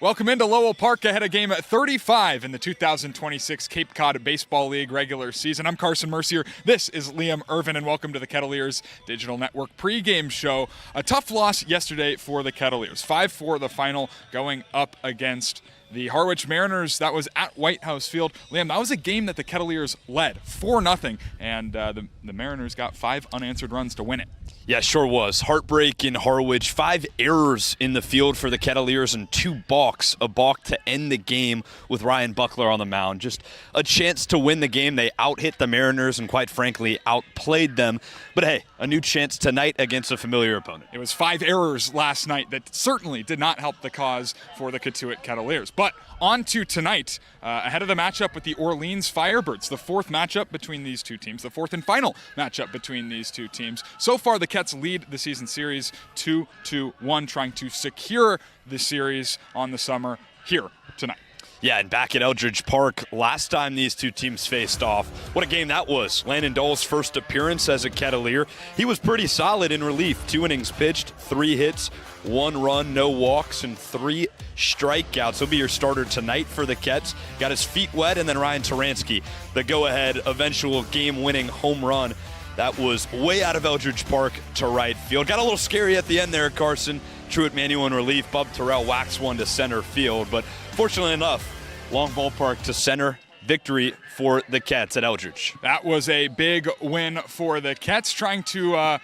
Welcome into Lowell Park ahead of game 35 in the 2026 Cape Cod Baseball League regular season. I'm Carson Mercier. This is Liam Ervin, and welcome to the Kettleers Digital Network pregame show. A tough loss yesterday for the Kettleers. 5-4 the final, going up against the Harwich Mariners. That was at White House Field. Liam, that was a game that the Kettleers led 4-0, and the Mariners got 5 unanswered runs to win it. Yeah, sure was. Heartbreak in Harwich. 5 errors in the field for the Kettleers and 2 balks. A balk to end the game with Ryan Buckler on the mound. Just a chance to win the game. They out-hit the Mariners and, quite frankly, outplayed them. But hey, a new chance tonight against a familiar opponent. It was 5 errors last night that certainly did not help the cause for the Cotuit Kettleers. But on to tonight, ahead of the matchup with the Orleans Firebirds, the 4th matchup between these two teams, the 4th and final matchup between these two teams. So far, the Kets lead the season series 2-1, trying to secure the series on the summer here tonight. Yeah, and back at Eldridge Park, last time these two teams faced off, what a game that was. Landon Dole's first appearance as a Kettleer. He was pretty solid in relief. 2 innings pitched, 3 hits, 1 run, no walks, and 3 strikeouts. He'll be your starter tonight for the Kets. Got his feet wet, and then Ryan Taransky, the go-ahead eventual game-winning home run. That was way out of Eldridge Park to right field. Got a little scary at the end there, Carson. Truett Manuel in relief. Bub Terrell whacks one to center field, but fortunately enough, long ballpark to center. Victory for the Cats at Eldridge. That was a big win for the Cats, trying to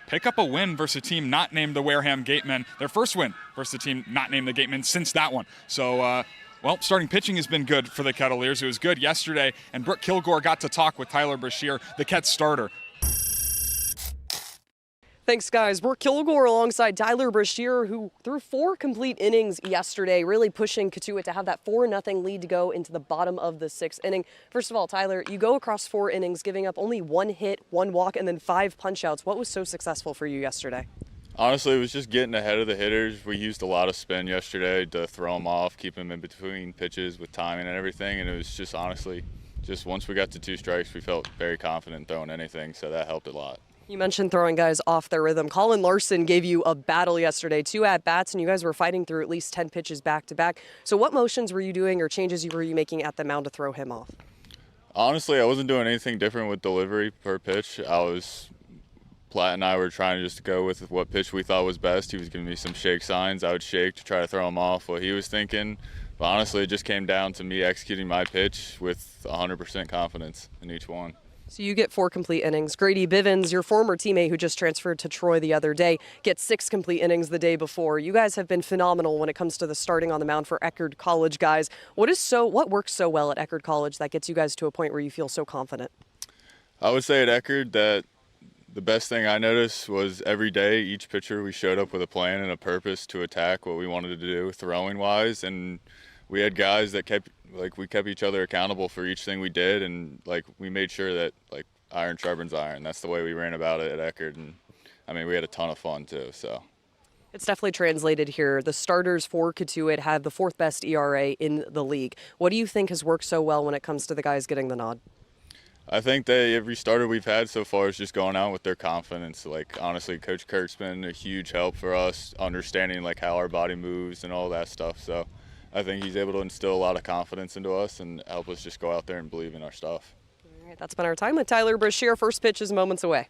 pick up a win versus a team not named the Wareham Gatemen. Their first win versus a team not named the Gatemen since that one. So, well, starting pitching has been good for the Kettleers. It was good yesterday, and Brooke Killgore got to talk with Tyler Mercier, the Cats starter. Thanks, guys. Brooke Killgore alongside Tyler Mercier, who threw 4 complete innings yesterday, really pushing Cotuit to have that 4-0 lead to go into the bottom of the 6th inning. First of all, Tyler, you go across 4 innings, giving up only 1 hit, 1 walk, and then 5 punch-outs. What was so successful for you yesterday? Honestly, it was just getting ahead of the hitters. We used a lot of spin yesterday to throw them off, keep them in between pitches with timing and everything, and it was just honestly, just once we got to 2 strikes, we felt very confident throwing anything, so that helped a lot. You mentioned throwing guys off their rhythm. Colin Larson gave you a battle yesterday, 2 at-bats, and you guys were fighting through at least 10 pitches back-to-back. So what motions were you doing or changes were you making at the mound to throw him off? Honestly, I wasn't doing anything different with delivery per pitch. Platt and I were trying to just go with what pitch we thought was best. He was giving me some shake signs. I would shake to try to throw him off what he was thinking. But honestly, it just came down to me executing my pitch with 100% confidence in each one. So you get 4 complete innings. Grady Bivens, your former teammate who just transferred to Troy the other day, gets 6 complete innings the day before. You guys have been phenomenal when it comes to the starting on the mound for Eckerd College guys. What works so well at Eckerd College that gets you guys to a point where you feel so confident? I would say at Eckerd that the best thing I noticed was every day, each pitcher, we showed up with a plan and a purpose to attack what we wanted to do throwing-wise, and we had guys that kept each other accountable for each thing we did, and we made sure that iron sharpens iron. That's the way we ran about it at Eckerd, and I mean we had a ton of fun too. So it's definitely translated here. The starters for Cotuit had the 4th best ERA in the league. What do you think has worked so well when it comes to the guys getting the nod? I think that every starter we've had so far is just going out with their confidence. Honestly, Coach Kurt's been a huge help for us, understanding how our body moves and all that stuff. So I think he's able to instill a lot of confidence into us and help us just go out there and believe in our stuff. All right, that's been our time with Tyler Mercier. First pitch is moments away.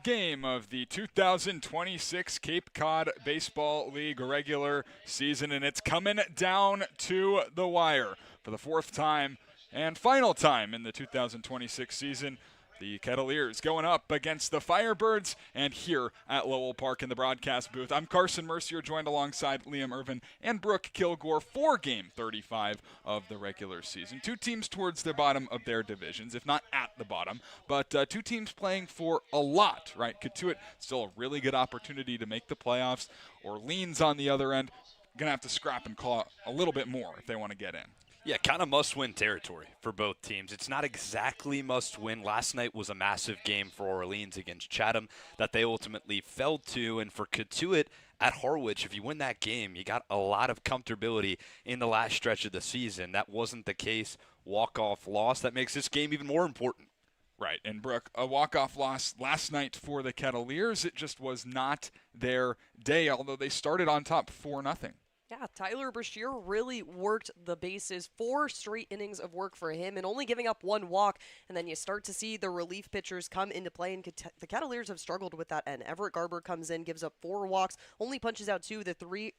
game of the 2026 Cape Cod Baseball League regular season, and it's coming down to the wire for the fourth time and final time in the 2026 season. The Kettleers going up against the Firebirds, and here at Lowell Park in the broadcast booth, I'm Carson Mercier, joined alongside Liam Ervin and Brooke Killgore for Game 35 of the regular season. Two teams towards the bottom of their divisions, if not at the bottom, but two teams playing for a lot, right? Cotuit, still a really good opportunity to make the playoffs. Orleans on the other end, going to have to scrap and claw a little bit more if they want to get in. Yeah, kind of must-win territory for both teams. It's not exactly must-win. Last night was a massive game for Orleans against Chatham that they ultimately fell to. And for Cotuit at Harwich, if you win that game, you got a lot of comfortability in the last stretch of the season. That wasn't the case. Walk-off loss. That makes this game even more important. Right, and Brooke, a walk-off loss last night for the Kettleers. It just was not their day, although they started on top 4-0. Yeah, Tyler Mercier really worked the bases. 4 straight innings of work for him and only giving up 1 walk. And then you start to see the relief pitchers come into play, and the Kettleers have struggled with that end. Everett Garber comes in, gives up 4 walks, only punches out 2. The three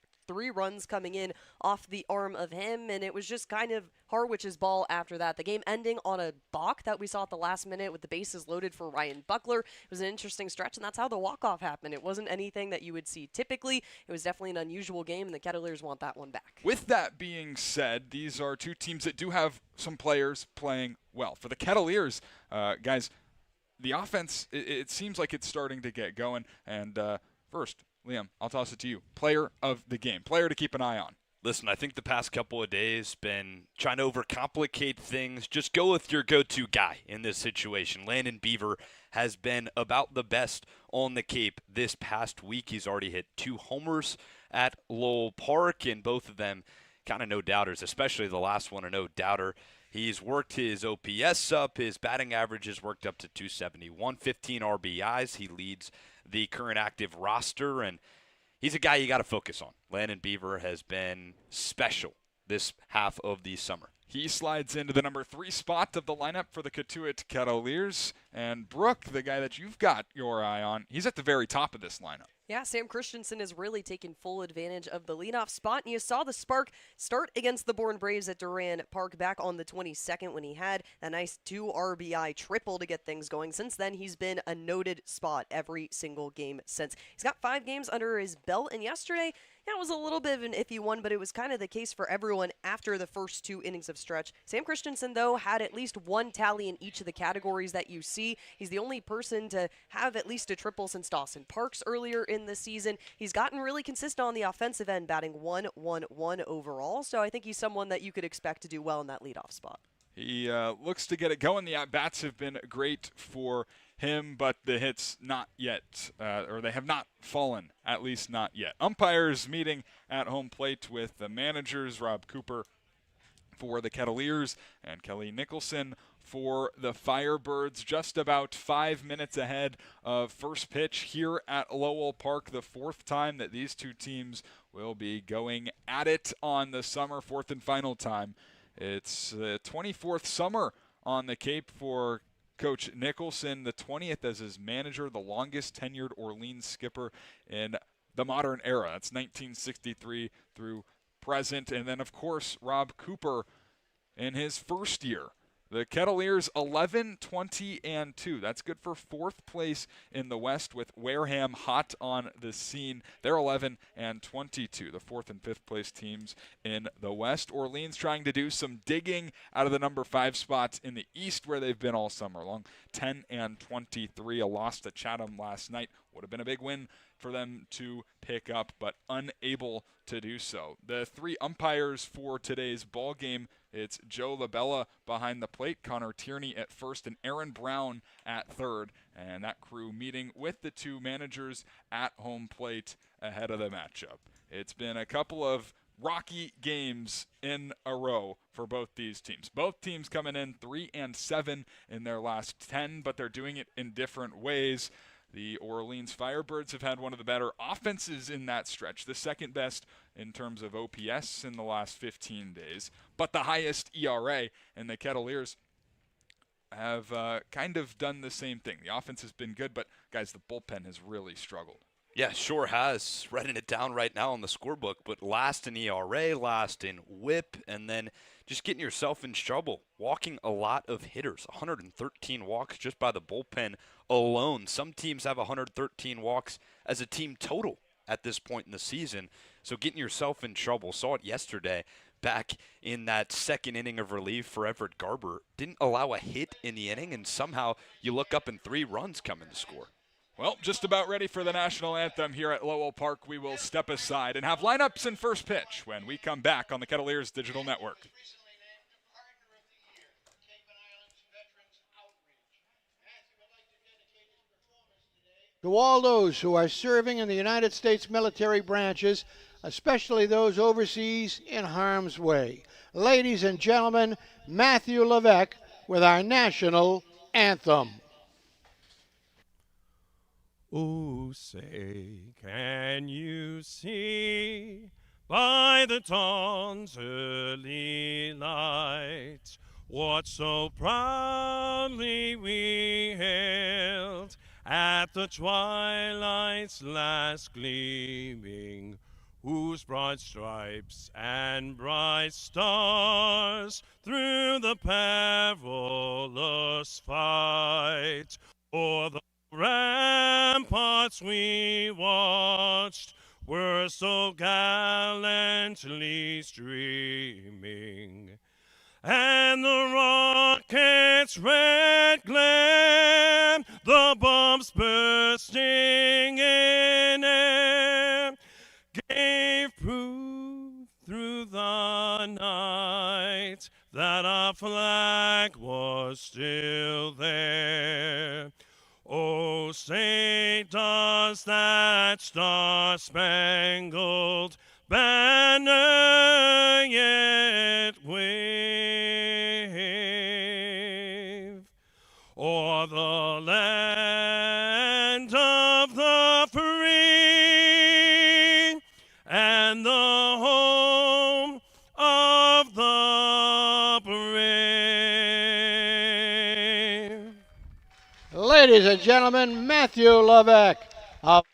runs coming in off the arm of him, and it was just kind of Harwich's ball after that. The game ending on a balk that we saw at the last minute with the bases loaded for Ryan Buckler. It was an interesting stretch, and that's how the walk-off happened. It wasn't anything that you would see typically. It was definitely an unusual game, and the Kettleers want that one back. With that being said, these are two teams that do have some players playing well. For the Kettleers, guys, the offense, it seems like it's starting to get going, and first, Liam, I'll toss it to you. Player of the game. Player to keep an eye on. Listen, I think the past couple of days been trying to overcomplicate things. Just go with your go-to guy in this situation. Landon Beaver has been about the best on the Cape this past week. He's already hit 2 homers at Lowell Park, and both of them kind of no doubters, especially the last one a no doubter. He's worked his OPS up. His batting average has worked up to 271, 15 RBIs. He leads the current active roster, and he's a guy you got to focus on. Landon Beaver has been special this half of the summer. He slides into the number 3 spot of the lineup for the Cotuit Kettleers. And Brooke, the guy that you've got your eye on, he's at the very top of this lineup. Yeah, Sam Christensen has really taken full advantage of the leadoff spot, and you saw the spark start against the Bourne Braves at Duran Park back on the 22nd when he had a nice 2 RBI triple to get things going. Since then, he's been a noted spot every single game since. He's got 5 games under his belt, and yesterday, yeah, it was a little bit of an iffy one, but it was kind of the case for everyone after the first 2 innings of stretch. Sam Christensen, though, had at least 1 tally in each of the categories that you see. He's the only person to have at least a triple since Dawson Parks earlier in the season. He's gotten really consistent on the offensive end, batting 1-1-1 overall, so I think he's someone that you could expect to do well in that leadoff spot. He looks to get it going. The at-bats have been great for him, but the hits not yet, or they have not fallen, at least not yet. Umpires meeting at home plate with the managers, Rob Cooper for the Kettleers and Kelly Nicholson for the Firebirds. Just about 5 minutes ahead of first pitch here at Lowell Park, the 4th time that these two teams will be going at it on the summer, 4th and final time. It's the 24th summer on the Cape for Coach Nicholson, the 20th as his manager, the longest tenured Orleans skipper in the modern era. That's 1963 through present. And then, of course, Rob Cooper in his first year. The Kettleers 11-20-2. That's good for 4th place in the West with Wareham hot on the scene. They're 11-22, the 4th and 5th place teams in the West. Orleans trying to do some digging out of the number 5 spots in the East where they've been all summer long. 10-23, a loss to Chatham last night. Would have been a big win for them to pick up, but unable to do so. The 3 umpires for today's ball game, it's Joe LaBella behind the plate, Connor Tierney at first, and Aaron Brown at third. And that crew meeting with the 2 managers at home plate ahead of the matchup. It's been a couple of rocky games in a row for both these teams. Both teams coming in 3-7 in their last 10, but they're doing it in different ways. The Orleans Firebirds have had one of the better offenses in that stretch, the second best in terms of OPS in the last 15 days, but the highest ERA. And the Kettleers have kind of done the same thing. The offense has been good, but, guys, the bullpen has really struggled. Yeah, sure has. Writing it down right now on the scorebook, but last in ERA, last in WHIP, and then just getting yourself in trouble. Walking a lot of hitters, 113 walks just by the bullpen alone. Some teams have 113 walks as a team total at this point in the season. So getting yourself in trouble. Saw it yesterday back in that second inning of relief for Everett Garber. Didn't allow a hit in the inning, and somehow you look up and 3 runs come in to score. Well, just about ready for the national anthem here at Lowell Park. We will step aside and have lineups and first pitch when we come back on the Kettleers Digital Network. To all those who are serving in the United States military branches, especially those overseas in harm's way. Ladies and gentlemen, Matthew Levesque with our national anthem. Oh, say, can you see by the dawn's early light what so proudly we hailed at the twilight's last gleaming, whose broad stripes and bright stars through the perilous fight o'er the ramparts we watched were so gallantly streaming, and the rocket's red glare, the bombs bursting in air, gave proof through the night that our flag was still there. Oh, say, does that star-spangled banner yet wave o'er the land of the free and the home of the brave? Ladies and gentlemen, Matthew Levesque of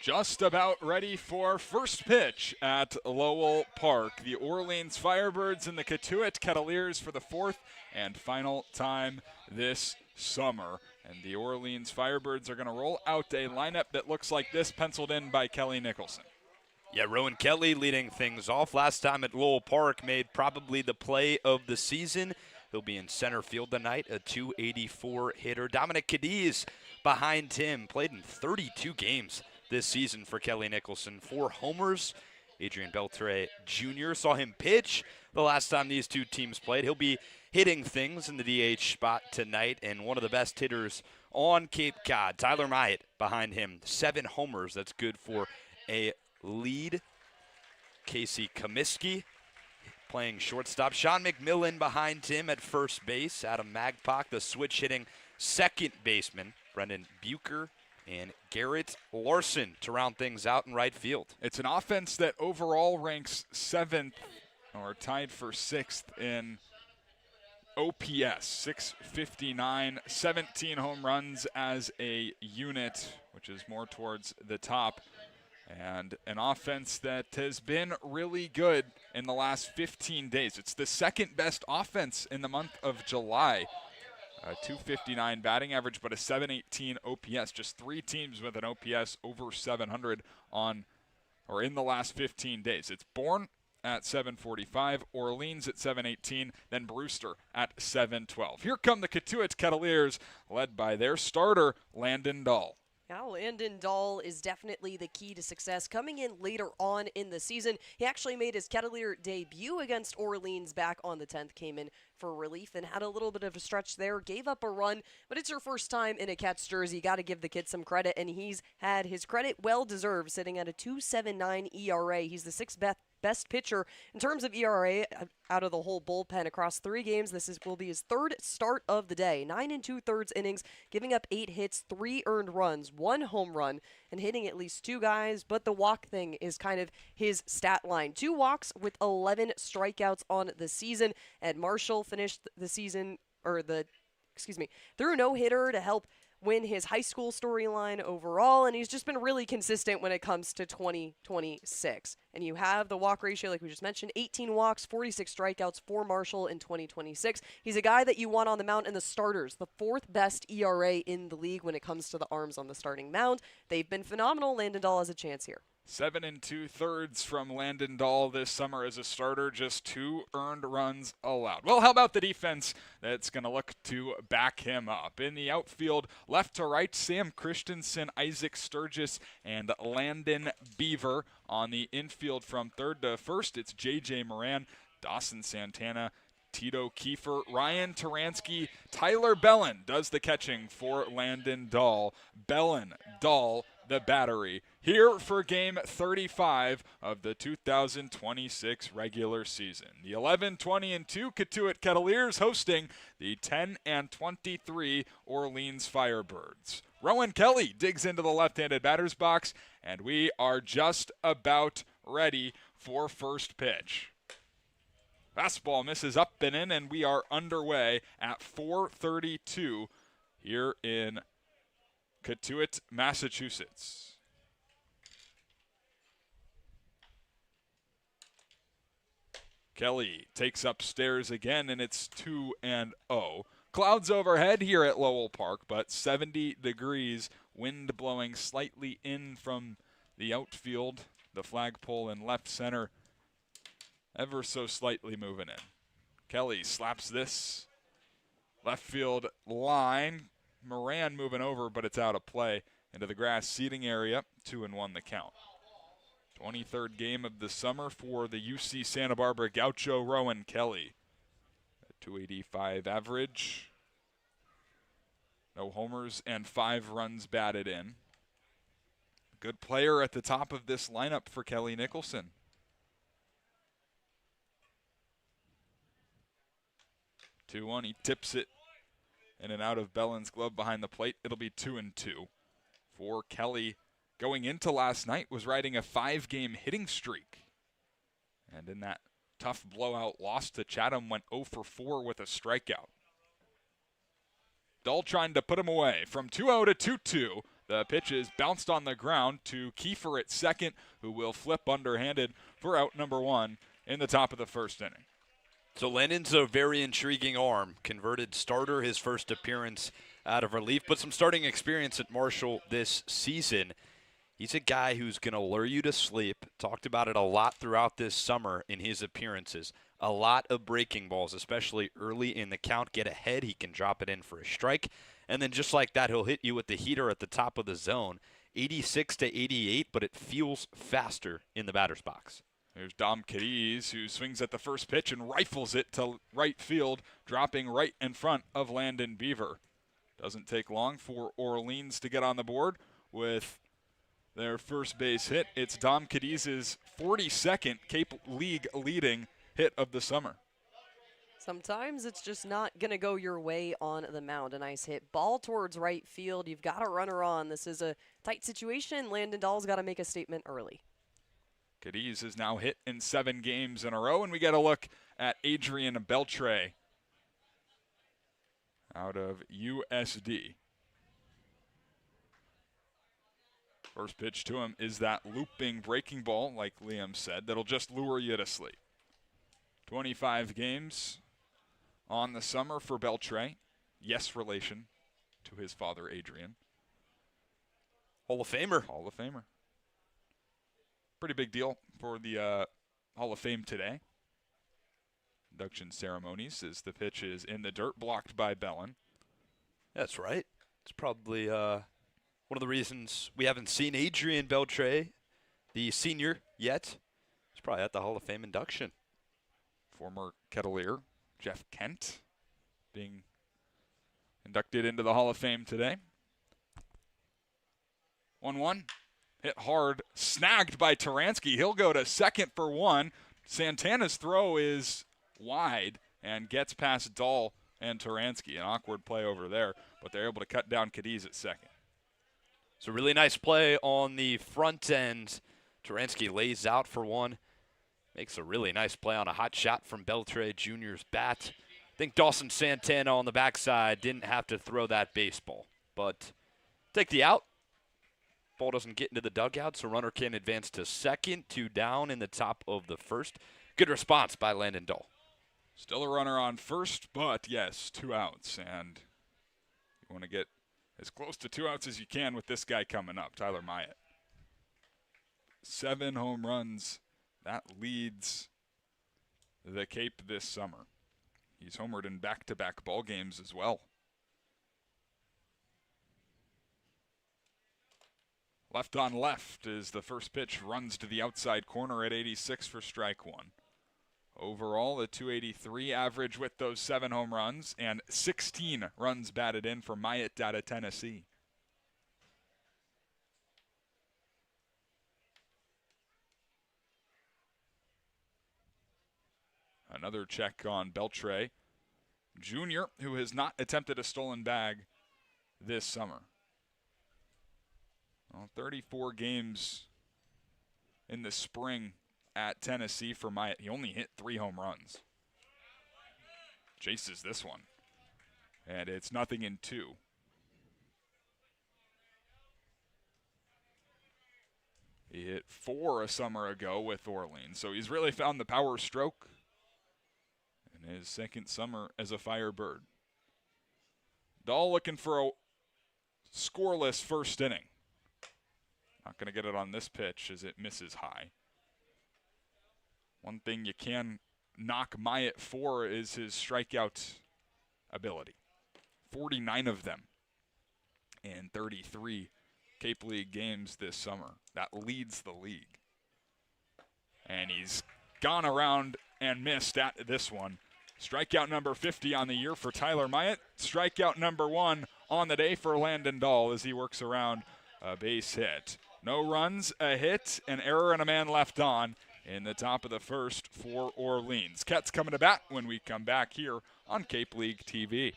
Just about ready for first pitch at Lowell Park. The Orleans Firebirds and the Cotuit Kettleers for the 4th and final time this summer. And the Orleans Firebirds are going to roll out a lineup that looks like this, penciled in by Kelly Nicholson. Yeah, Rowan Kelly leading things off. Last time at Lowell Park, made probably the play of the season. He'll be in center field tonight, a .284 hitter. Dominic Cadiz behind him, played in 32 games this season for Kelly Nicholson. 4 homers. Adrian Beltre Jr. saw him pitch the last time these two teams played. He'll be hitting things in the DH spot tonight, and one of the best hitters on Cape Cod, Tyler Myatt, behind him. 7 homers. That's good for a lead. Casey Comiskey playing shortstop. Sean McMillan behind him at first base. Adam Magpach, the switch hitting second baseman. Brendan Bucher and Garrett Larson to round things out in right field. It's an offense that overall ranks 7th or tied for 6th in OPS, 659, 17 home runs as a unit, which is more towards the top. And an offense that has been really good in the last 15 days. It's the second best offense in the month of July. A .259 batting average, but a .718 OPS. Just 3 teams with an OPS over 700 on or in the last 15 days. It's Bourne at 745, Orleans at 718, then Brewster at 712. Here come the Cotuit Kettleers, led by their starter, Landon Dahl. Yeah, Landon Dahl is definitely the key to success. Coming in later on in the season, he actually made his Kettleer debut against Orleans back on the 10th, came in for relief and had a little bit of a stretch there, gave up a run, but it's your first time in a Cats jersey. Got to give the kid some credit, and he's had his credit well deserved, sitting at a .279 ERA. He's the sixth best pitcher in terms of ERA out of the whole bullpen across 3 games. Will be his 3rd start of the day. 9 2/3 innings, giving up 8 hits, 3 earned runs, 1 home run, and hitting at least 2 guys. But the walk thing is kind of his stat line. 2 walks with 11 strikeouts on the season. Ed Marshall finished the season, threw a no-hitter to help win his high school storyline overall, and he's just been really consistent when it comes to 2026. And you have the walk ratio, like we just mentioned, 18 walks, 46 strikeouts for Marshall in 2026. He's a guy that you want on the mound in the starters, the 4th best ERA in the league when it comes to the arms on the starting mound. They've been phenomenal. Landon Dahl has a chance here. 7 2/3 from Landon Dahl this summer as a starter, just 2 earned runs allowed. Well, how about the defense that's going to look to back him up? In the outfield, left to right, Sam Christensen, Isaac Sturgis, and Landon Beaver. On the infield from 3rd to 1st, it's J.J. Moran, Dawson Santana, Tito Kiefer, Ryan Taransky, Tyler Bellin does the catching for Landon Dahl. Bellin, Dahl, the battery, here for Game 35 of the 2026 regular season. The 11-20-2 Cotuit Kettleers hosting the 10-23 Orleans Firebirds. Rowan Kelly digs into the left-handed batter's box, and we are just about ready for first pitch. Fastball misses up and in, and we are underway at 4:32 here in Cotuit, Massachusetts. Kelly takes upstairs again, and it's 2-0. Clouds overhead here at Lowell Park, but 70 degrees, wind blowing slightly in from the outfield, the flagpole in left center, ever so slightly moving in. Kelly slaps this left field line. Moran moving over, but it's out of play into the grass seating area. 2-1 the count. 23rd game of the summer for the UC Santa Barbara Gaucho Rowan Kelly. A .285 average. No homers and 5 runs batted in. Good player at the top of this lineup for Kelly Nicholson. 2-1, he tips it in and out of Bellin's glove behind the plate. It'll be 2-2 for Kelly. Going into last night was riding a 5-game hitting streak. And in that tough blowout loss to Chatham, went 0 for 4 with a strikeout. Dahl trying to put him away from 2-0 to 2-2. The pitch is bounced on the ground to Kiefer at second, who will flip underhanded for out number 1 in the top of the first inning. So Landon's a very intriguing arm. Converted starter, his first appearance out of relief, but some starting experience at Marshall this season. He's a guy who's going to lure you to sleep. Talked about it a lot throughout this summer in his appearances. A lot of breaking balls, especially early in the count. Get ahead, he can drop it in for a strike. And then just like that, he'll hit you with the heater at the top of the zone. 86 to 88, but it feels faster in the batter's box. There's Dom Cadiz, who swings at the first pitch and rifles it to right field, dropping right in front of Landon Beaver. Doesn't take long for Orleans to get on the board with their first base hit. It's Dom Cadiz's 42nd Cape League leading hit of the summer. Sometimes it's just not going to go your way on the mound. A nice hit. Ball towards right field. You've got a runner on. This is a tight situation. Landon Dahl's got to make a statement early. Cadiz is now hit in 7 games in a row, and we get a look at Adrian Beltre out of USD. First pitch to him is that looping breaking ball, like Liam said, that'll just lure you to sleep. 25 games on the summer for Beltre. Yes, relation to his father, Adrian. Hall of Famer. Hall of Famer. Pretty big deal for the Hall of Fame today. Induction ceremonies as the pitch is in the dirt, blocked by Bellin. That's right. It's probably one of the reasons we haven't seen Adrian Beltre, the senior, yet. He's probably at the Hall of Fame induction. Former Kettleer Jeff Kent being inducted into the Hall of Fame today. 1-1. hit hard, snagged by Taransky. He'll go to second for one. Santana's throw is wide and gets past Dahl and Taransky. An awkward play over there, but they're able to cut down Cadiz at second. So really nice play on the front end. Taransky lays out for one. Makes a really nice play on a hot shot from Beltre Jr.'s bat. I think Dawson Santana on the backside didn't have to throw that baseball. But take the out. Ball doesn't get into the dugout, so runner can advance to second, 2 down in the top of the first. Good response by Landon Dahl. Still a runner on first, but yes, 2 outs. And you want to get as close to 2 outs as you can with this guy coming up, Tyler Myatt. 7 home runs. That leads the Cape this summer. He's homered in back-to-back ball games as well. Left on left is the first pitch, runs to the outside corner at 86 for strike one. Overall, a 283 average with those 7 home runs and 16 runs batted in for Myatt out of Tennessee. Another check on Beltre Jr., who has not attempted a stolen bag this summer. Well, 34 games in the spring at Tennessee for Myatt. He only hit 3 home runs. Chases this one. And it's 0-2. He hit 4 a summer ago with Orleans. So he's really found the power stroke in his second summer as a Firebird. Dahl looking for a scoreless first inning. Not going to get it on this pitch as it misses high. One thing you can knock Myatt for is his strikeout ability. 49 of them in 33 Cape League games this summer. That leads the league. And he's gone around and missed at this one. Strikeout number 50 on the year for Tyler Myatt. Strikeout number 1 on the day for Landon Dahl as he works around a base hit. No runs, a hit, an error, and a man left on in the top of the first for Orleans. Ket's coming to bat when we come back here on Cape League TV.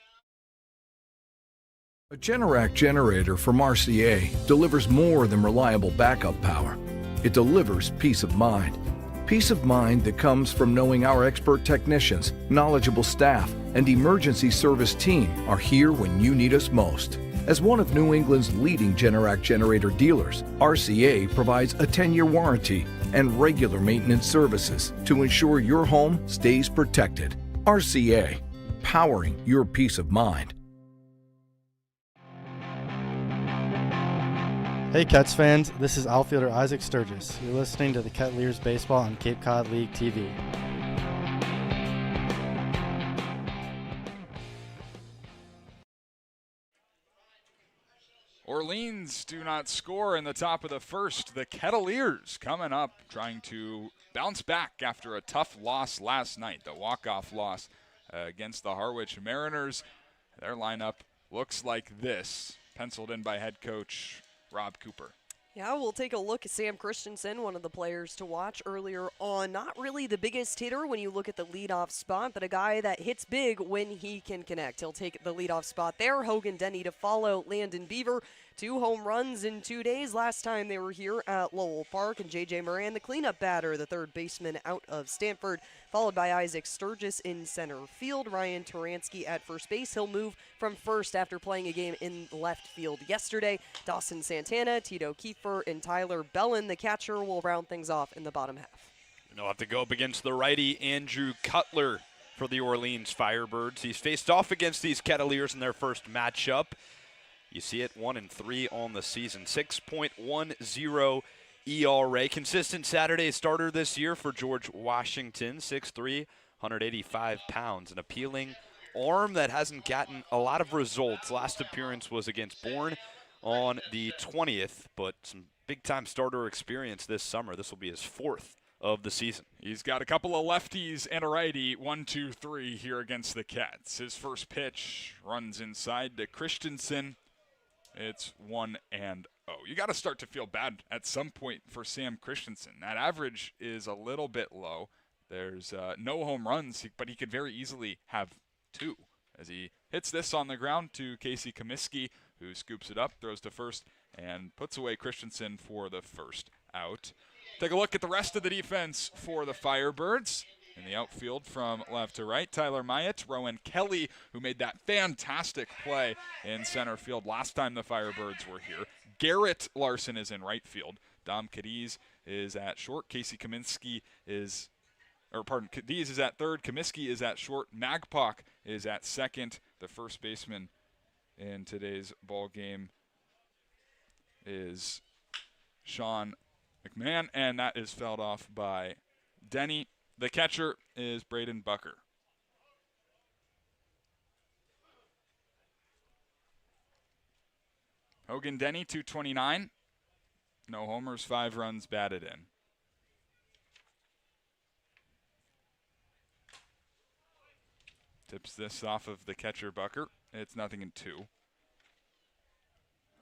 A Generac generator from Mercier delivers more than reliable backup power. It delivers peace of mind. Peace of mind that comes from knowing our expert technicians, knowledgeable staff, and emergency service team are here when you need us most. As one of New England's leading Generac generator dealers, RCA provides a 10-year warranty and regular maintenance services to ensure your home stays protected. RCA, powering your peace of mind. Hey Cats fans, this is outfielder Isaac Sturgis. You're listening to the Kettleers Baseball on Cape Cod League TV. Orleans do not score in the top of the first. The Kettleers coming up, trying to bounce back after a tough loss last night, the walk-off loss against the Harwich Mariners. Their lineup looks like this, penciled in by head coach Rob Cooper. Yeah, we'll take a look at Sam Christensen, one of the players to watch earlier on. Not really the biggest hitter when you look at the leadoff spot, but a guy that hits big when he can connect. He'll take the leadoff spot there. Hogan Denny to follow. Landon Beaver, 2 home runs in 2 days. Last time they were here at Lowell Park. And J.J. Moran, the cleanup batter, the third baseman out of Stanford, followed by Isaac Sturgis in center field. Ryan Taransky at first base. He'll move from first after playing a game in left field yesterday. Dawson Santana, Tito Kiefer, and Tyler Bellin, the catcher, will round things off in the bottom half. And they'll have to go up against the righty Andrew Cutler for the Orleans Firebirds. He's faced off against these Kettleers in their first matchup. You see it, 1-3 on the season, 6.10 ERA. Consistent Saturday starter this year for George Washington, 6'3", 185 pounds. An appealing arm that hasn't gotten a lot of results. Last appearance was against Bourne on the 20th, but some big-time starter experience this summer. This will be his 4th of the season. He's got a couple of lefties and a righty, 1-2-3 here against the Cats. His first pitch runs inside to Christensen. It's 1-0. You got to start to feel bad at some point for Sam Christensen. That average is a little bit low. There's no home runs, but he could very easily have 2 as he hits this on the ground to Casey Comiskey, who scoops it up, throws to first, and puts away Christensen for the first out. Take a look at the rest of the defense for the Firebirds. In the outfield from left to right, Tyler Myatt, Rowan Kelly, who made that fantastic play in center field last time the Firebirds were here. Garrett Larson is in right field. Dom Cadiz is at short. Casey Kaminsky is, Cadiz is at third. Comiskey is at short. Magpok is at second. The first baseman in today's ball game is Sean McMahon, and that is fouled off by Denny. The catcher is Braden Bucker. Hogan Denny, 229. No homers, 5 runs batted in. Tips this off of the catcher Bucker. It's 0-2.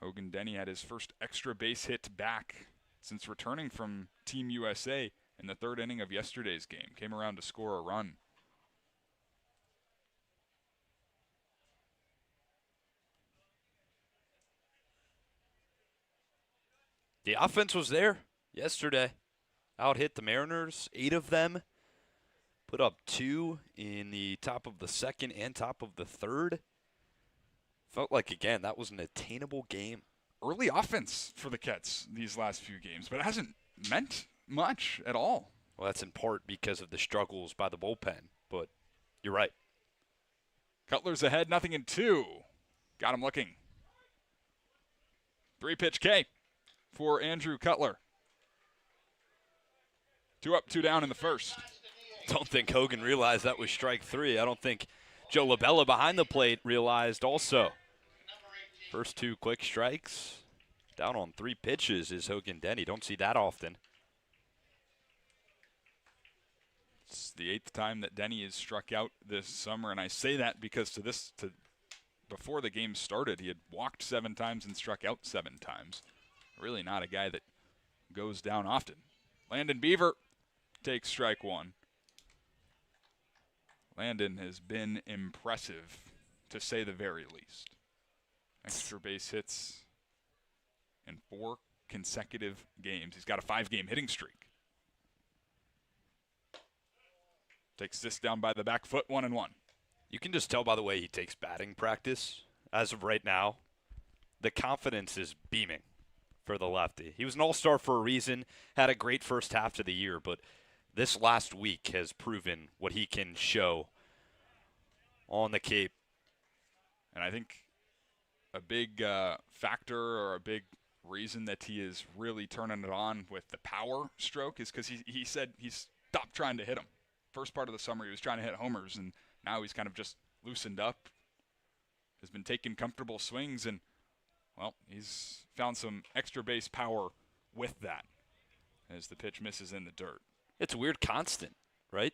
Hogan Denny had his first extra base hit back since returning from Team USA in the 3rd inning of yesterday's game. Came around to score a run. The offense was there yesterday. Out hit the Mariners, 8 of them. Put up 2 in the top of the 2nd and top of the 3rd. Felt like, again, that was an attainable game. Early offense for the Kets these last few games, but it hasn't meant much at all. Well, that's in part because of the struggles by the bullpen, but you're right. Cutler's ahead, 0-2. Got him looking. 3-pitch K for Andrew Cutler. 2 up, 2 down in the first. Don't think Hogan realized that was strike 3. I don't think Joe LaBella behind the plate realized also. First 2 quick strikes. Down on 3 pitches is Hogan Denny. Don't see that often. It's the 8th time that Denny has struck out this summer, and I say that because before the game started, he had walked 7 times and struck out 7 times. Really not a guy that goes down often. Landon Beaver takes strike 1. Landon has been impressive, to say the very least. Extra base hits in 4 consecutive games. He's got a 5-game hitting streak. Takes this down by the back foot, 1-1. You can just tell by the way he takes batting practice. As of right now, the confidence is beaming for the lefty. He was an all-star for a reason, had a great first half to the year, but this last week has proven what he can show on the Cape. And I think a big factor or a big reason that he is really turning it on with the power stroke is because he said he stopped trying to hit them. First part of the summer he was trying to hit homers, and now he's kind of just loosened up, has been taking comfortable swings, and, well, he's found some extra base power with that as the pitch misses in the dirt. It's a weird constant, right?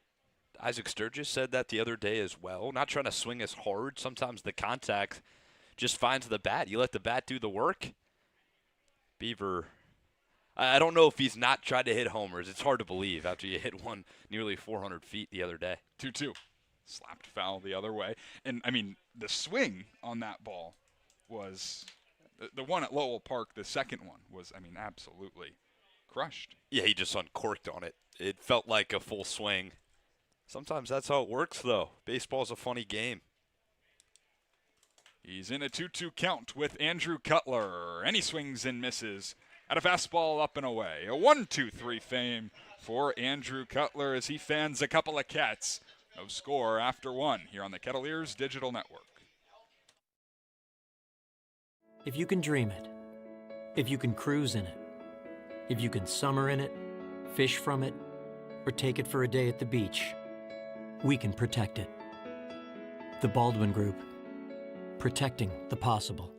Isaac Sturgis said that the other day as well. Not trying to swing as hard. Sometimes the contact just finds the bat. You let the bat do the work. Beaver, I don't know if he's not tried to hit homers. It's hard to believe after you hit one nearly 400 feet the other day. 2-2. Slapped foul the other way. And, I mean, the swing on that ball was the one at Lowell Park, the second one was, I mean, absolutely crushed. Yeah, he just uncorked on it. It felt like a full swing. Sometimes that's how it works, though. Baseball's a funny game. He's in a 2-2 count with Andrew Cutler. And he swings and misses at a fastball up and away. A 1-2-3 fame for Andrew Cutler as he fans a couple of Cats. No score after 1 here on the Kettleers Digital Network. If you can dream it, if you can cruise in it, if you can summer in it, fish from it, or take it for a day at the beach, we can protect it. The Baldwin Group. Protecting the possible.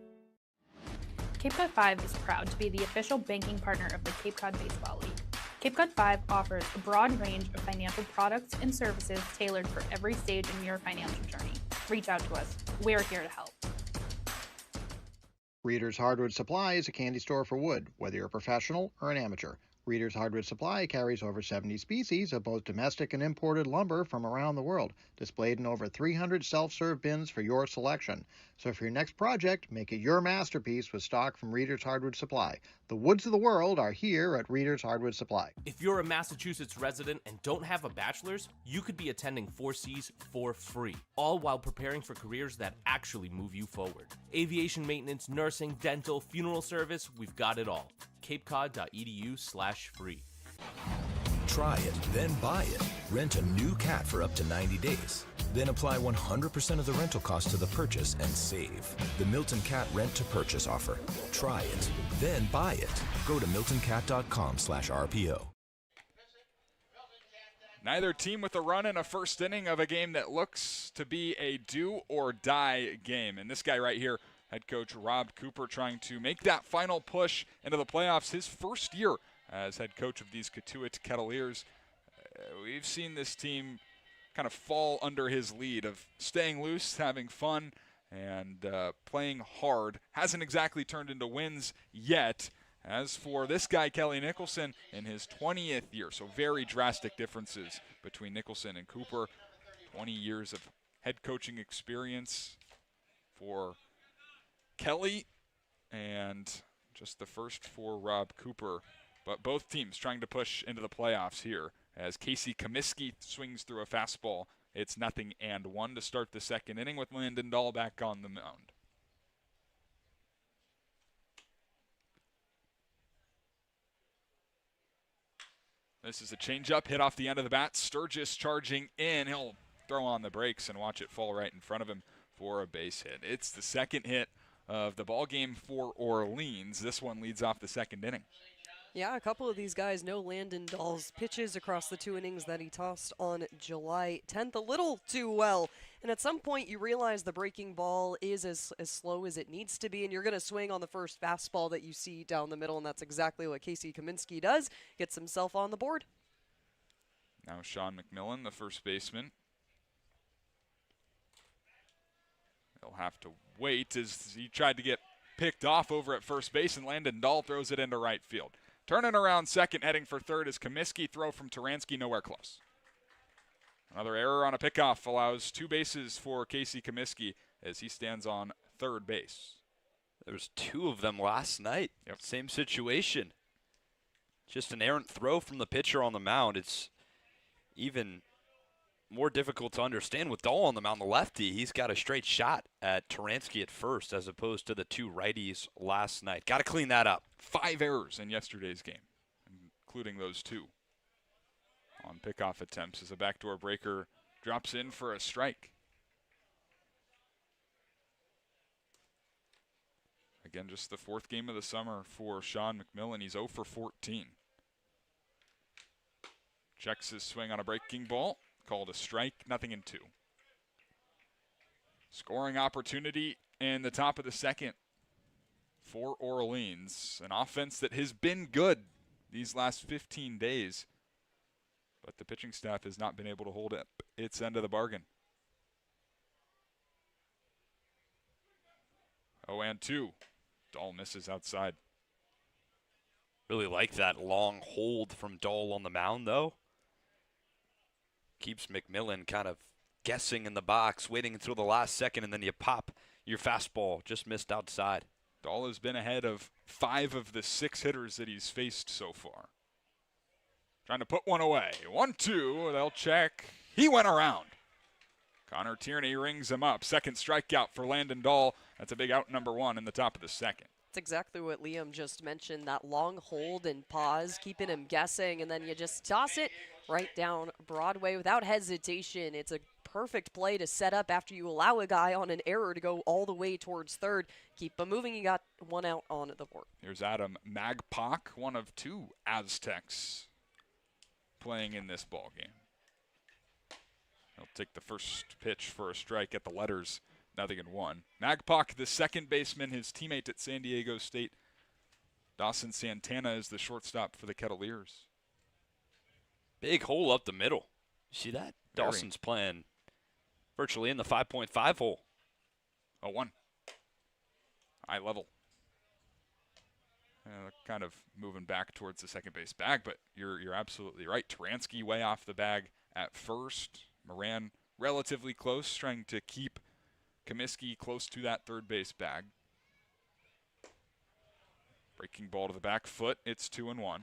Cape Cod 5 is proud to be the official banking partner of the Cape Cod Baseball League. Cape Cod 5 offers a broad range of financial products and services tailored for every stage in your financial journey. Reach out to us. We're here to help. Reader's Hardwood Supply is a candy store for wood, whether you're a professional or an amateur. Reader's Hardwood Supply carries over 70 species of both domestic and imported lumber from around the world, displayed in over 300 self-serve bins for your selection. So for your next project, make it your masterpiece with stock from Reader's Hardwood Supply. The woods of the world are here at Reader's Hardwood Supply. If you're a Massachusetts resident and don't have a bachelor's, you could be attending 4Cs for free, all while preparing for careers that actually move you forward. Aviation maintenance, nursing, dental, funeral service, we've got it all. capecod.edu/free. Try it, then buy it. Rent a new cat for up to 90 days. Then apply 100% of the rental cost to the purchase and save. The Milton Cat Rent to Purchase offer. Try it, then buy it. Go to miltoncat.com/RPO. Neither team with a run in a first inning of a game that looks to be a do-or-die game. And this guy right here, head coach Rob Cooper, trying to make that final push into the playoffs, his first year as head coach of these Cotuit Kettleers. We've seen this team kind of fall under his lead of staying loose, having fun, and playing hard. Hasn't exactly turned into wins yet. As for this guy, Kelly Nicholson, in his 20th year, so very drastic differences between Nicholson and Cooper. 20 years of head coaching experience for Kelly, and just the first for Rob Cooper. But both teams trying to push into the playoffs here as Casey Comiskey swings through a fastball. It's 0-1 to start the second inning with Landon Dahl back on the mound. This is a changeup hit off the end of the bat. Sturgis charging in. He'll throw on the brakes and watch it fall right in front of him for a base hit. It's the second hit of the ball game for Orleans. This one leads off the second inning. Yeah, a couple of these guys know Landon Dahl's pitches across the 2 innings that he tossed on July 10th a little too well. And at some point you realize the breaking ball is as slow as it needs to be, and you're going to swing on the first fastball that you see down the middle, and that's exactly what Casey Comiskey does. Gets himself on the board. Now Sean McMillan, the first baseman. He'll have to wait as he tried to get picked off over at first base, and Landon Dahl throws it into right field. Turning around second, heading for third is Comiskey. Throw from Taransky, nowhere close. Another error on a pickoff allows 2 bases for Casey Comiskey as he stands on third base. There was 2 of them last night. Yep. Same situation. Just an errant throw from the pitcher on the mound. It's even more difficult to understand with Dahl on the mound, the lefty. He's got a straight shot at Taransky at first as opposed to the 2 righties last night. Got to clean that up. 5 errors in yesterday's game, including those 2 on pickoff attempts as a backdoor breaker drops in for a strike. Again, just the 4th game of the summer for Sean McMillan. He's 0 for 14. Checks his swing on a breaking ball. Called a strike, 0-2. Scoring opportunity in the top of the second for Orleans. An offense that has been good these last 15 days. But the pitching staff has not been able to hold up its end of the bargain. 0-2. Dahl misses outside. Really like that long hold from Dahl on the mound, though. Keeps McMillan kind of guessing in the box, waiting until the last second, and then you pop your fastball. Just missed outside. Dahl has been ahead of 5 of the 6 hitters that he's faced so far. Trying to put one away. 1-2. They'll check. He went around. Connor Tierney rings him up. Second strikeout for Landon Dahl. That's a big out number 1 in the top of the second. That's exactly what Liam just mentioned, that long hold and pause, keeping him guessing, and then you just toss it right down Broadway without hesitation. It's a perfect play to set up after you allow a guy on an error to go all the way towards third. Keep him moving. You got 1 out on the board. Here's Adam Magpok, one of 2 Aztecs playing in this ball game. He'll take the first pitch for a strike at the letters. 0-1. Magpok, the second baseman, his teammate at San Diego State. Dawson Santana is the shortstop for the Kettleers. Big hole up the middle. You see that? Very. Dawson's playing virtually in the 5.5 hole. 0-1. High level. Kind of moving back towards the second base bag, but you're absolutely right. Taransky way off the bag at first. Moran relatively close, trying to keep Comiskey close to that third base bag. Breaking ball to the back foot. It's 2-1.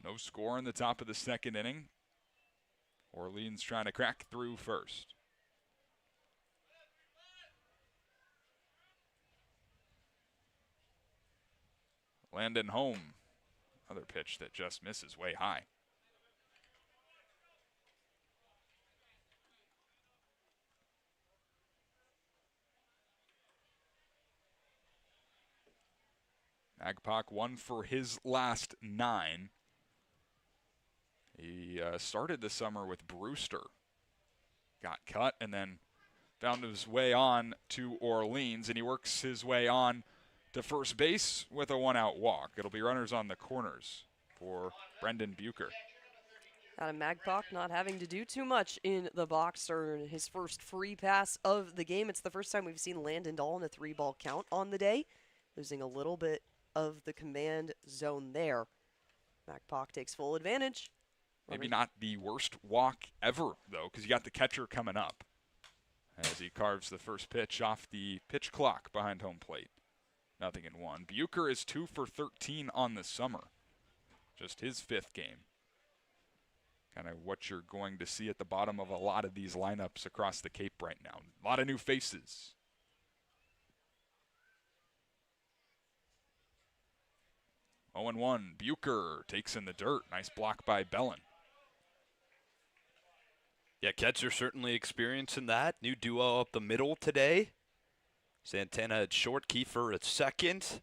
No score in the top of the second inning. Orleans trying to crack through first. Landon home. Another pitch that just misses way high. Magpok 1 for his last 9. He started the summer with Brewster. Got cut and then found his way on to Orleans, and he works his way on to first base with a 1-out walk. It'll be runners on the corners for Brendan Bucher. Adam Magpok not having to do too much in the box or his first free pass of the game. It's the first time we've seen Landon Dahl in a 3-ball count on the day, losing a little bit of the command zone there. Magpok takes full advantage. Maybe not the worst walk ever, though, because you got the catcher coming up as he carves the first pitch off the pitch clock behind home plate. 0-1. Bucher is 2 for 13 on the summer. Just his 5th game. Kind of what you're going to see at the bottom of a lot of these lineups across the Cape right now. A lot of new faces. Oh, 0-1. Bucher takes in the dirt. Nice block by Bellin. Yeah, Ketzer certainly experiencing that. New duo up the middle today. Santana at short, Kiefer at second.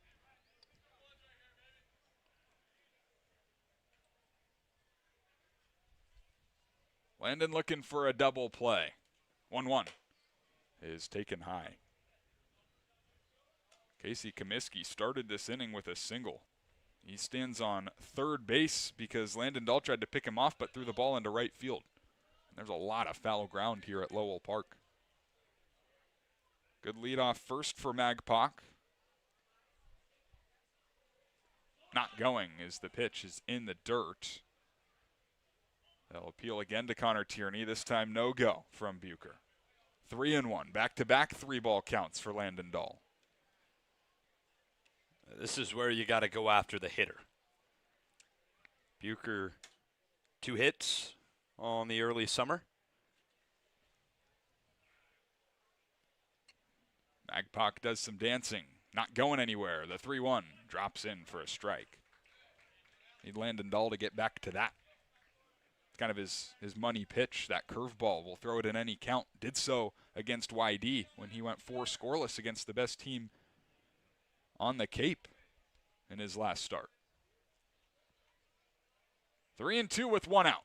Landon looking for a double play. 1-1 is taken high. Casey Comiskey started this inning with a single. He stands on third base because Landon Dahl tried to pick him off but threw the ball into right field. And there's a lot of foul ground here at Lowell Park. Good leadoff first for Magpok. Not going as the pitch is in the dirt. They'll appeal again to Connor Tierney. This time no go from Bucher. 3-1. Back-to-back 3-ball counts for Landon Dahl. This is where you got to go after the hitter. Bucher, 2 hits on the early summer. Magpok does some dancing. Not going anywhere. The 3-1 drops in for a strike. Need Landon Dahl to get back to that. It's kind of his money pitch, that curveball. Will throw it in any count. Did so against YD when he went 4 scoreless against the best team on the Cape in his last start. 3-2 with 1 out.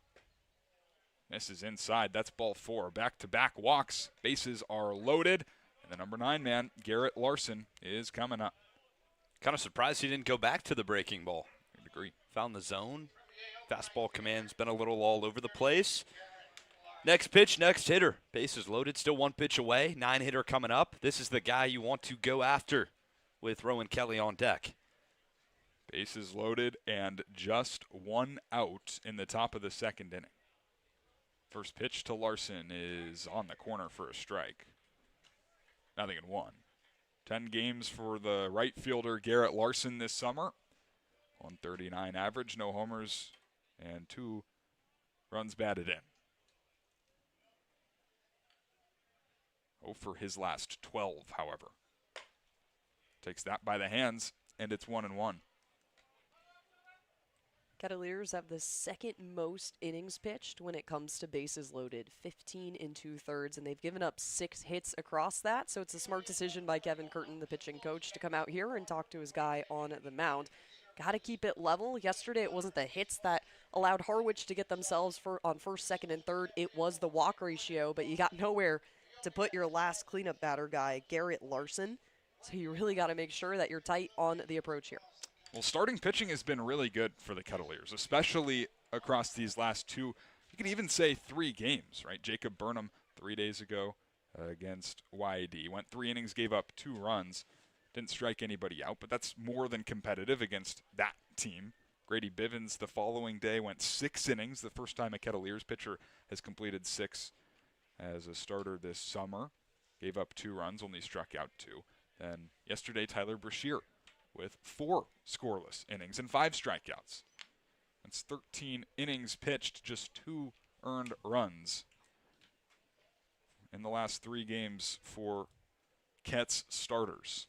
This is inside. That's ball 4. Back-to-back walks. Bases are loaded. And the number 9 man, Garrett Larson, is coming up. Kind of surprised he didn't go back to the breaking ball. I agree. Found the zone. Fastball command's been a little all over the place. Next pitch, next hitter. Bases loaded, still 1 pitch away. 9-hitter coming up. This is the guy you want to go after with Rowan Kelly on deck. Bases loaded and just 1 out in the top of the second inning. First pitch to Larson is on the corner for a strike. 0-1. 10 games for the right fielder Garrett Larson this summer. 139 average, no homers, and 2 runs batted in. 0 for his last 12, however. Takes that by the hands, and it's 1-1. Kettleers have the second most innings pitched when it comes to bases loaded, 15 2/3, and they've given up 6 hits across that. So it's a smart decision by Kevin Curtin, the pitching coach, to come out here and talk to his guy on the mound. Got to keep it level. Yesterday it wasn't the hits that allowed Harwich to get themselves on first, second, and third. It was the walk ratio, but you got nowhere to put your last cleanup batter guy, Garrett Larson. So you really got to make sure that you're tight on the approach here. Well, starting pitching has been really good for the Kettleers, especially across these last 2, you could even say 3 games, right? Jacob Burnham 3 days ago against YAD. Went 3 innings, gave up 2 runs. Didn't strike anybody out, but that's more than competitive against that team. Grady Bivens the following day went 6 innings, the first time a Kettleers pitcher has completed 6 as a starter this summer. Gave up 2 runs, only struck out 2. Then yesterday, Tyler Mercier with 4 scoreless innings and 5 strikeouts. That's 13 innings pitched, just 2 earned runs in the last 3 games for Ket's starters.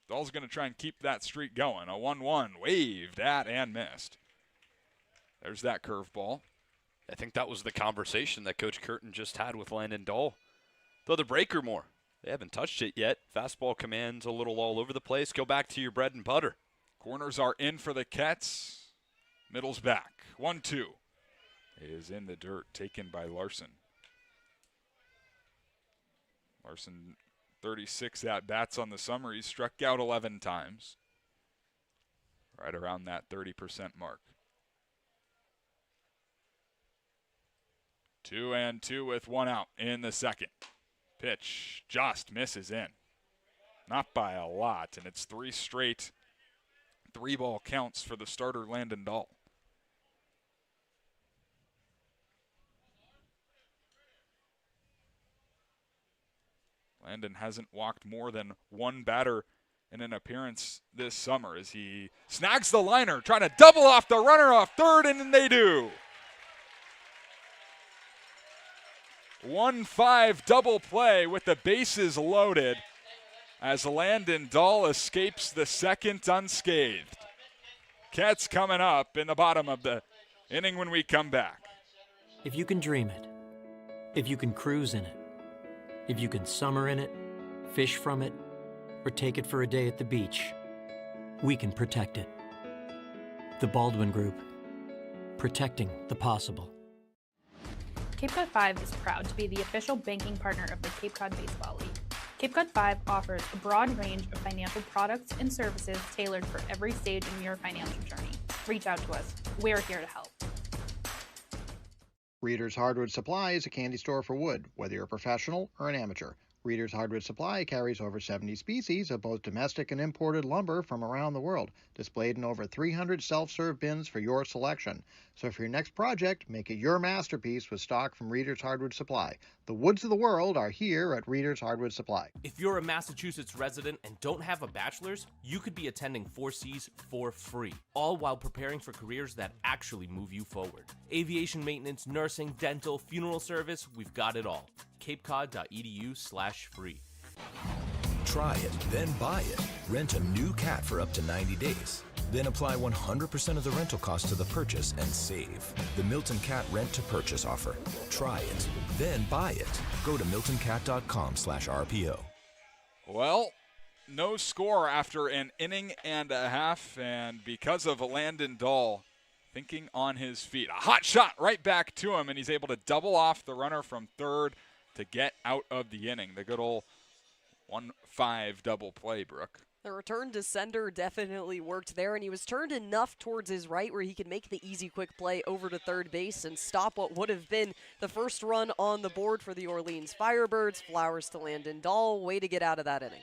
Dahl's going to try and keep that streak going. A 1-1 waved at and missed. There's that curveball. I think that was the conversation that Coach Curtin just had with Landon Dahl. Throw the breaker more. They haven't touched it yet. Fastball commands a little all over the place. Go back to your bread and butter. Corners are in for the Kets. Middle's back. 1-2 is in the dirt, taken by Larson. Larson, 36 at-bats on the summer. He's struck out 11 times. Right around that 30% mark. 2-2 with 1 out in the second. Pitch just misses in. Not by a lot, and it's 3 straight 3-ball counts for the starter, Landon Dahl. Landon hasn't walked more than 1 batter in an appearance this summer as he snags the liner, trying to double off the runner off third, and they do. 1-5 double play with the bases loaded as Landon Dahl escapes the second unscathed. Cats coming up in the bottom of the inning when we come back. If you can dream it, if you can cruise in it, if you can summer in it, fish from it, or take it for a day at the beach, we can protect it. The Baldwin Group, protecting the possible. Cape Cod 5 is proud to be the official banking partner of the Cape Cod Baseball League. Cape Cod 5 offers a broad range of financial products and services tailored for every stage in your financial journey. Reach out to us. We're here to help. Reader's Hardwood Supply is a candy store for wood, whether you're a professional or an amateur. Reader's Hardwood Supply carries over 70 species of both domestic and imported lumber from around the world, displayed in over 300 self-serve bins for your selection. So for your next project, make it your masterpiece with stock from Reader's Hardwood Supply. The woods of the world are here at Reader's Hardwood Supply. If you're a Massachusetts resident and don't have a bachelor's, you could be attending 4Cs for free, all while preparing for careers that actually move you forward. Aviation maintenance, nursing, dental, funeral service, we've got it all. capecod.edu/free. Try it, then buy it. Rent a new cat for up to 90 days. Then apply 100% of the rental cost to the purchase and save. The Milton Cat Rent to Purchase offer. Try it, then buy it. Go to miltoncat.com/RPO. Well, no score after an inning and a half, and because of Landon Dahl thinking on his feet. A hot shot right back to him, and he's able to double off the runner from third to get out of the inning. The good old 1-5 double play, Brooke. The return to sender definitely worked there, and he was turned enough towards his right where he could make the easy quick play over to third base and stop what would have been the first run on the board for the Orleans Firebirds. Flowers to Landon Dahl. Way to get out of that inning.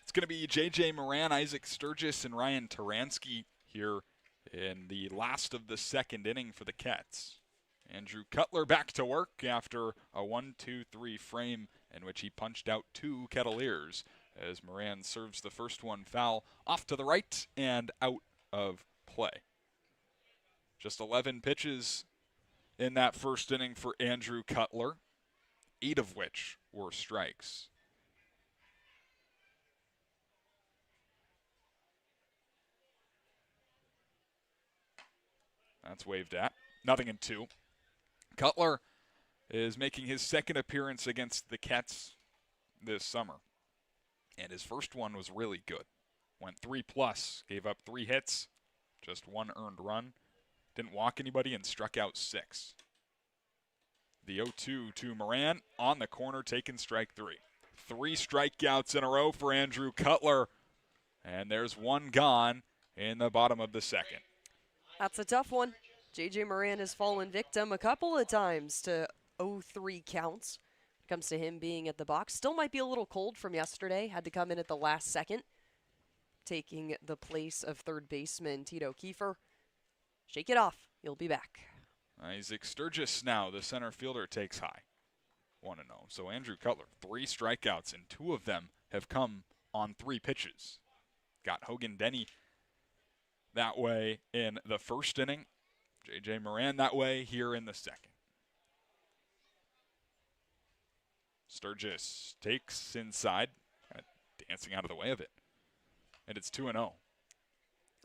It's going to be J.J. Moran, Isaac Sturgis, and Ryan Taransky here in the last of the second inning for the Cats. Andrew Cutler back to work after a 1-2-3 frame in which he punched out 2 Kettleers as Moran serves the first one foul off to the right and out of play. Just 11 pitches in that first inning for Andrew Cutler, 8 of which were strikes. That's waved at. 0-2. Cutler is making his second appearance against the Cats this summer. And his first one was really good. Went 3+, gave up 3 hits, just 1 earned run. Didn't walk anybody and struck out 6. The 0-2 to Moran on the corner, taking strike 3. 3 strikeouts in a row for Andrew Cutler. And there's 1 gone in the bottom of the second. That's a tough one. J.J. Moran has fallen victim a couple of times to 0-3 counts. When it comes to him being at the box. Still might be a little cold from yesterday. Had to come in at the last second. taking the place of third baseman Tito Kiefer. Shake it off. You'll be back. Isaac Sturgis now, the center fielder, takes high. 1-0. So Andrew Cutler, 3 strikeouts, and 2 of them have come on 3 pitches. Got Hogan Denny that way in the first inning. J.J. Moran that way here in the second. Sturgis takes inside, kind of dancing out of the way of it. And it's 2-0.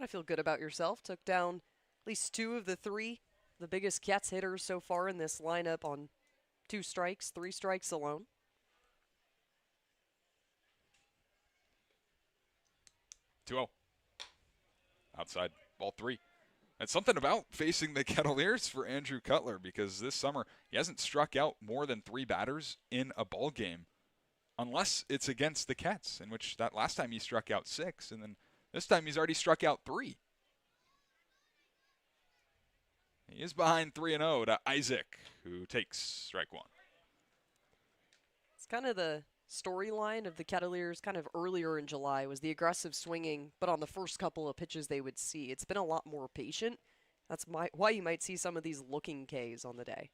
I feel good about yourself. Took down at least 2 of the 3, the biggest Cats hitters so far in this lineup on 2 strikes, 3 strikes alone. Two-0. Outside, ball 3. That's something about facing the Kettleers for Andrew Cutler, because this summer he hasn't struck out more than 3 batters in a ball game, unless it's against the Cats, in which that last time he struck out 6, and then this time he's already struck out 3. He is behind 3-0 to Isaac, who takes strike 1. It's kind of the storyline of the Kettleers kind of earlier in July was the aggressive swinging, but on the first couple of pitches they would see. It's been a lot more patient. That's why you might see some of these looking Ks on the day.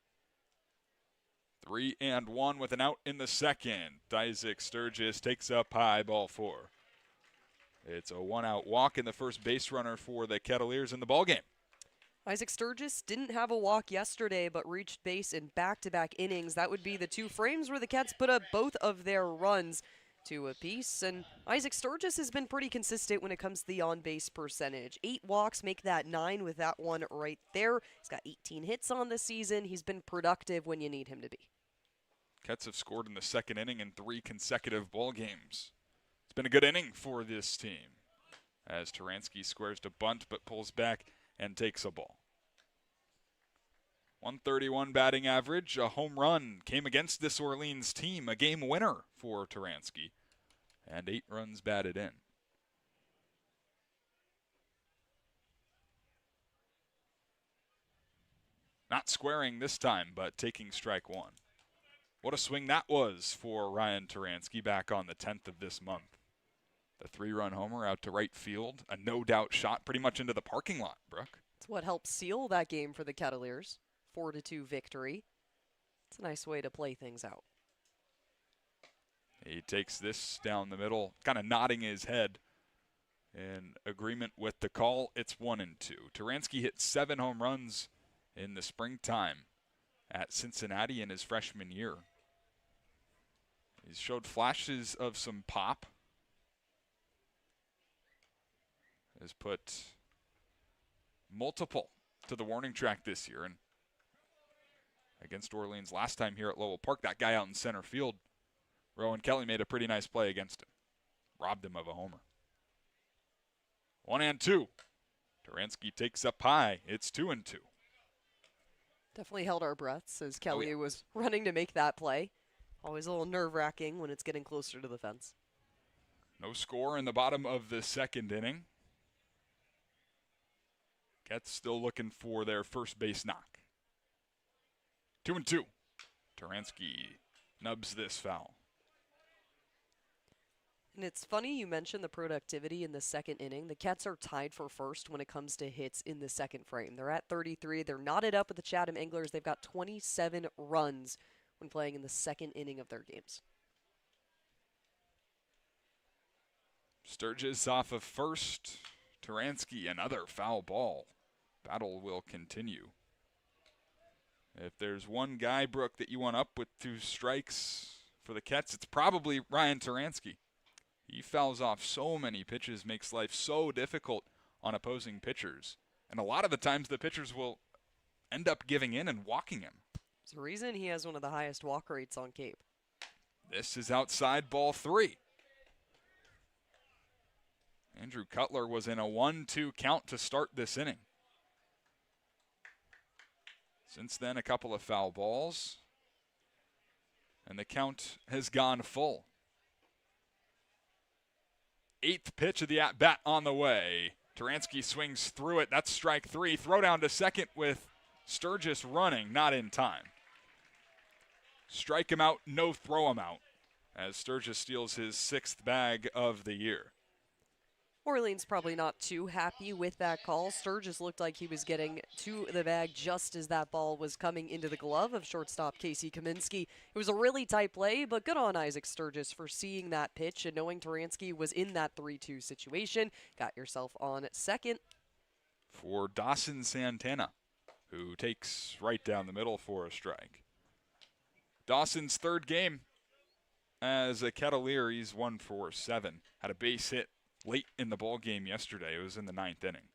3-1 with an out in the second. Isaac Sturgis takes up high, ball 4. It's a 1-out walk in the first base runner for the Kettleers in the ballgame. Isaac Sturgis didn't have a walk yesterday, but reached base in back-to-back innings. That would be the 2 frames where the Cats put up both of their runs to apiece. And Isaac Sturgis has been pretty consistent when it comes to the on-base percentage. 8 walks make that 9 with that one right there. He's got 18 hits on the season. He's been productive when you need him to be. Cats have scored in the second inning in 3 consecutive ball games. It's been a good inning for this team, as Taransky squares to bunt but pulls back and takes a ball. 131 batting average, a home run came against this Orleans team, a game winner for Taransky, and 8 runs batted in. Not squaring this time, but taking strike 1. What a swing that was for Ryan Taransky back on the 10th of this month. The 3-run homer out to right field, a no-doubt shot pretty much into the parking lot, Brooke. It's what helped seal that game for the Kettleers. 4-2 victory. It's a nice way to play things out. He takes this down the middle, kind of nodding his head in agreement with the call. It's 1-2. Taransky hit 7 home runs in the springtime at Cincinnati in his freshman year. He's showed flashes of some pop. Has put multiple to the warning track this year. And against Orleans last time here at Lowell Park, that guy out in center field, Rowan Kelly, made a pretty nice play against him. Robbed him of a homer. 1-2. Taransky takes up high. It's 2-2. Definitely held our breaths as Kelly was running to make that play. Always a little nerve-wracking when it's getting closer to the fence. No score in the bottom of the second inning. Cats still looking for their first base knock. 2-2. Taransky nubs this foul. And it's funny you mentioned the productivity in the second inning. The Cats are tied for first when it comes to hits in the second frame. They're at 33. They're knotted up with the Chatham Anglers. They've got 27 runs when playing in the second inning of their games. Sturgis off of first. Taransky, another foul ball. Battle will continue. If there's one guy, Brooke, that you want up with 2 strikes for the Cats, it's probably Ryan Taransky. He fouls off so many pitches, makes life so difficult on opposing pitchers. And a lot of the times the pitchers will end up giving in and walking him. There's a reason he has one of the highest walk rates on Cape. This is outside, ball 3. Andrew Cutler was in a 1-2 count to start this inning. Since then, a couple of foul balls, and the count has gone full. 8th pitch of the at-bat on the way. Taransky swings through it. That's strike 3. Throw down to second with Sturgis running, not in time. Strike him out, no throw him out, as Sturgis steals his 6th bag of the year. Orleans probably not too happy with that call. Sturgis looked like he was getting to the bag just as that ball was coming into the glove of shortstop Casey Kaminsky. It was a really tight play, but good on Isaac Sturgis for seeing that pitch and knowing Taransky was in that 3-2 situation. Got yourself on second. For Dawson Santana, who takes right down the middle for a strike. Dawson's third game as a Kettleer. He's 1 for 7. Had a base hit late in the ball game yesterday. It was in the 9th inning.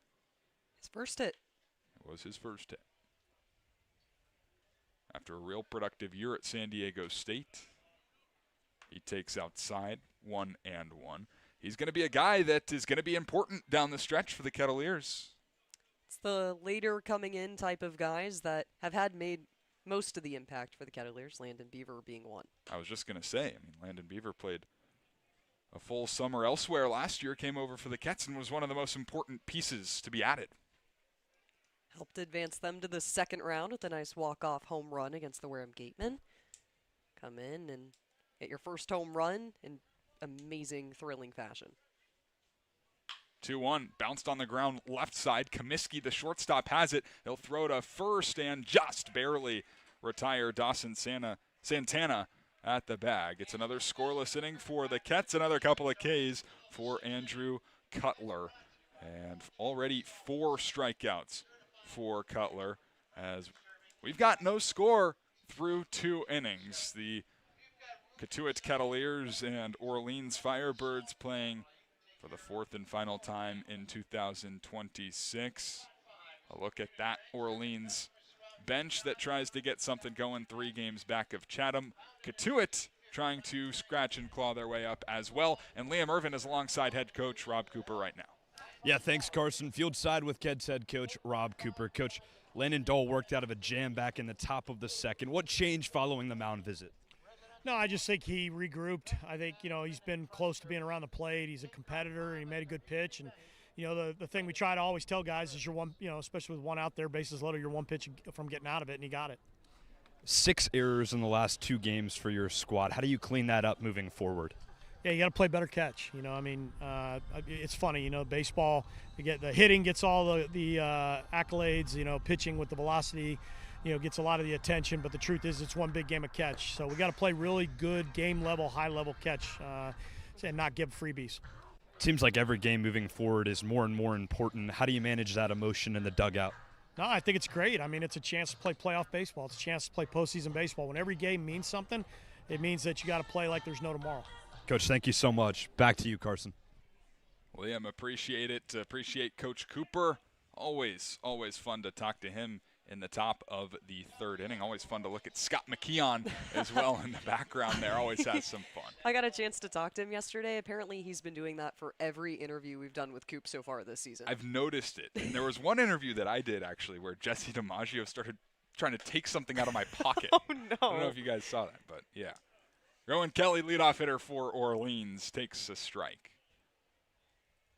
His first hit. It was his first hit. After a real productive year at San Diego State, he takes outside 1-1. He's going to be a guy that is going to be important down the stretch for the Kettleers. It's the later coming in type of guys that have had made most of the impact for the Kettleers, Landon Beaver being one. I was just going to say, Landon Beaver played a full summer elsewhere last year, came over for the Kets, and was one of the most important pieces to be added. Helped advance them to the second round with a nice walk-off home run against the Wareham Gatemen. Come in and get your first home run in amazing, thrilling fashion. 2-1, bounced on the ground left side. Comiskey, the shortstop, has it. He'll throw to first and just barely retire Dawson Santana at the bag. It's another scoreless inning for the Kets, another couple of Ks for Andrew Cutler. And already 4 strikeouts for Cutler, as we've got no score through 2 innings. The Cotuit Kettleers and Orleans Firebirds playing for the 4th and final time in 2026. A look at that Orleans bench that tries to get something going 3 games back of Chatham. Cotuit trying to scratch and claw their way up as well. And Liam Ervin is alongside head coach Rob Cooper right now. Yeah, thanks, Carson. Field side with Ked's head coach Rob Cooper. Coach, Landon Dole worked out of a jam back in the top of the second. What changed following the mound visit? No, I just think he regrouped. I think, he's been close to being around the plate. He's a competitor, and he made a good pitch. And, the thing we try to always tell guys is you're one, especially with one out there, bases loaded, you're one pitch from getting out of it, and he got it. 6 errors in the last 2 games for your squad. How do you clean that up moving forward? Yeah, you got to play better catch. It's funny, baseball, you get the hitting gets all the accolades, pitching with the velocity, gets a lot of the attention, but the truth is it's one big game of catch. So we got to play really good game level, high level catch and not give freebies. Seems like every game moving forward is more and more important. How do you manage that emotion in the dugout? No, I think it's great. It's a chance to play playoff baseball. It's a chance to play postseason baseball. When every game means something, it means that you got to play like there's no tomorrow. Coach, thank you so much. Back to you, Carson. Liam, appreciate it. Appreciate Coach Cooper. Always fun to talk to him in the top of the 3rd inning. Always fun to look at Scott McKeon as well in the background there. Always has some fun. I got a chance to talk to him yesterday. Apparently he's been doing that for every interview we've done with Coop so far this season. I've noticed it. And there was one interview that I did, actually, where Jesse DiMaggio started trying to take something out of my pocket. Oh, no. I don't know if you guys saw that, but yeah. Rowan Kelly, leadoff hitter for Orleans, takes a strike.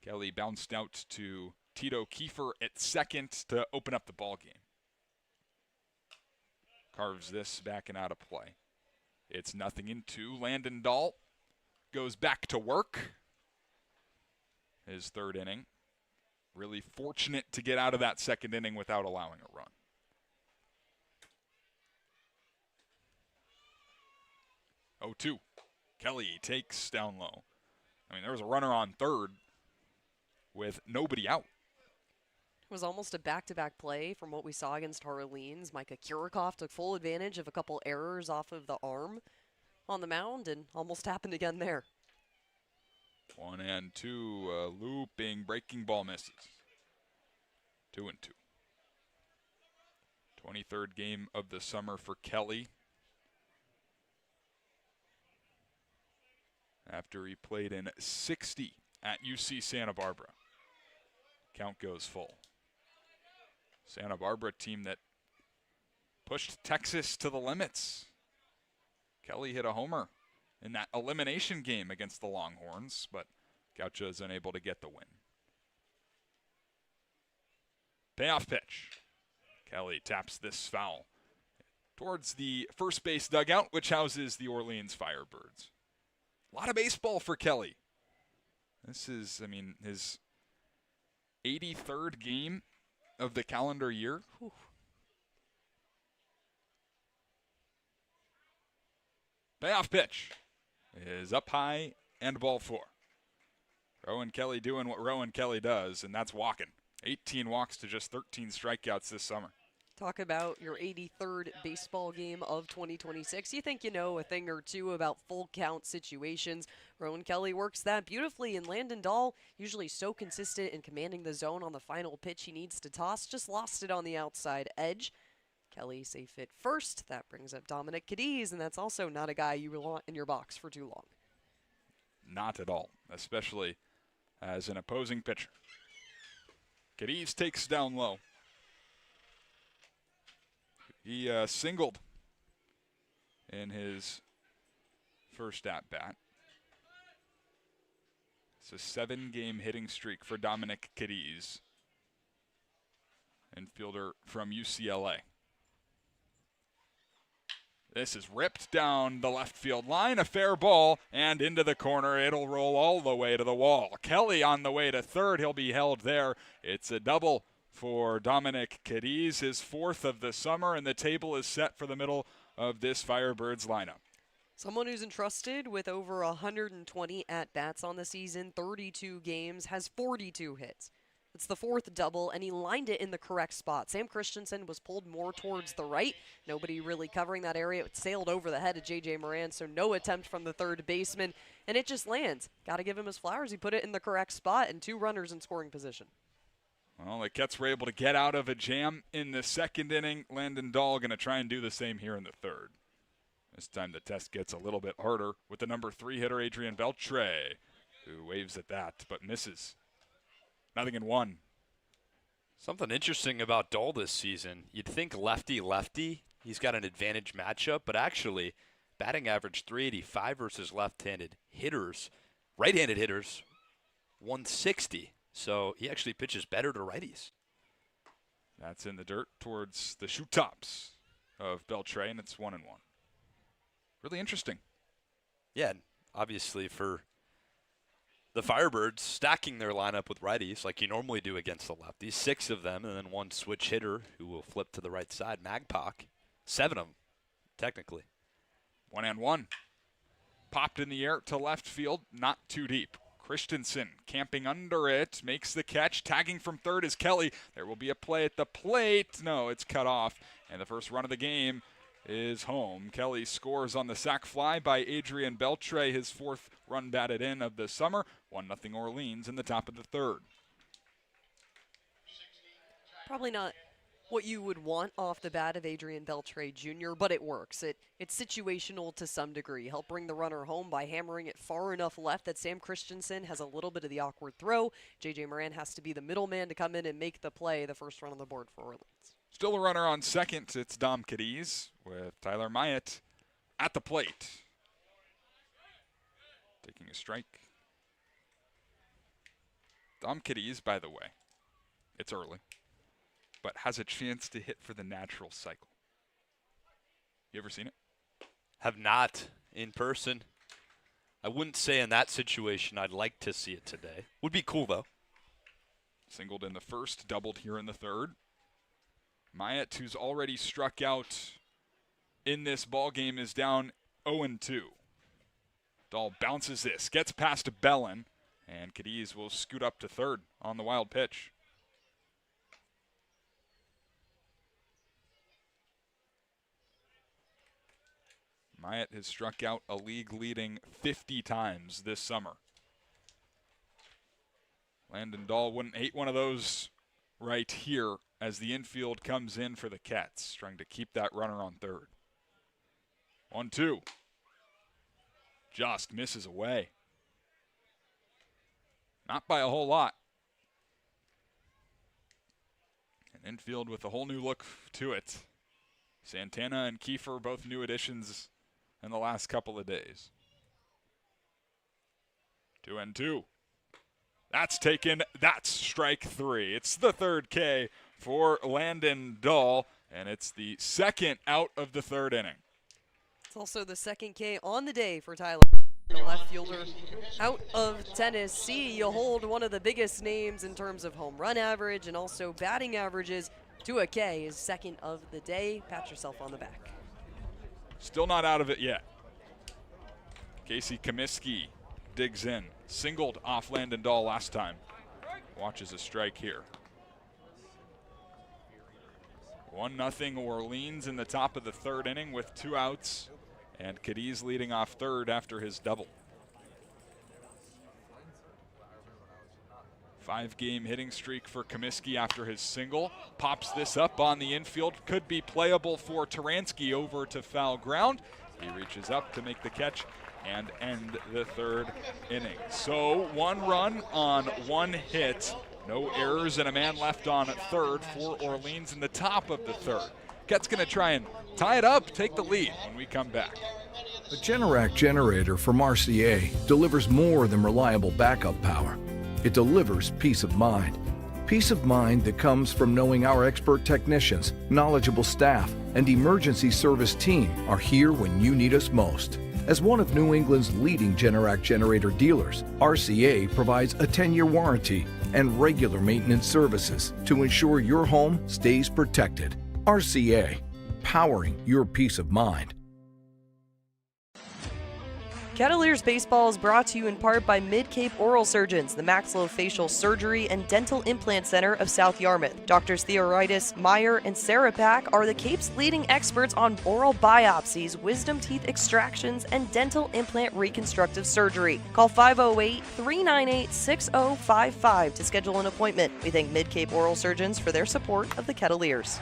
Kelly bounced out to Tito Kiefer at second to open up the ball game. Carves this back and out of play. It's 0-2. Landon Dahl goes back to work. His 3rd inning. Really fortunate to get out of that 2nd inning without allowing a run. 0-2. Kelly takes down low. There was a runner on 3rd with nobody out. It was almost a back-to-back play from what we saw against Orleans. Micah Kurikoff took full advantage of a couple errors off of the arm on the mound and almost happened again there. 1-2, looping breaking ball misses. 2-2. 23rd game of the summer for Kelly. After he played in 60 at UC Santa Barbara. Count goes full. Santa Barbara team that pushed Texas to the limits. Kelly hit a homer in that elimination game against the Longhorns, but Gaucho is unable to get the win. Payoff pitch. Kelly taps this foul towards the first base dugout, which houses the Orleans Firebirds. A lot of baseball for Kelly. This is, his 83rd game of the calendar year. Whew. Payoff pitch is up high and ball 4. Rowan Kelly doing what Rowan Kelly does, and that's walking. 18 walks to just 13 strikeouts this summer. Talk about your 83rd baseball game of 2026. You think you know a thing or two about full count situations. Rowan Kelly works that beautifully, and Landon Dahl, usually so consistent in commanding the zone on the final pitch he needs to toss, just lost it on the outside edge. Kelly safe hit first. That brings up Dominic Cadiz, and that's also not a guy you want in your box for too long. Not at all, especially as an opposing pitcher. Cadiz takes down low. He singled in his first at-bat. It's a 7-game hitting streak for Dominic Cadiz, infielder from UCLA. This is ripped down the left field line, a fair ball, and into the corner. It'll roll all the way to the wall. Kelly on the way to third. He'll be held there. It's a double for Dominic Cadiz, his 4th of the summer, and the table is set for the middle of this Firebirds lineup. Someone who's entrusted with over 120 at-bats on the season, 32 games, has 42 hits. It's the 4th double, and he lined it in the correct spot. Sam Christensen was pulled more towards the right. Nobody really covering that area. It sailed over the head of J.J. Moran, so no attempt from the third baseman, and it just lands. Got to give him his flowers. He put it in the correct spot, and 2 runners in scoring position. Well, the Kets were able to get out of a jam in the 2nd inning. Landon Dahl going to try and do the same here in the 3rd. This time the test gets a little bit harder with the number 3 hitter, Adrian Beltre, who waves at that but misses. Nothing in 1. Something interesting about Dahl this season. You'd think lefty-lefty, he's got an advantage matchup, but actually batting average 385 versus left-handed hitters. Right-handed hitters, 160. So he actually pitches better to righties. That's in the dirt towards the shoe tops of Beltre, and it's 1-1. Really interesting. Yeah, obviously for the Firebirds, stacking their lineup with righties like you normally do against the lefties. 6 of them, and then 1 switch hitter who will flip to the right side, Magpok. 7 of them, technically. 1-1. Popped in the air to left field, not too deep. Christensen camping under it, makes the catch. Tagging from third is Kelly. There will be a play at the plate. No, it's cut off, and the first run of the game is home. Kelly scores on the sac fly by Adrian Beltre, his 4th run batted in of the summer. 1-0 Orleans in the top of the 3rd. Probably not what you would want off the bat of Adrian Beltre Jr., but it works. It's situational to some degree. Help bring the runner home by hammering it far enough left that Sam Christensen has a little bit of the awkward throw. J.J. Moran has to be the middleman to come in and make the play, the first run on the board for Orleans. Still a runner on second. It's Dom Cadiz with Tyler Myatt at the plate. Taking a strike. Dom Cadiz, by the way, it's early, but has a chance to hit for the natural cycle. You ever seen it? Have not in person. I wouldn't say in that situation I'd like to see it today. Would be cool, though. Singled in the 1st, doubled here in the 3rd. Myatt, who's already struck out in this ball game, is down 0-2. Dahl bounces this, gets past Bellin, and Cadiz will scoot up to 3rd on the wild pitch. Myatt has struck out a league-leading 50 times this summer. Landon Dahl wouldn't hate one of those right here as the infield comes in for the Cats, trying to keep that runner on 3rd. 1-2. Just misses away. Not by a whole lot. An infield with a whole new look to it. Santana and Kiefer, both new additions in the last couple of days. 2-2. That's taken. That's strike 3. It's the 3rd K for Landon Dahl, and it's the 2nd out of the 3rd inning. It's also the 2nd K on the day for Tyler. The left fielder out of Tennessee. You hold one of the biggest names in terms of home run average and also batting averages. Cotuit Kettleers is second of the day. Pat yourself on the back. Still not out of it yet. Casey Comiskey digs in. Singled off Landon Dahl last time. Watches a strike here. 1-0 Orleans in the top of the third inning with 2 outs. And Cadiz leading off third after his double. 5-game hitting streak for Comiskey after his single. Pops this up on the infield. Could be playable for Taransky over to foul ground. He reaches up to make the catch and end the third inning. So 1 run on 1 hit. No errors and a man left on third for Orleans in the top of the third. Kett's going to try and tie it up, take the lead when we come back. The Generac generator from Mercier delivers more than reliable backup power. It delivers peace of mind. Peace of mind that comes from knowing our expert technicians, knowledgeable staff, and emergency service team are here when you need us most. As one of New England's leading Generac generator dealers, RCA provides a 10-year warranty and regular maintenance services to ensure your home stays protected. RCA, powering your peace of mind. Kettleers Baseball is brought to you in part by Mid-Cape Oral Surgeons, the maxillofacial surgery and dental implant center of South Yarmouth. Doctors Theoritis, Meyer, and Sarapak are the Cape's leading experts on oral biopsies, wisdom teeth extractions, and dental implant reconstructive surgery. Call 508-398-6055 to schedule an appointment. We thank Mid-Cape Oral Surgeons for their support of the Kettleers.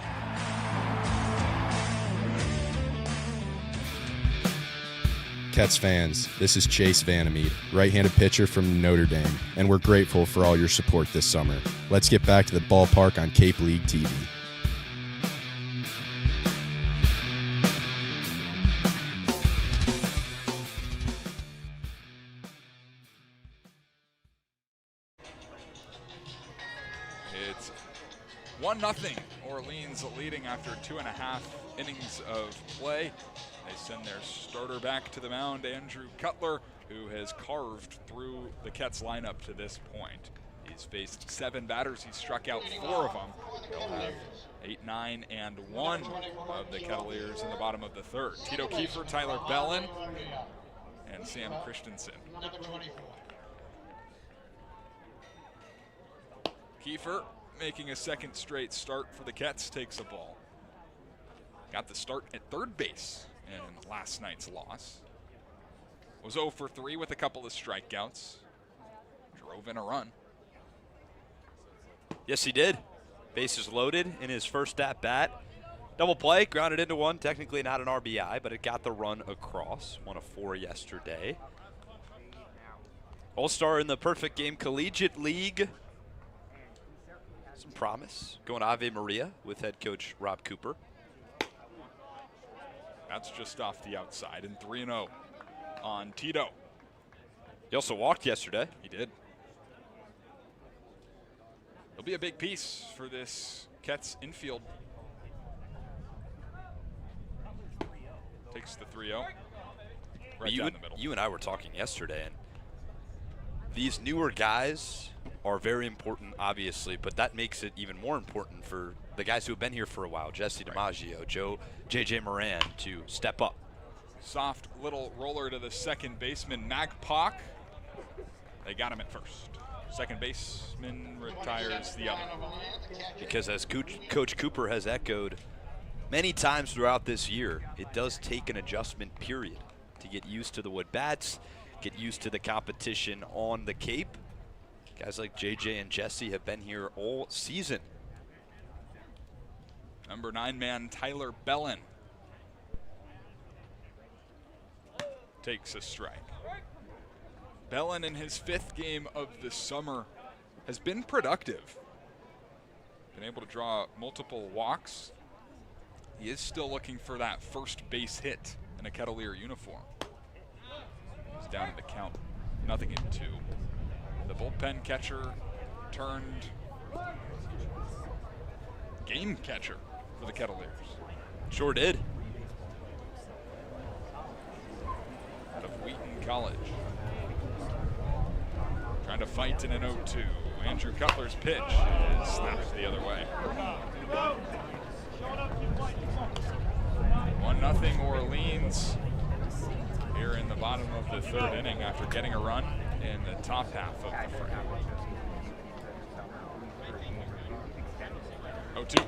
Ketts fans, this is Chase Vandermeed, right-handed pitcher from Notre Dame, and we're grateful for all your support this summer. Let's get back to the ballpark on Cape League TV. It's 1-0. Orleans leading after 2.5 innings of play. They send their starter back to the mound, Andrew Cutler, who has carved through the Ketts lineup to this point. He's faced 7 batters. He's struck out 4 of them. They'll have 8, 9, and 1 of the Kettleers in the bottom of the third. Tito Kiefer, Tyler Bellin, and Sam Christensen. Kiefer making a second straight start for the Ketts, takes a ball. Got the start at third base in last night's loss. Was 0 for 3 with a couple of strikeouts. Drove in a run. Yes, he did. Bases loaded in his first at-bat. Double play, grounded into one. Technically not an RBI, but it got the run across. 1 of 4 yesterday. All-star in the Perfect Game Collegiate League. Some promise. Going Ave Maria with head coach Rob Cooper. That's just off the outside, and 3-0 on Tito. He also walked yesterday. He did. He'll be a big piece for this Ketts infield. Takes the 3-0. Right down the middle. You and I were talking yesterday, and these newer guys are very important, obviously, but that makes it even more important for the guys who have been here for a while, Jesse DiMaggio, J.J. Moran, to step up. Soft little roller to the second baseman, Magpock. They got him at first. Second baseman retires the other. Because as Coach Cooper has echoed many times throughout this year, it does take an adjustment period to get used to the wood bats, get used to the competition on the Cape. Guys like JJ and Jesse have been here all season. Number 9 man Tyler Bellin takes a strike. Bellin in his 5th game of the summer has been productive. Been able to draw multiple walks. He is still looking for that first base hit in a Kettleer uniform. He's down in the count, 0-2. The bullpen catcher turned game catcher for the Kettleers. Sure did. Out of Wheaton, College. Trying to fight in an 0-2. Andrew Cutler's pitch is snapped the other way. 1-0 Orleans here in the bottom of the third inning after getting a run in the top half of the frame. 0-2.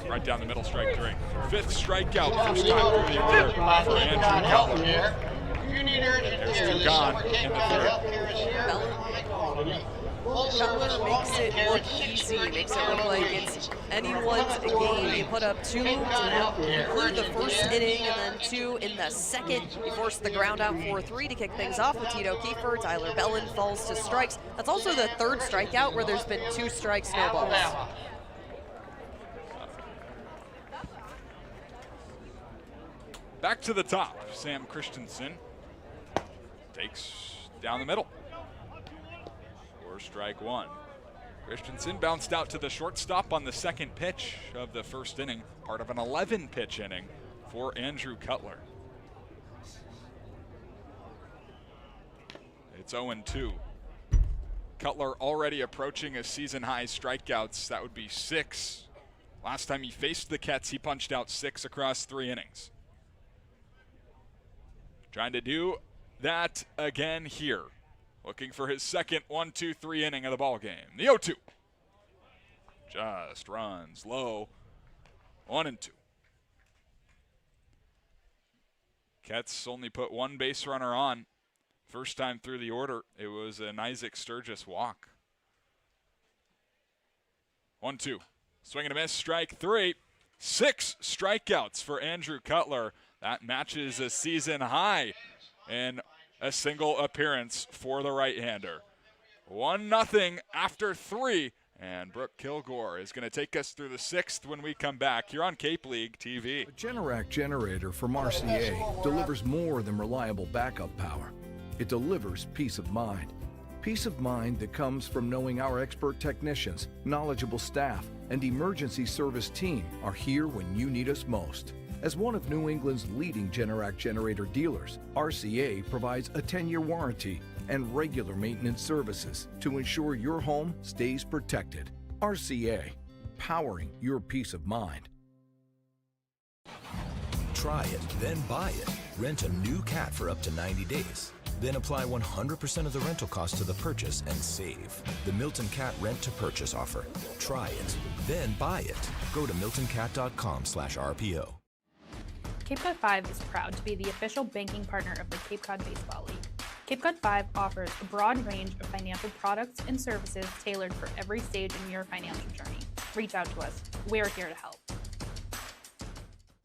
Right down the middle, strike three. Fifth strikeout, first time through the order for Andrew Cutler. There's two gone in the third. Cutler makes it look easy, makes it look like it's anyone's game. He put up 2 to conclude the first inning and then 2 in the second. He forced the ground out 4-3 to kick things off with Tito Kiefer. Tyler Bellin falls to strikes. That's also the third strikeout where there's been 2 strikes, no balls. Back to the top, Sam Christensen takes down the middle. For strike one. Christensen bounced out to the shortstop on the second pitch of the first inning, part of an 11-pitch inning for Andrew Cutler. It's 0-2. Cutler already approaching a season-high strikeouts. That would be 6. Last time he faced the Kets, he punched out 6 across 3 innings. Trying to do that again here. Looking for his second 1-2-3 inning of the ball game. The 0-2. Just runs low. 1-2. Kets only put 1 base runner on. First time through the order, it was an Isaac Sturgis walk. 1-2. Swing and a miss, strike 3. 6 strikeouts for Andrew Cutler. That matches a season high in a single appearance for the right-hander. 1-0 after 3, and Brooke Killgore is going to take us through the 6th when we come back. You're on Cape League TV. A Generac generator from Mercier delivers more than reliable backup power. It delivers peace of mind. Peace of mind that comes from knowing our expert technicians, knowledgeable staff, and emergency service team are here when you need us most. As one of New England's leading Generac generator dealers, RCA provides a 10-year warranty and regular maintenance services to ensure your home stays protected. RCA, powering your peace of mind. Try it, then buy it. Rent a new cat for up to 90 days. Then apply 100% of the rental cost to the purchase and save. The Milton Cat Rent to Purchase offer. Try it, then buy it. Go to miltoncat.com/RPO. Cape Cod 5 is proud to be the official banking partner of the Cape Cod Baseball League. Cape Cod 5 offers a broad range of financial products and services tailored for every stage in your financial journey. Reach out to us. We're here to help.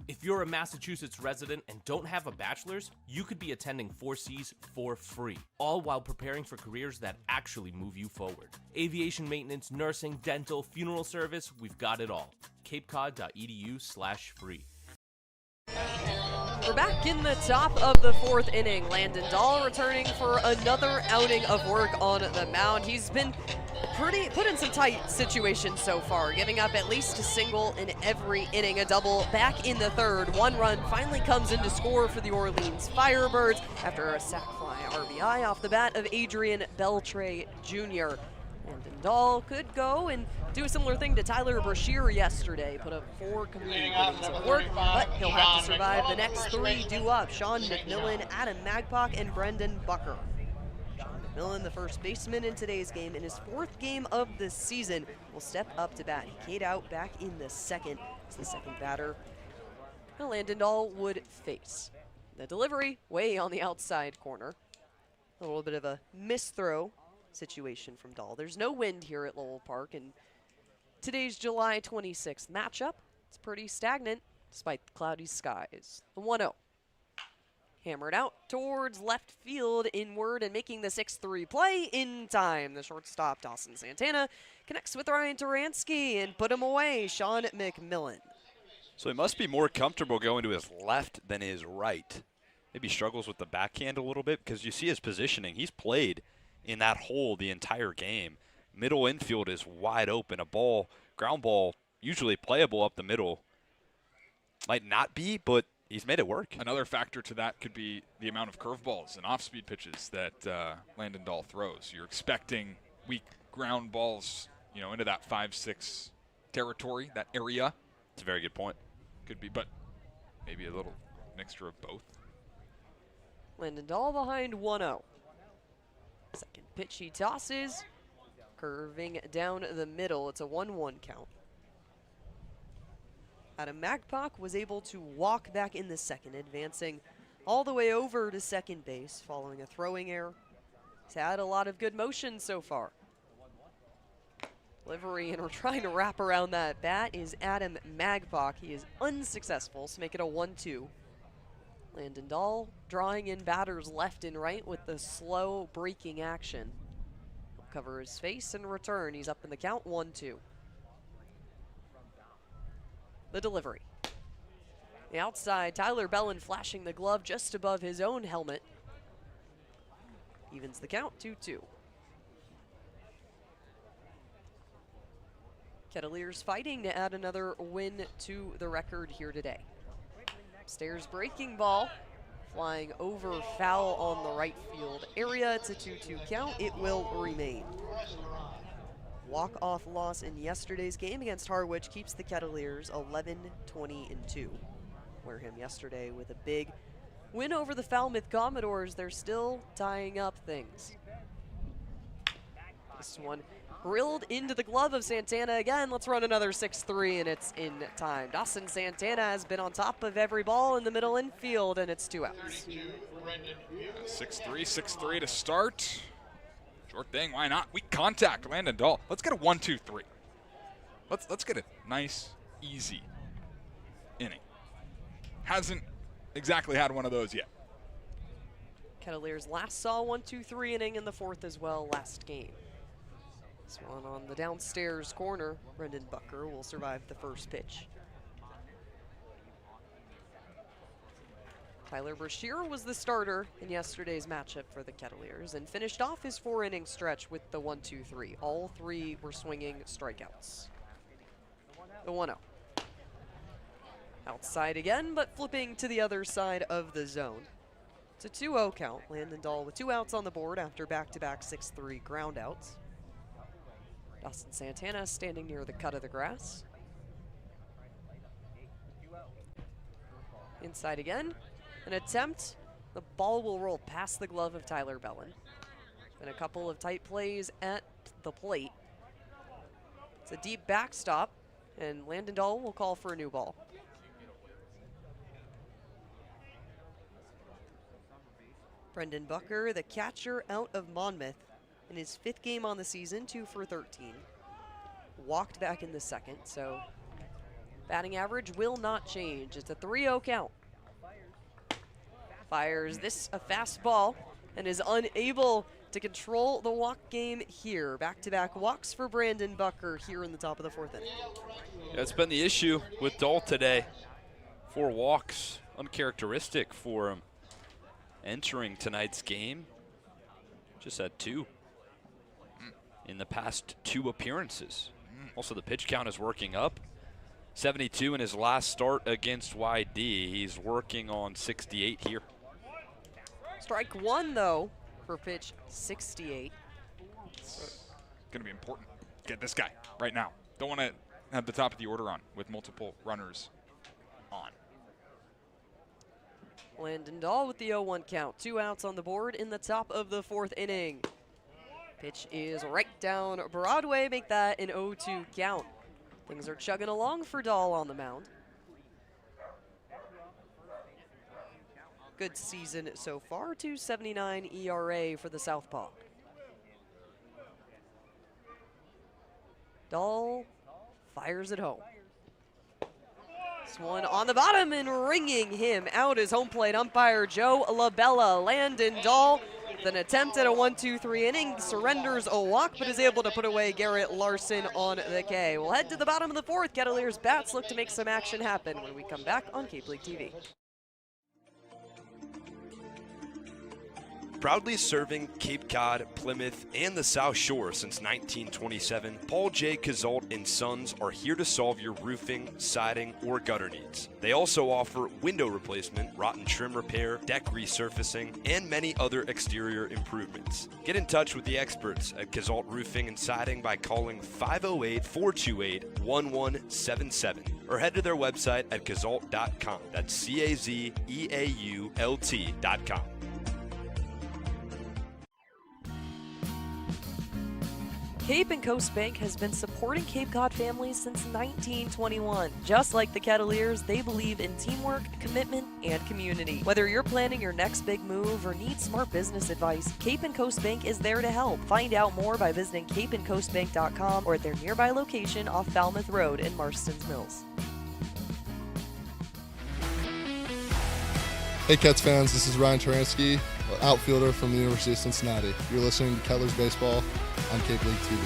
If you're a Massachusetts resident and don't have a bachelor's, you could be attending 4Cs for free, all while preparing for careers that actually move you forward. Aviation maintenance, nursing, dental, funeral service, we've got it all. capecod.edu/free. We're back in the top of the 4th inning. Landon Dahl returning for another outing of work on the mound. He's been put in some tight situations so far, giving up at least a single in every inning. A double back in the 3rd. 1 run finally comes in to score for the Orleans Firebirds after a sac fly RBI off the bat of Adrian Beltre Jr. Landon Dahl could go and do a similar thing to Tyler Mercier yesterday. Put up 4 complete innings of work, but he'll have to survive the next 3 due up. Sean McMillan, Adam Magpock, and Brendan Bucker. Sean McMillan, the first baseman in today's game, in his 4th game of the season, will step up to bat. He K'd out back in the 2nd. It's the 2nd batter Landon Dahl would face. The delivery way on the outside corner. A little bit of a misthrow situation from Dahl. There's no wind here at Lowell Park, and today's July 26th matchup, it's pretty stagnant despite the cloudy skies. The 1-0. Hammered out towards left field inward and making the 6-3 play in time. The shortstop, Dawson Santana, connects with Ryan Turansky and put him away, Sean McMillan. So he must be more comfortable going to his left than his right. Maybe struggles with the backhand a little bit because you see his positioning. He's played in that hole the entire game. Middle infield is wide open. A ball, ground ball, usually playable up the middle. Might not be, but he's made it work. Another factor to that could be the amount of curveballs and off-speed pitches that Landon Dahl throws. You're expecting weak ground balls, into that 5-6 territory, that area. It's a very good point. Could be, but maybe a little mixture of both. Landon Dahl behind 1-0. Second pitch he tosses, curving down the middle. It's a 1-1 count. Adam Magpok was able to walk back in the second, advancing all the way over to second base following a throwing error. He's had a lot of good motion so far. Delivery, and we're trying to wrap around that bat, is Adam Magpok. He is unsuccessful, so make it a 1-2. Landon Dahl drawing in batters left and right with the slow breaking action. He'll cover his face and return. He's up in the count, 1-2. The delivery. The outside, Tyler Bellin flashing the glove just above his own helmet. Evens the count, 2-2. Kettleers fighting to add another win to the record here today. Upstairs breaking ball, flying over foul on the right field area. It's a 2-2 count. It will remain. Walk-off loss in yesterday's game against Harwich keeps the Kettleers 11-20-2. Wareham yesterday with a big win over the Falmouth Commodores. They're still tying up things. This one drilled into the glove of Santana again. Let's run another 6-3, and it's in time. Dawson Santana has been on top of every ball in the middle infield, and it's 2 outs. 6-3 to start. Sure thing, why not? Weak contact, Landon Dahl. Let's get a 1-2-3. Let's get a nice, easy inning. Hasn't exactly had one of those yet. Kettleers last saw 1-2-3 inning in the fourth as well last game. This one on the downstairs corner. Brendan Bucker will survive the first pitch. Tyler Mercier was the starter in yesterday's matchup for the Kettleers and finished off his 4-inning stretch with the 1-2-3. All 3 were swinging strikeouts. The 1-0. Outside again, but flipping to the other side of the zone. It's a 2-0 count. Landon Dahl with 2 outs on the board after back-to-back 6-3 groundouts. Dawson Santana standing near the cut of the grass. Inside again. An attempt. The ball will roll past the glove of Tyler Bellin. And a couple of tight plays at the plate. It's a deep backstop, and Landon Dahl will call for a new ball. Brendan Bucker, the catcher out of Monmouth, in his 5th game on the season, 2 for 13. Walked back in the second, so batting average will not change. It's a 3-0 count. Fires this a fastball and is unable to control the walk game here. Back-to-back walks for Brandon Bucker here in the top of the 4th inning. That's been the issue with Dahl today. 4 walks, uncharacteristic for him entering tonight's game. Just had 2 in the past 2 appearances. Also, the pitch count is working up. 72 in his last start against YD. He's working on 68 here. Strike 1, though, for pitch 68. It's going to be important. Get this guy right now. Don't want to have the top of the order on with multiple runners on. Landon Dahl with the 0-1 count. 2 outs on the board in the top of the 4th inning. Pitch is right down Broadway. Make that an 0-2 count. Things are chugging along for Dahl on the mound. Good season so far. 2.79 ERA for the Southpaw. Dahl fires it home. This one on the bottom and ringing him out is home plate umpire Joe LaBella. Landon Dahl with an attempt at a 1-2-3 inning, surrenders a walk, but is able to put away Garrett Larson on the K. We'll head to the bottom of the 4th. Kettleers bats look to make some action happen when we come back on Cape League TV. Proudly serving Cape Cod, Plymouth, and the South Shore since 1927, Paul J. Cazault & Sons are here to solve your roofing, siding, or gutter needs. They also offer window replacement, rotten trim repair, deck resurfacing, and many other exterior improvements. Get in touch with the experts at Cazault Roofing and Siding by calling 508-428-1177 or head to their website at cazault.com. That's CAZEAULT.com. Cape and Coast Bank has been supporting Cape Cod families since 1921. Just like the Kettleers, they believe in teamwork, commitment, and community. Whether you're planning your next big move or need smart business advice, Cape and Coast Bank is there to help. Find out more by visiting capeandcoastbank.com or at their nearby location off Falmouth Road in Marston's Mills. Hey Cats fans, this is Ryan Taransky, outfielder from the University of Cincinnati. You're listening to Kettleers Baseball on Cape League TV.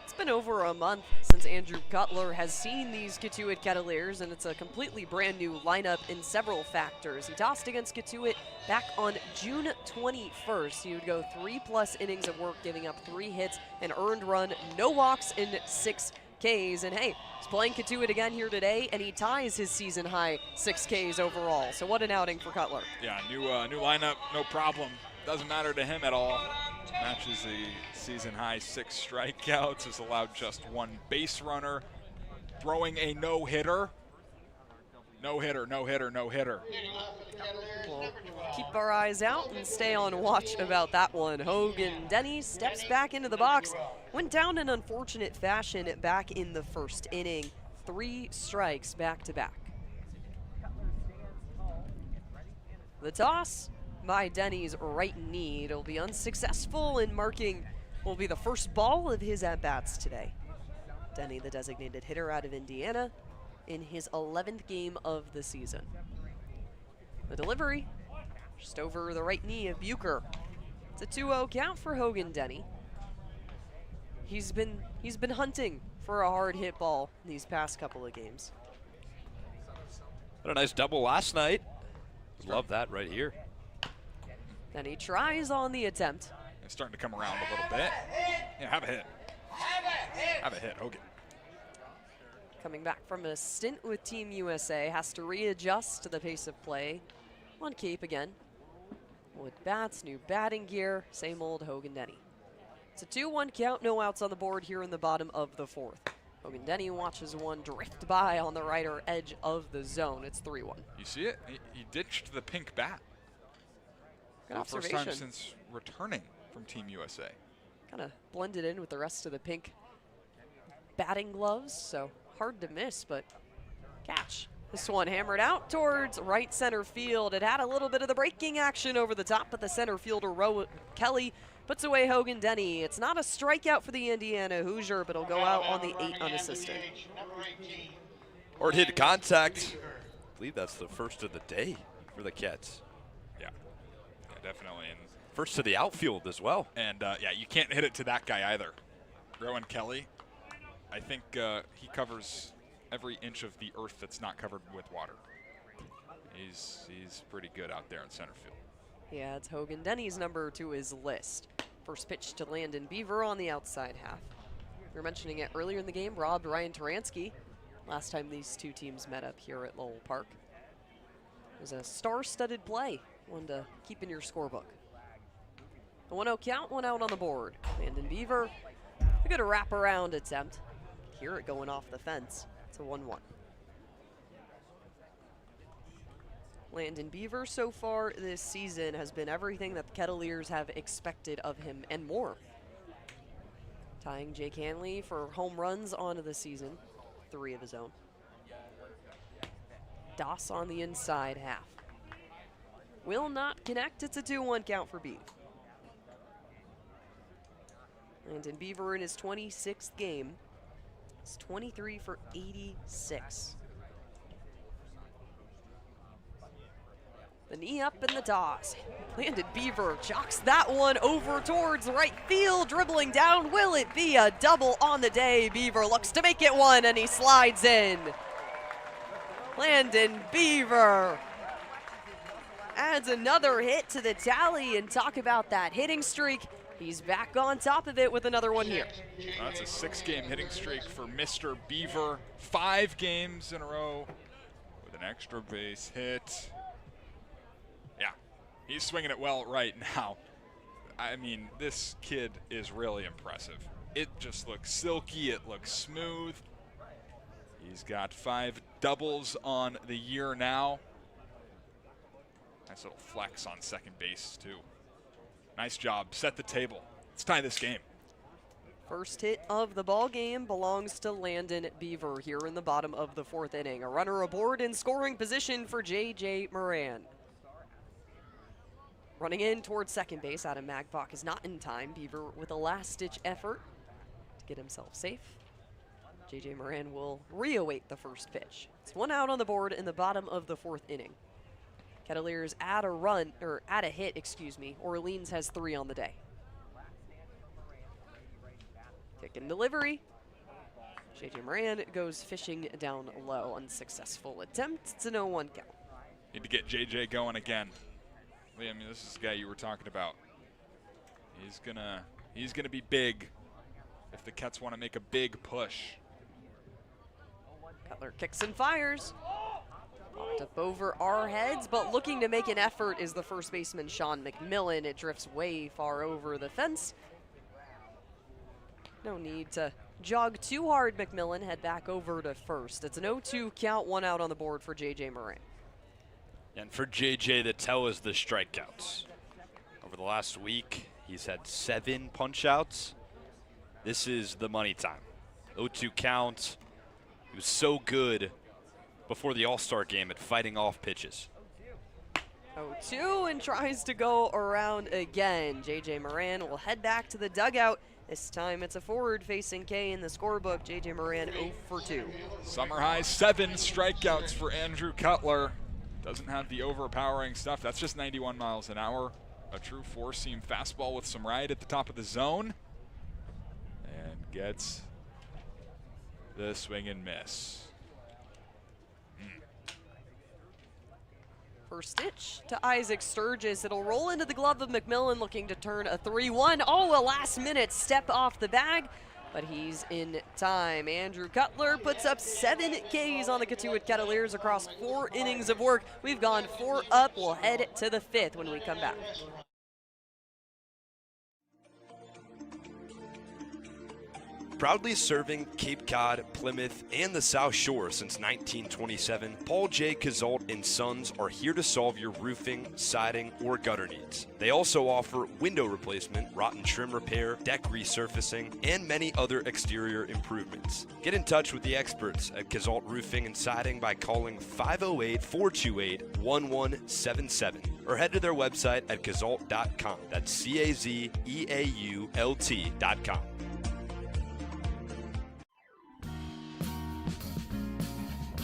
It's been over a month since Andrew Cutler has seen these Cotuit Kettleers, and it's a completely brand new lineup in several factors. He tossed against Cotuit back on June 21st. He would go 3+ innings of work, giving up 3 hits, an earned run, no walks, and 6 Ks. And hey, he's playing Cotuit again here today, and he ties his season high 6 Ks overall. So what an outing for Cutler. Yeah, new lineup, no problem. Doesn't matter to him at all. Matches the season high 6 strikeouts, has allowed just 1 base runner, throwing a no-hitter. No-hitter, no-hitter, no-hitter. We'll keep our eyes out and stay on watch about that one. Hogan Denny steps back into the box. Went down in unfortunate fashion back in the first inning. 3 strikes back-to-back. The toss by Denny's right knee. It'll be unsuccessful in marking will be the first ball of his at-bats today. Denny, the designated hitter out of Indiana, in his 11th game of the season. The delivery, just over the right knee of Bucher. It's a 2-0 count for Hogan Denny. He's been hunting for a hard hit ball these past couple of games. What a nice double last night. Love that right here. Then he tries on the attempt. It's starting to come around a little bit. Yeah, have a hit. Have a hit, Hogan. Coming back from a stint with Team USA, has to readjust to the pace of play. On Cape again. With bats, new batting gear, same old Hogan Denny. It's a 2-1 count, no outs on the board here in the bottom of the 4th. Hogan Denny watches one drift by on the right edge of the zone. It's 3-1. You see it? He ditched the pink bat. Good observation. observation. First time since returning from Team USA. Kind of blended in with the rest of the pink batting gloves, so hard to miss, but catch. This one hammered out towards right center field. It had a little bit of the breaking action over the top, but the center fielder, Kelly, puts away Hogan Denny. It's not a strikeout for the Indiana Hoosier, but it'll go out on the 8 unassisted. Or it hit contact. I believe that's the first of the day for the Cats. Yeah, definitely. And first to the outfield as well. And yeah, you can't hit it to that guy either. Rowan Kelly, I think he covers every inch of the earth that's not covered with water. He's pretty good out there in center field. Yeah, it's Hogan Denny's number to his list. First pitch to Landon Beaver on the outside half. We were mentioning it earlier in the game, robbed Ryan Taransky last time these two teams met up here at Lowell Park. It was a star-studded play, one to keep in your scorebook. A 1-0 count, 1 out on the board. Landon Beaver, a good wraparound attempt. Hear it going off the fence. It's a 1-1. Landon Beaver so far this season has been everything that the Kettleers have expected of him and more. Tying Jake Hanley for home runs on the season, 3 of his own. Doss on the inside half. Will not connect, it's a 2-1 count for Beaver. Landon Beaver in his 26th game. It's 23 for 86. The The knee up in the toss. Landon Beaver jocks that one over towards right field, dribbling down. Will it be a double on the day? Beaver looks to make it one, and he slides in. Landon Beaver adds another hit to the tally, and talk about that hitting streak. He's back on top of it with another one here. That's a 6-game hitting streak for Mr. Beaver. 5 games in a row with an extra base hit. Yeah, he's swinging it well right now. I mean, this kid is really impressive. It just looks silky, it looks smooth. He's got 5 doubles on the year now. Nice little flex on second base, too. Nice job. Set the table. Let's tie this game. First hit of the ball game belongs to Landon Beaver here in the bottom of the 4th inning. A runner aboard in scoring position for J.J. Moran. Running in towards second base, Adam Magpok is not in time. Beaver with a last-ditch effort to get himself safe. J.J. Moran will re-await the first pitch. It's 1 out on the board in the bottom of the 4th inning. Kettleers add a hit, excuse me. Orleans has 3 on the day. Kick and delivery. J.J. Moran goes fishing down low. Unsuccessful attempt. It's an 0-1 count. Need to get J.J. going again. Liam, this is the guy you were talking about. He's gonna be big if the Cats want to make a big push. Cutler kicks and fires. Popped up over our heads, but looking to make an effort is the first baseman, Sean McMillan. It drifts way far over the fence. No need to jog too hard, McMillan. Head back over to first. It's an 0-2 count, 1 out on the board for J.J. Moran. And for JJ, the tell is the strikeouts. Over the last week, he's had 7 punch-outs. This is the money time. 0-2 count. He was so good before the All-Star game at fighting off pitches. 0-2 and tries to go around again. J.J. Moran will head back to the dugout. This time it's a forward-facing K in the scorebook. J.J. Moran 0 for 2. Summer high 7 strikeouts for Andrew Cutler. Doesn't have the overpowering stuff. That's just 91 miles an hour. A true 4-seam fastball with some ride at the top of the zone. And gets the swing and miss. First pitch to Isaac Sturgis. It'll roll into the glove of McMillan, looking to turn a 3-1. Oh, a last-minute step off the bag, but he's in time. Andrew Cutler puts up 7 Ks on the Cotuit Kettleers across 4 innings of work. We've gone 4 up. We'll head to the 5th when we come back. Proudly serving Cape Cod, Plymouth, and the South Shore since 1927, Paul J. Cazault & Sons are here to solve your roofing, siding, or gutter needs. They also offer window replacement, rotten trim repair, deck resurfacing, and many other exterior improvements. Get in touch with the experts at Cazault Roofing and Siding by calling 508-428-1177 or head to their website at cazault.com. That's CAZEAULT.com.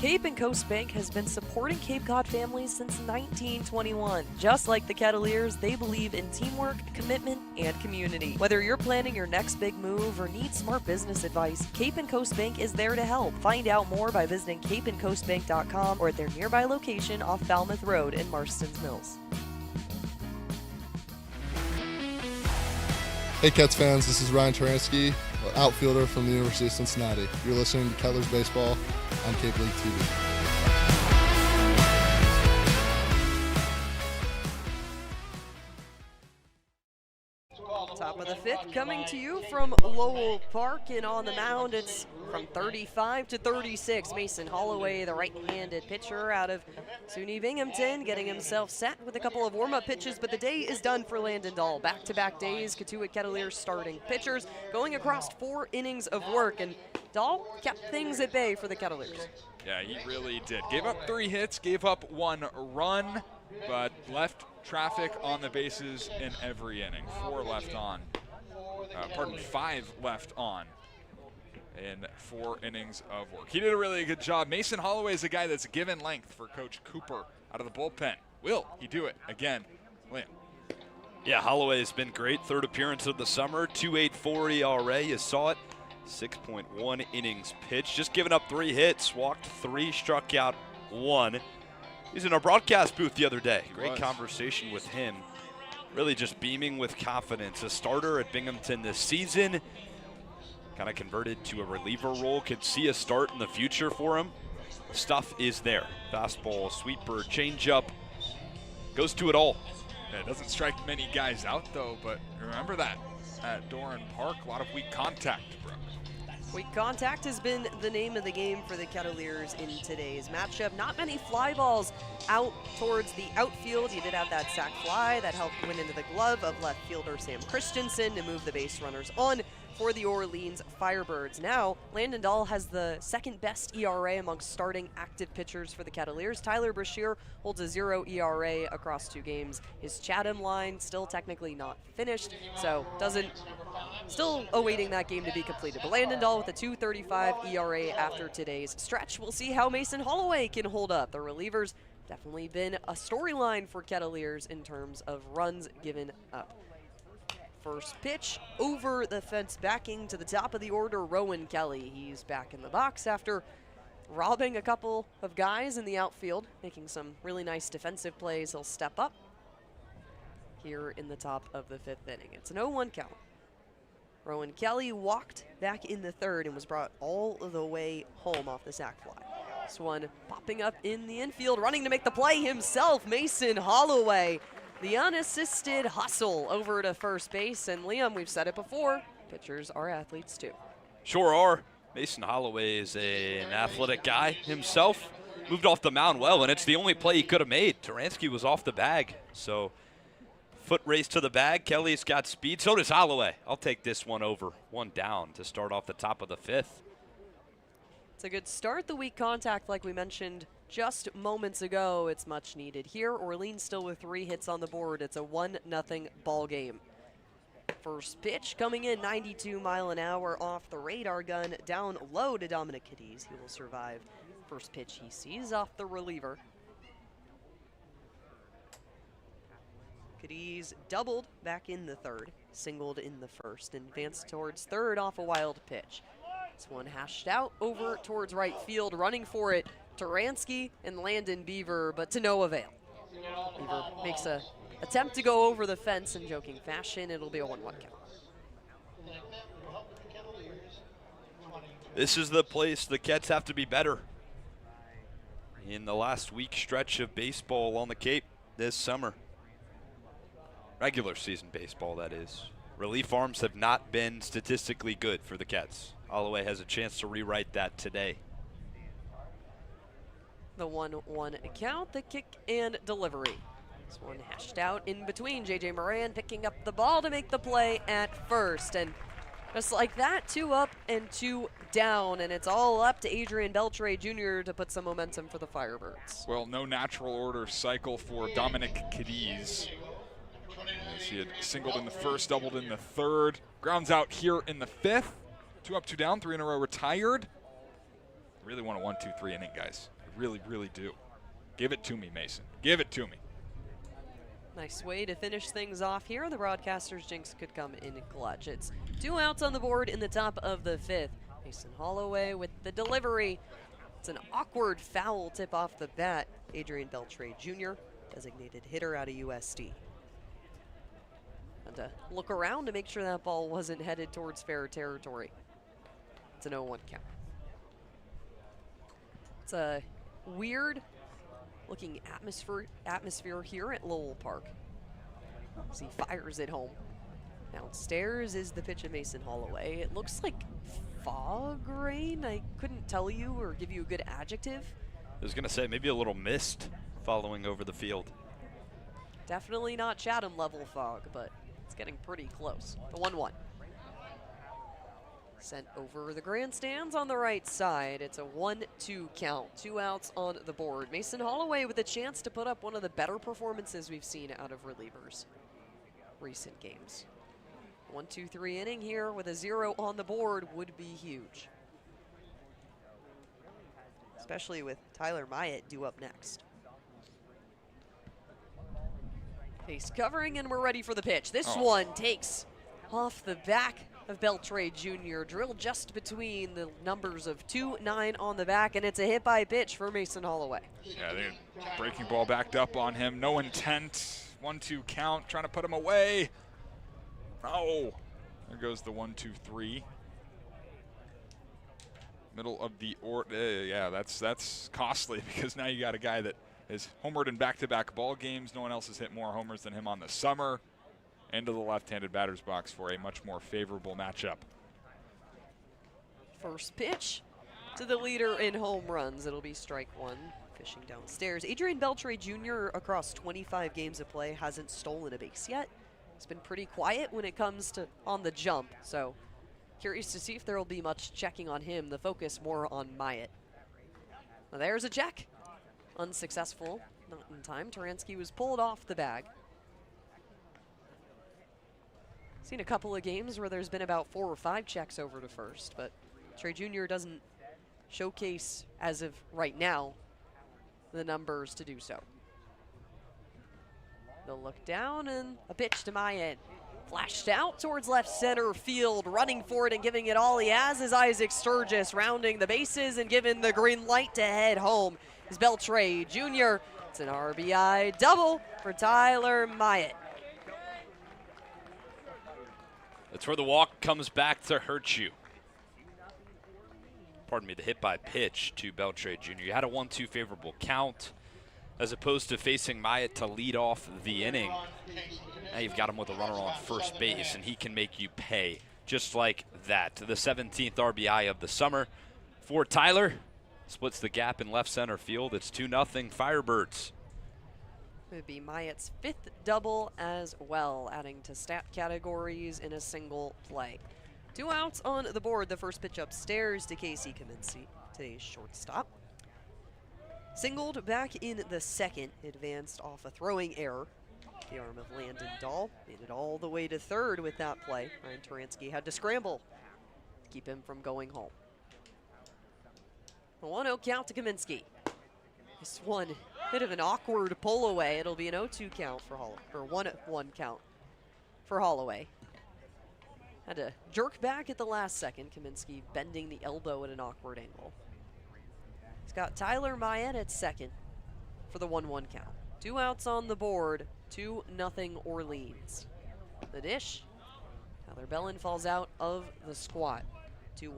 Cape and Coast Bank has been supporting Cape Cod families since 1921. Just like the Kettleers, they believe in teamwork, commitment, and community. Whether you're planning your next big move or need smart business advice, Cape and Coast Bank is there to help. Find out more by visiting capeandcoastbank.com or at their nearby location off Falmouth Road in Marston's Mills. Hey Cats fans, this is Ryan Taransky, outfielder from the University of Cincinnati. You're listening to Kettleers Baseball on Cape League TV. Top of the 5th coming to you from Lowell Park, and on the mound it's from 35 to 36. Mason Holloway, the right-handed pitcher out of SUNY Binghamton, getting himself set with a couple of warm-up pitches, but the day is done for Landon Dahl. Back-to-back days, Cotuit Kettleers starting pitchers, going across 4 innings of work, and Dahl kept things at bay for the Kettleers. Yeah, he really did. Gave up 3 hits, gave up 1 run, but left traffic on the bases in every inning. 5 left on in 4 innings of work. He did a really good job. Mason Holloway is a guy that's given length for Coach Cooper out of the bullpen. Will he do it again? Liam. Yeah, Holloway has been great. Third appearance of the summer, 2.84 ERA. You saw it. 6.1 innings pitched. Just giving up 3 hits, walked 3, struck out 1. He was in our broadcast booth the other day. Great conversation with him. Really just beaming with confidence. A starter at Binghamton this season. Kind of converted to a reliever role. Could see a start in the future for him. Stuff is there. Fastball, sweeper, changeup. Goes to it all. Yeah, it doesn't strike many guys out, though, but remember that at Doran Park, a lot of weak contact, Brooke. Weak contact has been the name of the game for the Kettleers in today's matchup. Not many fly balls out towards the outfield. You did have that sac fly that helped win into the glove of left fielder Sam Christensen to move the base runners on for the Orleans Firebirds. Now, Landon Dahl has the second best ERA amongst starting active pitchers for the Kettleers. Tyler Mercier holds a 0 ERA across 2 games. His Chatham line still technically not finished, so still awaiting that game to be completed. But Landon Dahl with a 2.35 ERA after today's stretch. We'll see how Mason Holloway can hold up. The relievers definitely been a storyline for Kettleers in terms of runs given up. First pitch over the fence, backing to the top of the order, Rowan Kelly. He's back in the box after robbing a couple of guys in the outfield, making some really nice defensive plays. He'll step up here in the top of the 5th inning. It's an 0-1 count. Rowan Kelly walked back in the 3rd and was brought all the way home off the sac fly. This one popping up in the infield, running to make the play himself, Mason Holloway. The unassisted hustle over to first base, and Liam, we've said it before, pitchers are athletes too. Sure are. Mason Holloway is an athletic guy himself. Moved off the mound well, and it's the only play he could have made. Taransky was off the bag, so foot race to the bag. Kelly's got speed, so does Holloway. I'll take this one over. 1 down to start off the top of the 5th. It's a good start. The weak contact, like we mentioned just moments ago, it's much needed here. Orleans still with 3 hits on the board. It's a 1-0 ball game. First pitch coming in, 92 mile an hour off the radar gun, down low to Dominic Cadiz. He will survive. First pitch he sees off the reliever. Cadiz doubled back in the 3rd, singled in the 1st, and advanced towards 3rd off a wild pitch. This one hashed out over towards right field, running for it, Taransky and Landon Beaver, but to no avail. Beaver makes a attempt to go over the fence in joking fashion. It'll be a 1-1 count. This is the place the Kets have to be better in the last week stretch of baseball on the Cape this summer. Regular season baseball, that is. Relief arms have not been statistically good for the Kets. Holloway has a chance to rewrite that today. The 1-1 count, the kick and delivery. This one hashed out in between. J.J. Moran picking up the ball to make the play at first. And just like that, 2 up and 2 down. And it's all up to Adrian Beltre Jr. to put some momentum for the Firebirds. Well, no natural order cycle for Dominic Cadiz. As he had singled in the 1st, doubled in the 3rd. Grounds out here in the 5th. 2 up, 2 down, 3 in a row retired. Really want a 1-2-3 inning, guys. I really, really do. Give it to me, Mason. Give it to me. Nice way to finish things off here. The broadcaster's jinx could come in clutch. It's 2 outs on the board in the top of the 5th. Mason Holloway with the delivery. It's an awkward foul tip off the bat. Adrian Beltre Jr., designated hitter out of USD. And to look around to make sure that ball wasn't headed towards fair territory. It's an 0-1 count. It's a weird looking atmosphere here at Lowell Park. As he fires it home. Downstairs is the pitch of Mason Holloway. It looks like fog rain. I couldn't tell you or give you a good adjective. I was going to say maybe a little mist following over the field. Definitely not Chatham level fog, but it's getting pretty close. The 1-1. Sent over the grandstands on the right side. It's a 1-2 count. 2 outs on the board. Mason Holloway with a chance to put up one of the better performances we've seen out of relievers recent games. 1-2-3 inning here with a 0 on the board would be huge. Especially with Tyler Myatt due up next. Base covering, and we're ready for the pitch. This Oh. one takes off the back of Beltre Jr. Drilled just between the numbers of 2-9 on the back, and it's a hit by pitch for Mason Holloway. Yeah, the breaking ball backed up on him. No intent. 1-2 count, trying to put him away. Oh, there goes the 1-2-3. Middle of the yeah, that's costly because now you got a guy that has homered in back-to-back ball games. No one else has hit more homers than him on the summer. Into the left-handed batter's box for a much more favorable matchup. First pitch to the leader in home runs. It'll be strike one. Fishing downstairs. Adrian Beltre Jr. across 25 games of play hasn't stolen a base yet. He's been pretty quiet when it comes to on the jump, so curious to see if there will be much checking on him. The focus more on Myatt. Well, there's a check. Unsuccessful, not in time. Taransky was pulled off the bag. Seen a couple of games where there's been about 4 or 5 checks over to first, but Trey Jr. doesn't showcase, as of right now, the numbers to do so. They'll look down, and a pitch to Myatt. Flashed out towards left center field, running for it and giving it all he has is Isaac Sturgis, rounding the bases and giving the green light to head home is Beltre Jr. It's an RBI double for Tyler Myatt. That's where the walk comes back to hurt you. Pardon me, the hit by pitch to Beltre Jr. You had a 1-2 favorable count as opposed to facing Myatt to lead off the inning. Now you've got him with a runner on first base, and he can make you pay just like that. The 17th RBI of the summer for Tyler. Splits the gap in left center field. It's 2-0 Firebirds. It would be Myatt's 5th double as well, adding to stat categories in a single play. 2 outs on the board. The first pitch upstairs to Casey Kaminsky, today's shortstop. Singled back in the second, advanced off a throwing error. The arm of Landon Dahl made it all the way to third with that play. Ryan Taransky had to scramble to keep him from going home. A 1-0 count to Kaminsky. This one, bit of an awkward pull away. It'll be an 0-2 count for Holloway, or 1-1 count for Holloway. Had to jerk back at the last second. Kaminsky bending the elbow at an awkward angle. He's got Tyler Myatt at second for the 1-1 count. 2 outs on the board, 2-0 Orleans. The dish, Tyler Bellin falls out of the squat, 2-1.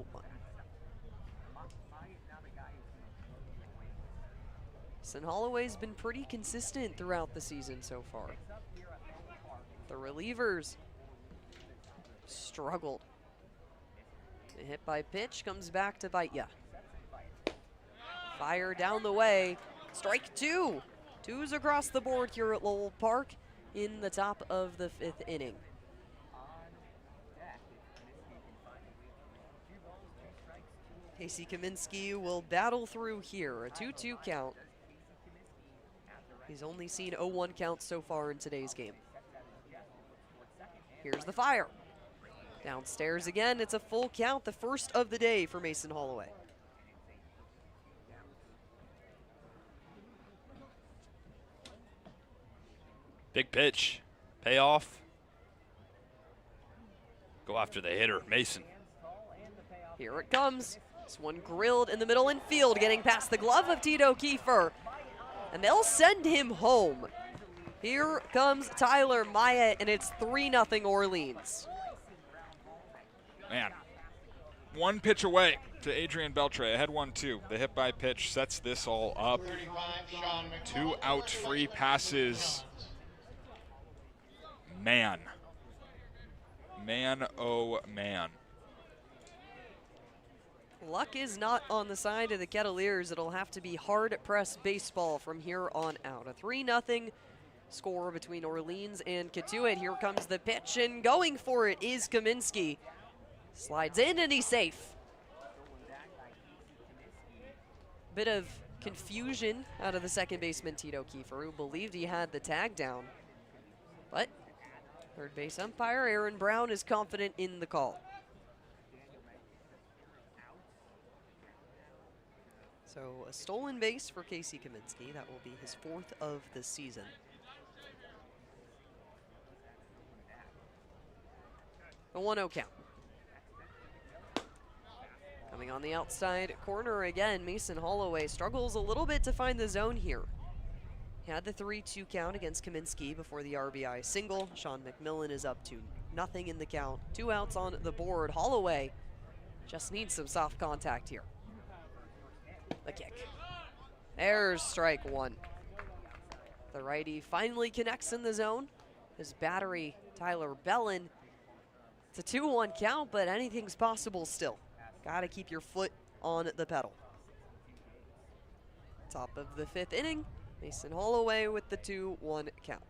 Holloway's been pretty consistent throughout the season so far. The relievers struggled. The hit by pitch comes back to bite ya. Fire down the way. Strike 2. 2s across the board here at Lowell Park in the top of the 5th inning. Casey Kaminsky will battle through here. A 2-2 count. He's only seen 0-1 counts so far in today's game. Here's the fire. Downstairs again, it's a full count, the first of the day for Mason Holloway. Big pitch. Payoff. Go after the hitter, Mason. Here it comes. This one grilled in the middle infield, getting past the glove of Tito Kiefer. And they'll send him home. Here comes Tyler Myatt, and it's 3-0 Orleans. Man, 1 pitch away to Adrian Beltre, ahead 1-2. The hit by pitch sets this all up. 2 out free passes. Man, oh man. Luck is not on the side of the Kettleers. It'll have to be hard-pressed baseball from here on out. A 3-0 score between Orleans and Cotuit. Here comes the pitch, and going for it is Kaminsky. Slides in, and he's safe. Bit of confusion out of the second baseman, Tito Kiefer, who believed he had the tag down. But third base umpire Aaron Brown is confident in the call. So a stolen base for Casey Kaminsky. That will be his 4th of the season. A 1-0 count. Coming on the outside corner again, Mason Holloway struggles a little bit to find the zone here. He had the 3-2 count against Kaminsky before the RBI single. Sean McMillan is up to nothing in the count. 2 outs on the board. Holloway just needs some soft contact here. The kick. There's strike 1. The righty finally connects in the zone. His battery, Tyler Bellin. It's a 2-1 count, but anything's possible still. Gotta keep your foot on the pedal. Top of the 5th inning, Mason Holloway with the 2-1 count.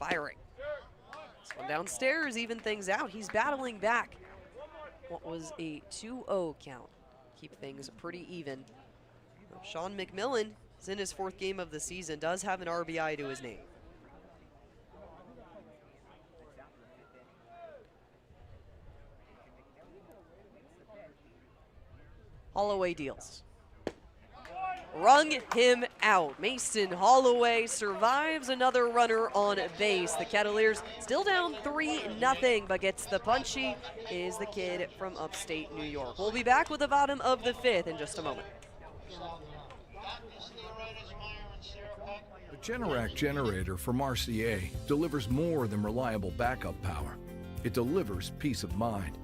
Firing. This one downstairs, even things out. He's battling back. What was a 2-0 count. Keep things pretty even. Sean McMillan is in his 4th game of the season, does have an RBI to his name. Holloway deals. Rung him out. Mason Holloway survives another runner on base. The Kettleers still down 3-0, but gets the punchy is the kid from upstate New York. We'll be back with the bottom of the 5th in just a moment. The Generac generator from Mercier delivers more than reliable backup power. It delivers peace of mind.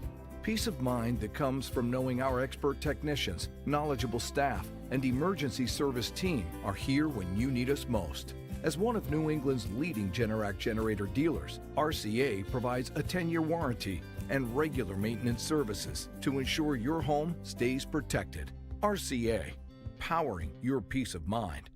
Peace of mind that comes from knowing our expert technicians, knowledgeable staff, and emergency service team are here when you need us most. As one of New England's leading Generac generator dealers, RCA provides a 10-year warranty and regular maintenance services to ensure your home stays protected. RCA, powering your peace of mind.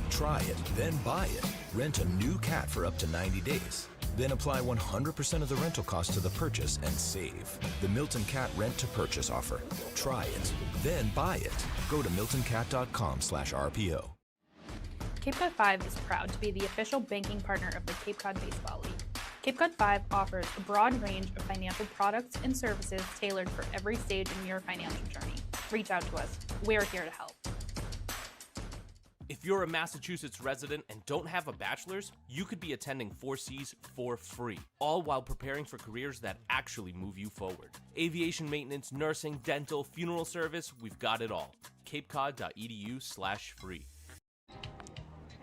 Try it, then buy it. Rent a new cat for up to 90 days. Then apply 100% of the rental cost to the purchase and save. The Milton Cat Rent to Purchase offer. Try it, then buy it. Go to miltoncat.com/RPO. Cape Cod 5 is proud to be the official banking partner of the Cape Cod Baseball League. Cape Cod 5 offers a broad range of financial products and services tailored for every stage in your financial journey. Reach out to us. We're here to help. If you're a Massachusetts resident and don't have a bachelor's, you could be attending 4Cs for free, all while preparing for careers that actually move you forward. Aviation maintenance, nursing, dental, funeral service, we've got it all. capecod.edu/free.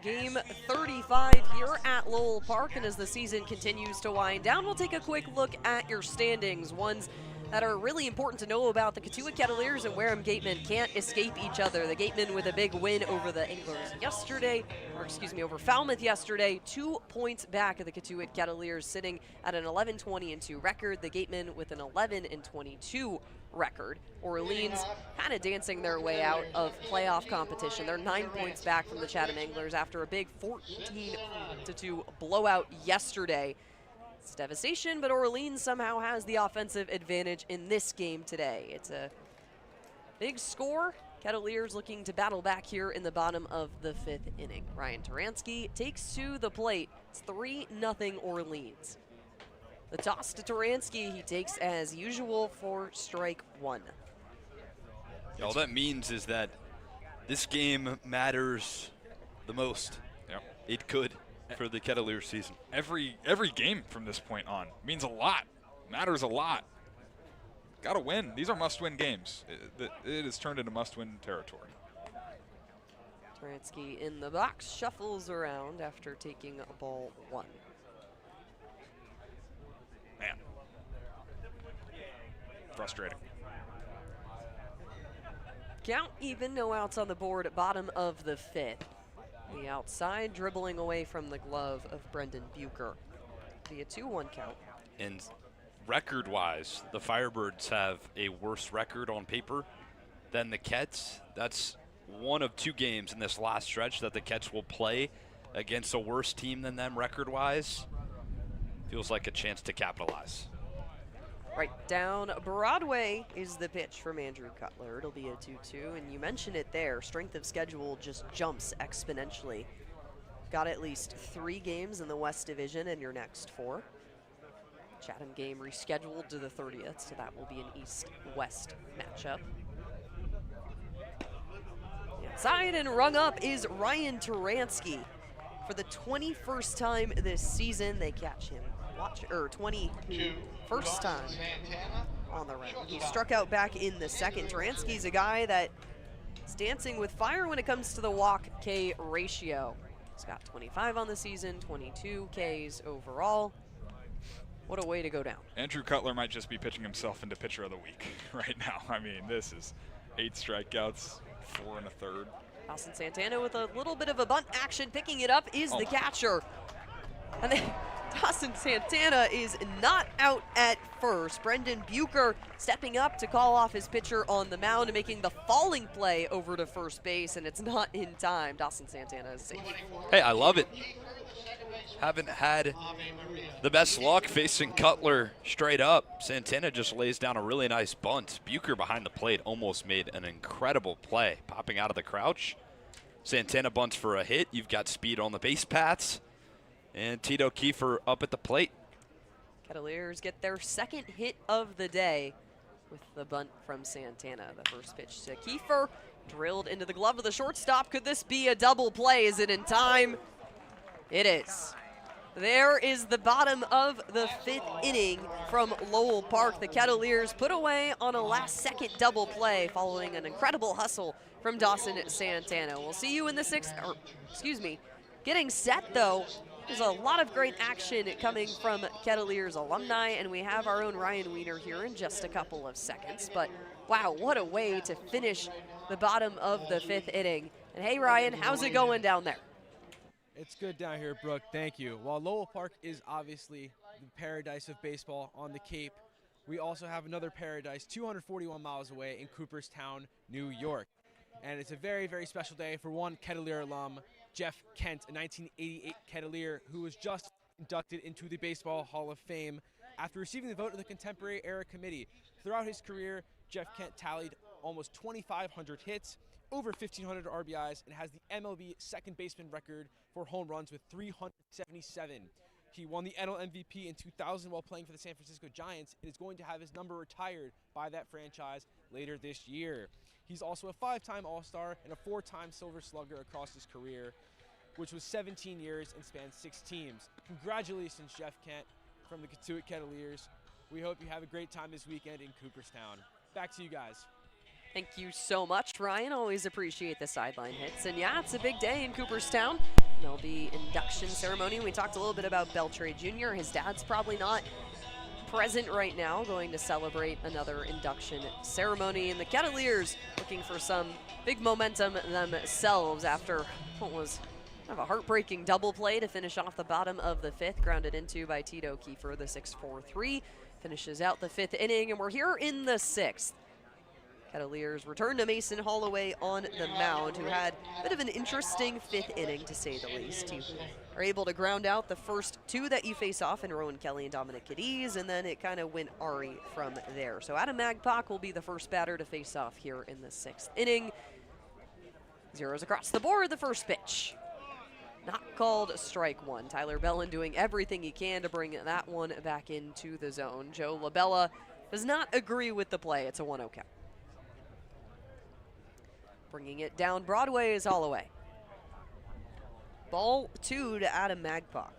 Game 35 here at Lowell Park, and as the season continues to wind down, we'll take a quick look at your standings. Ones that are really important to know about. The Cotuit Kettleers and Wareham Gatemen can't escape each other. The Gatemen with a big win over the Anglers yesterday, over Falmouth yesterday, 2 points back of the Cotuit Kettleers, sitting at an 11-20-2 record. The Gatemen with an 11-22 record. Orleans kind of dancing their way out of playoff competition. They're 9 points back from the Chatham Anglers after a big 14-2 blowout yesterday. It's devastation, but Orleans somehow has the offensive advantage in this game today. It's a big score. Kettleers looking to battle back here in the bottom of the 5th inning. Ryan Taransky takes to the plate. It's 3-0 Orleans. The toss to Taransky, he takes as usual for strike 1. All that means is that this game matters the most. Yep. It could for the Kettleers season. Every game from this point on means a lot, matters a lot. Got to win. These are must-win games. It has turned into must-win territory. Taransky in the box, shuffles around after taking a ball 1. Man, frustrating. Count even, no outs on the board at bottom of the 5th. The outside, dribbling away from the glove of Brendan Bucher. Be a 2-1 count. And record-wise, the Firebirds have a worse record on paper than the Kets. That's one of 2 games in this last stretch that the Kets will play against a worse team than them record-wise. Feels like a chance to capitalize. Right down Broadway is the pitch from Andrew Cutler. It'll be a 2-2, and you mentioned it there. Strength of schedule just jumps exponentially. Got at least 3 games in the West Division in your next 4. Chatham game rescheduled to the 30th, so that will be an East-West matchup. Inside and rung up is Ryan Taransky. For the 21st time this season, they catch him 21st time on the round. He struck out back in the second. Dranski's a guy that is dancing with fire when it comes to the walk-K ratio. He's got 25 on the season, 22 Ks overall. What a way to go down. Andrew Cutler might just be pitching himself into pitcher of the week right now. I mean, this is 8 strikeouts, 4 1/3. Carson Santana with a little bit of a bunt action. Picking it up is the catcher. And then Carson Santana is not out at first. Brendan Bucher stepping up to call off his pitcher on the mound and making the falling play over to first base, and it's not in time. Carson Santana is safe. Hey, I love it. Haven't had the best luck facing Cutler straight up. Santana just lays down a really nice bunt. Bucher behind the plate almost made an incredible play, popping out of the crouch. Santana bunts for a hit. You've got speed on the base paths. And Tito Kiefer up at the plate. Kettleers get their second hit of the day with the bunt from Santana. The first pitch to Kiefer, drilled into the glove of the shortstop. Could this be a double play? Is it in time? It is. There is the bottom of the 5th inning from Lowell Park. The Kettleers put away on a last-second double play following an incredible hustle from Dawson Santana. We'll see you in the 6th, or excuse me, getting set though. There's a lot of great action coming from Kettleers alumni, and we have our own Ryan Weiner here in just a couple of seconds. But wow, what a way to finish the bottom of the 5th inning. And hey Ryan, how's it going down there? It's good down here, Brooke. Thank you. While Lowell Park is obviously the paradise of baseball on the Cape, we also have another paradise 241 miles away in Cooperstown, New York. And it's a very, very special day for one Kettleer alum, Jeff Kent, a 1988 Kettleer who was just inducted into the Baseball Hall of Fame after receiving the vote of the Contemporary Era Committee. Throughout his career, Jeff Kent tallied almost 2,500 hits, over 1,500 RBIs, and has the MLB second baseman record for home runs with 377. He won the NL MVP in 2000 while playing for the San Francisco Giants and is going to have his number retired by that franchise later this year. He's also a 5-time All-Star and a 4-time Silver Slugger across his career, which was 17 years and spanned 6 teams. Congratulations, Jeff Kent from the Cotuit Kettleers. We hope you have a great time this weekend in Cooperstown. Back to you guys. Thank you so much, Ryan. Always appreciate the sideline hits. And yeah, it's a big day in Cooperstown. There'll be induction ceremony. We talked a little bit about Beltre Jr. His dad's probably not present right now, going to celebrate another induction ceremony. And the Kettleers looking for some big momentum themselves after what was kind of a heartbreaking double play to finish off the bottom of the 5th, grounded into by Tito Kiefer. The 6-4-3 finishes out the 5th inning, and we're here in the 6th. Kettleers return to Mason Holloway on the mound, who had a bit of an interesting 5th inning, to say the least. You are able to ground out the first 2 that you face off in Rowan Kelly and Dominic Cadiz, and then it kind of went Ari from there. So Adam Magpok will be the first batter to face off here in the 6th inning. Zeros across the board, the first pitch. Not called strike 1. Tyler Bellin doing everything he can to bring that one back into the zone. Joe LaBella does not agree with the play. It's a 1-0 count. Bringing it down Broadway is Holloway. Ball 2 to Adam Magpok.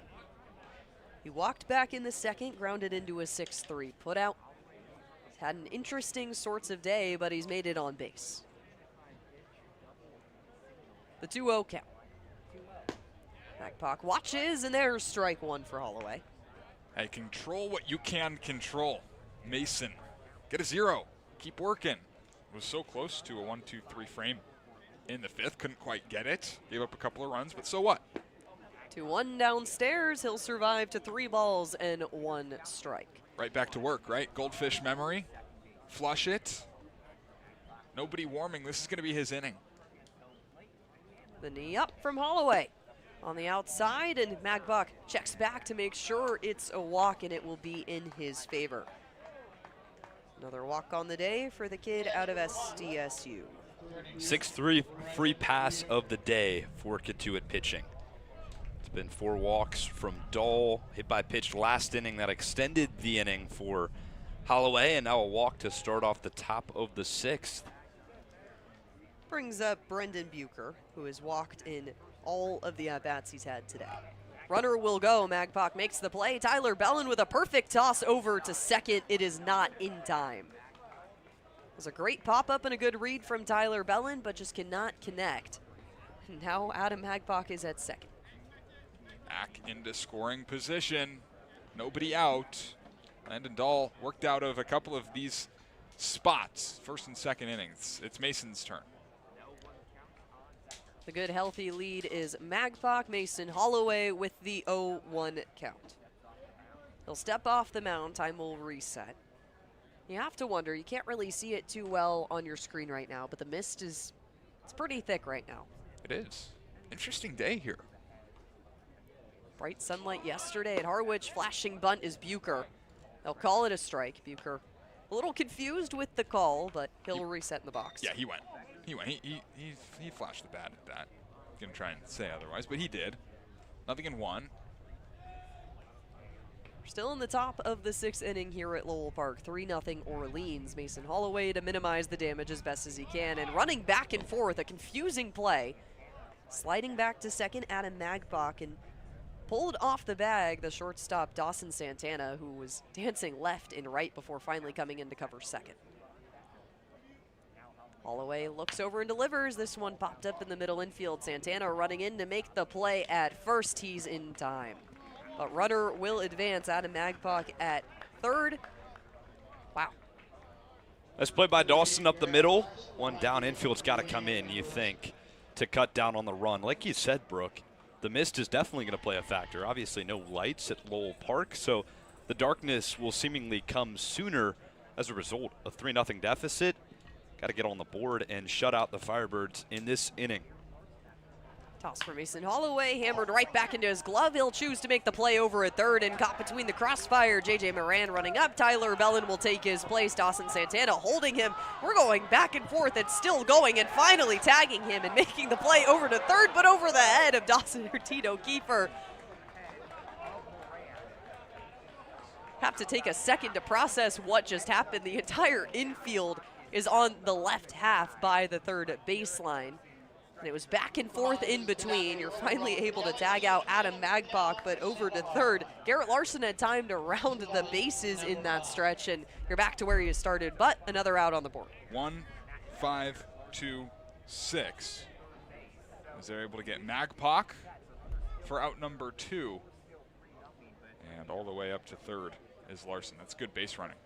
He walked back in the 2nd, grounded into a 6-3 put out. He's had an interesting sorts of day, but he's made it on base. The 2-0 count. Magpok watches, and there's strike 1 for Holloway. Hey, control what you can control. Mason, get a 0. Keep working. Was so close to a 1-2-3 frame in the 5th. Couldn't quite get it. Gave up a couple of runs, but so what? 2-1 downstairs. He'll survive to 3 balls and 1 strike. Right back to work, right? Goldfish memory. Flush it. Nobody warming. This is going to be his inning. The knee up from Holloway on the outside, and Magpok checks back to make sure it's a walk, and it will be in his favor. Another walk on the day for the kid out of SDSU. 6-3 free pass of the day for Cotuit pitching. It's been 4 walks from Dahl, hit by pitch last inning that extended the inning for Holloway, and now a walk to start off the top of the 6th. Brings up Brendan Bucher, who has walked in all of the at-bats he's had today. Runner will go. Magpok makes the play. Tyler Bellin with a perfect toss over to second. It is not in time. It was a great pop-up and a good read from Tyler Bellin, but just cannot connect. Now Adam Magpok is at second. Back into scoring position. Nobody out. Landon Dahl worked out of a couple of these spots, first and second innings. It's Mason's turn. The good healthy lead is Magpok. Mason Holloway with the 0-1 count. He'll step off the mound. Time will reset. You have to wonder, you can't really see it too well on your screen right now, but the mist it's pretty thick right now. It is. Interesting day here. Bright sunlight yesterday at Harwich. Flashing bunt is Bucher. They'll call it a strike. Bucher a little confused with the call, but he'll reset in the box. Yeah, he went. He flashed the bat at that. Gonna try and say otherwise, but he did. Nothing in one. We're still in the top of the 6th inning here at Lowell Park. 3-0 Orleans. Mason Holloway to minimize the damage as best as he can, and running back and forth, a confusing play. Sliding back to second, Adam Magpok, and pulled off the bag the shortstop Dawson Santana, who was dancing left and right before finally coming in to cover second. Holloway looks over and delivers. This one popped up in the middle infield. Santana running in to make the play at first. He's in time. But runner will advance. Adam Magpok at third. Wow. That's played by Dawson up the middle. One down infield's got to come in, you think, to cut down on the run. Like you said, Brooke, the mist is definitely going to play a factor. Obviously no lights at Lowell Park, so the darkness will seemingly come sooner as a result. A 3-0 deficit. Got to get on the board and shut out the Firebirds in this inning. Toss for Mason Holloway, hammered right back into his glove. He'll choose to make the play over at third and caught between the crossfire. J.J. Moran running up. Tyler Bellin will take his place. Dawson Santana holding him. We're going back and forth. It's still going and finally tagging him and making the play over to third, but over the head of Dawson Tito Kiefer. Have to take a second to process what just happened. The entire infield is on the left half by the third baseline. And it was back and forth in between. You're finally able to tag out Adam Magpok, but over to third. Garrett Larson had time to round the bases in that stretch, and you're back to where you started, but another out on the board. 1, 5, 2, 6. As they're able to get Magpok for out number 2. And all the way up to third is Larson. That's good base running.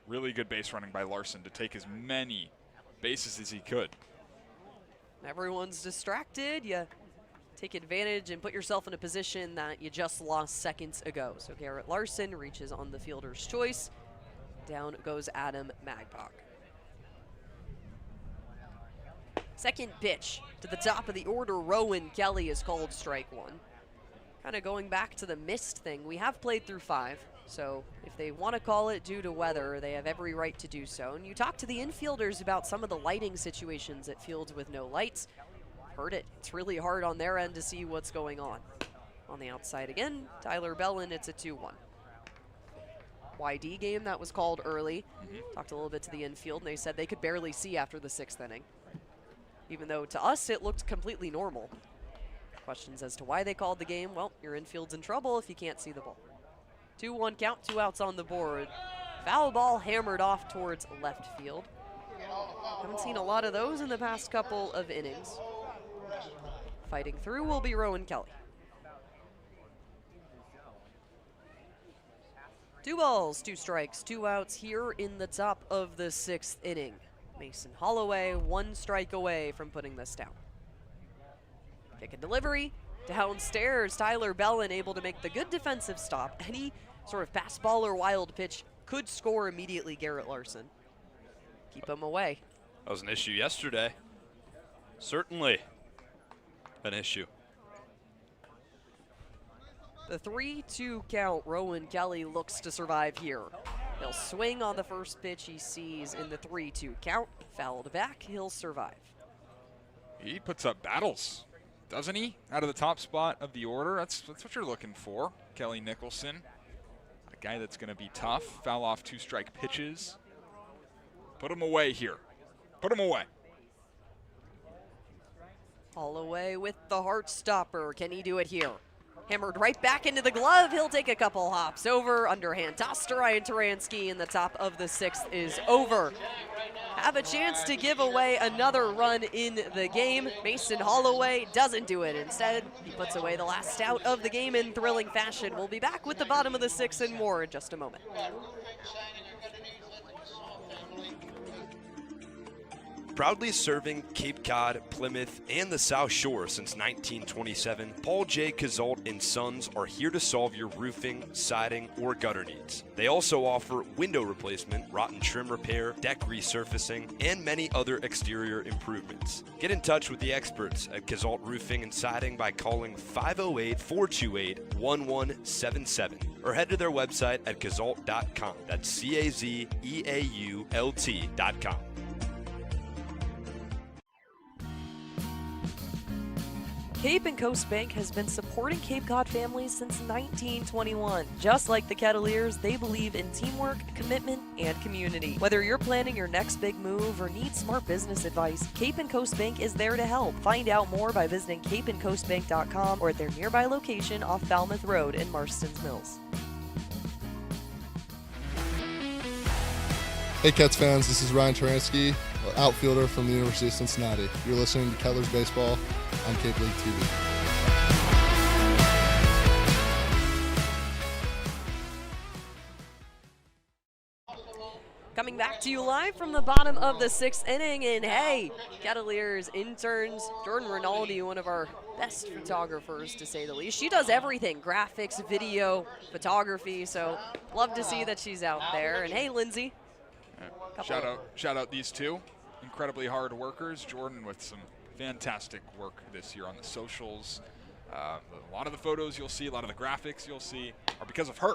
Really good base running by Larson to take as many bases as he could. Everyone's distracted. You take advantage and put yourself in a position that you just lost seconds ago. So Garrett Larson reaches on the fielder's choice. Down goes Adam Magpok. Second pitch to the top of the order. Rowan Kelly is called strike one. Kind of going back to the mist thing. We have played through 5. So if they want to call it due to weather, they have every right to do so. And you talk to the infielders about some of the lighting situations at fields with no lights. Heard it. It's really hard on their end to see what's going on. On the outside again, Tyler Bellin, it's a 2-1. YD game that was called early. Talked a little bit to the infield, and they said they could barely see after the 6th inning. Even though to us it looked completely normal. Questions as to why they called the game. Well, your infield's in trouble if you can't see the ball. 2-1 count, 2 outs on the board. Foul ball hammered off towards left field. Haven't seen a lot of those in the past couple of innings. Fighting through will be Rowan Kelly. 2 balls, 2 strikes, 2 outs here in the top of the 6th inning. Mason Holloway 1 strike away from putting this down. Kick and delivery. Downstairs, Tyler Bellin able to make the good defensive stop. Any sort of pass ball or wild pitch could score immediately, Garrett Larson. Keep him away. That was an issue yesterday. Certainly an issue. The 3-2 count, Rowan Kelly looks to survive here. He'll swing on the first pitch he sees in the 3-2 count. Fouled back, he'll survive. He puts up battles, doesn't he? Out of the top spot of the order. That's what you're looking for. Kelly Nicholson, a guy that's going to be tough. Foul off 2 strike pitches. Put him away here. Put him away. Holloway with the heart stopper. Can he do it here? Hammered right back into the glove. He'll take a couple hops over. Underhand toss to Ryan Taransky, and the top of the 6th is over. Have a chance to give away another run in the game. Mason Holloway doesn't do it. Instead, he puts away the last out of the game in thrilling fashion. We'll be back with the bottom of the 6th and more in just a moment. Proudly serving Cape Cod, Plymouth, and the South Shore since 1927, Paul J. Cazault & Sons are here to solve your roofing, siding, or gutter needs. They also offer window replacement, rotten trim repair, deck resurfacing, and many other exterior improvements. Get in touch with the experts at Cazault Roofing and Siding by calling 508-428-1177 or head to their website at cazault.com. That's CAZEAULT.com. Cape and Coast Bank has been supporting Cape Cod families since 1921. Just like the Kettleers, they believe in teamwork, commitment, and community. Whether you're planning your next big move or need smart business advice, Cape and Coast Bank is there to help. Find out more by visiting capeandcoastbank.com or at their nearby location off Falmouth Road in Marston's Mills. Hey Cats fans, this is Ryan Taransky, outfielder from the University of Cincinnati. You're listening to Kettleers Baseball on Cape League TV. Coming back to you live from the bottom of the 6th inning, and hey, Kettleers interns, Jordan Rinaldi, one of our best photographers to say the least. She does everything, graphics, video, photography, so love to see that she's out there. And hey, Lindsay. Shout out these two, incredibly hard workers. Jordan with some fantastic work this year on the socials. A lot of the photos you'll see, a lot of the graphics you'll see are because of her.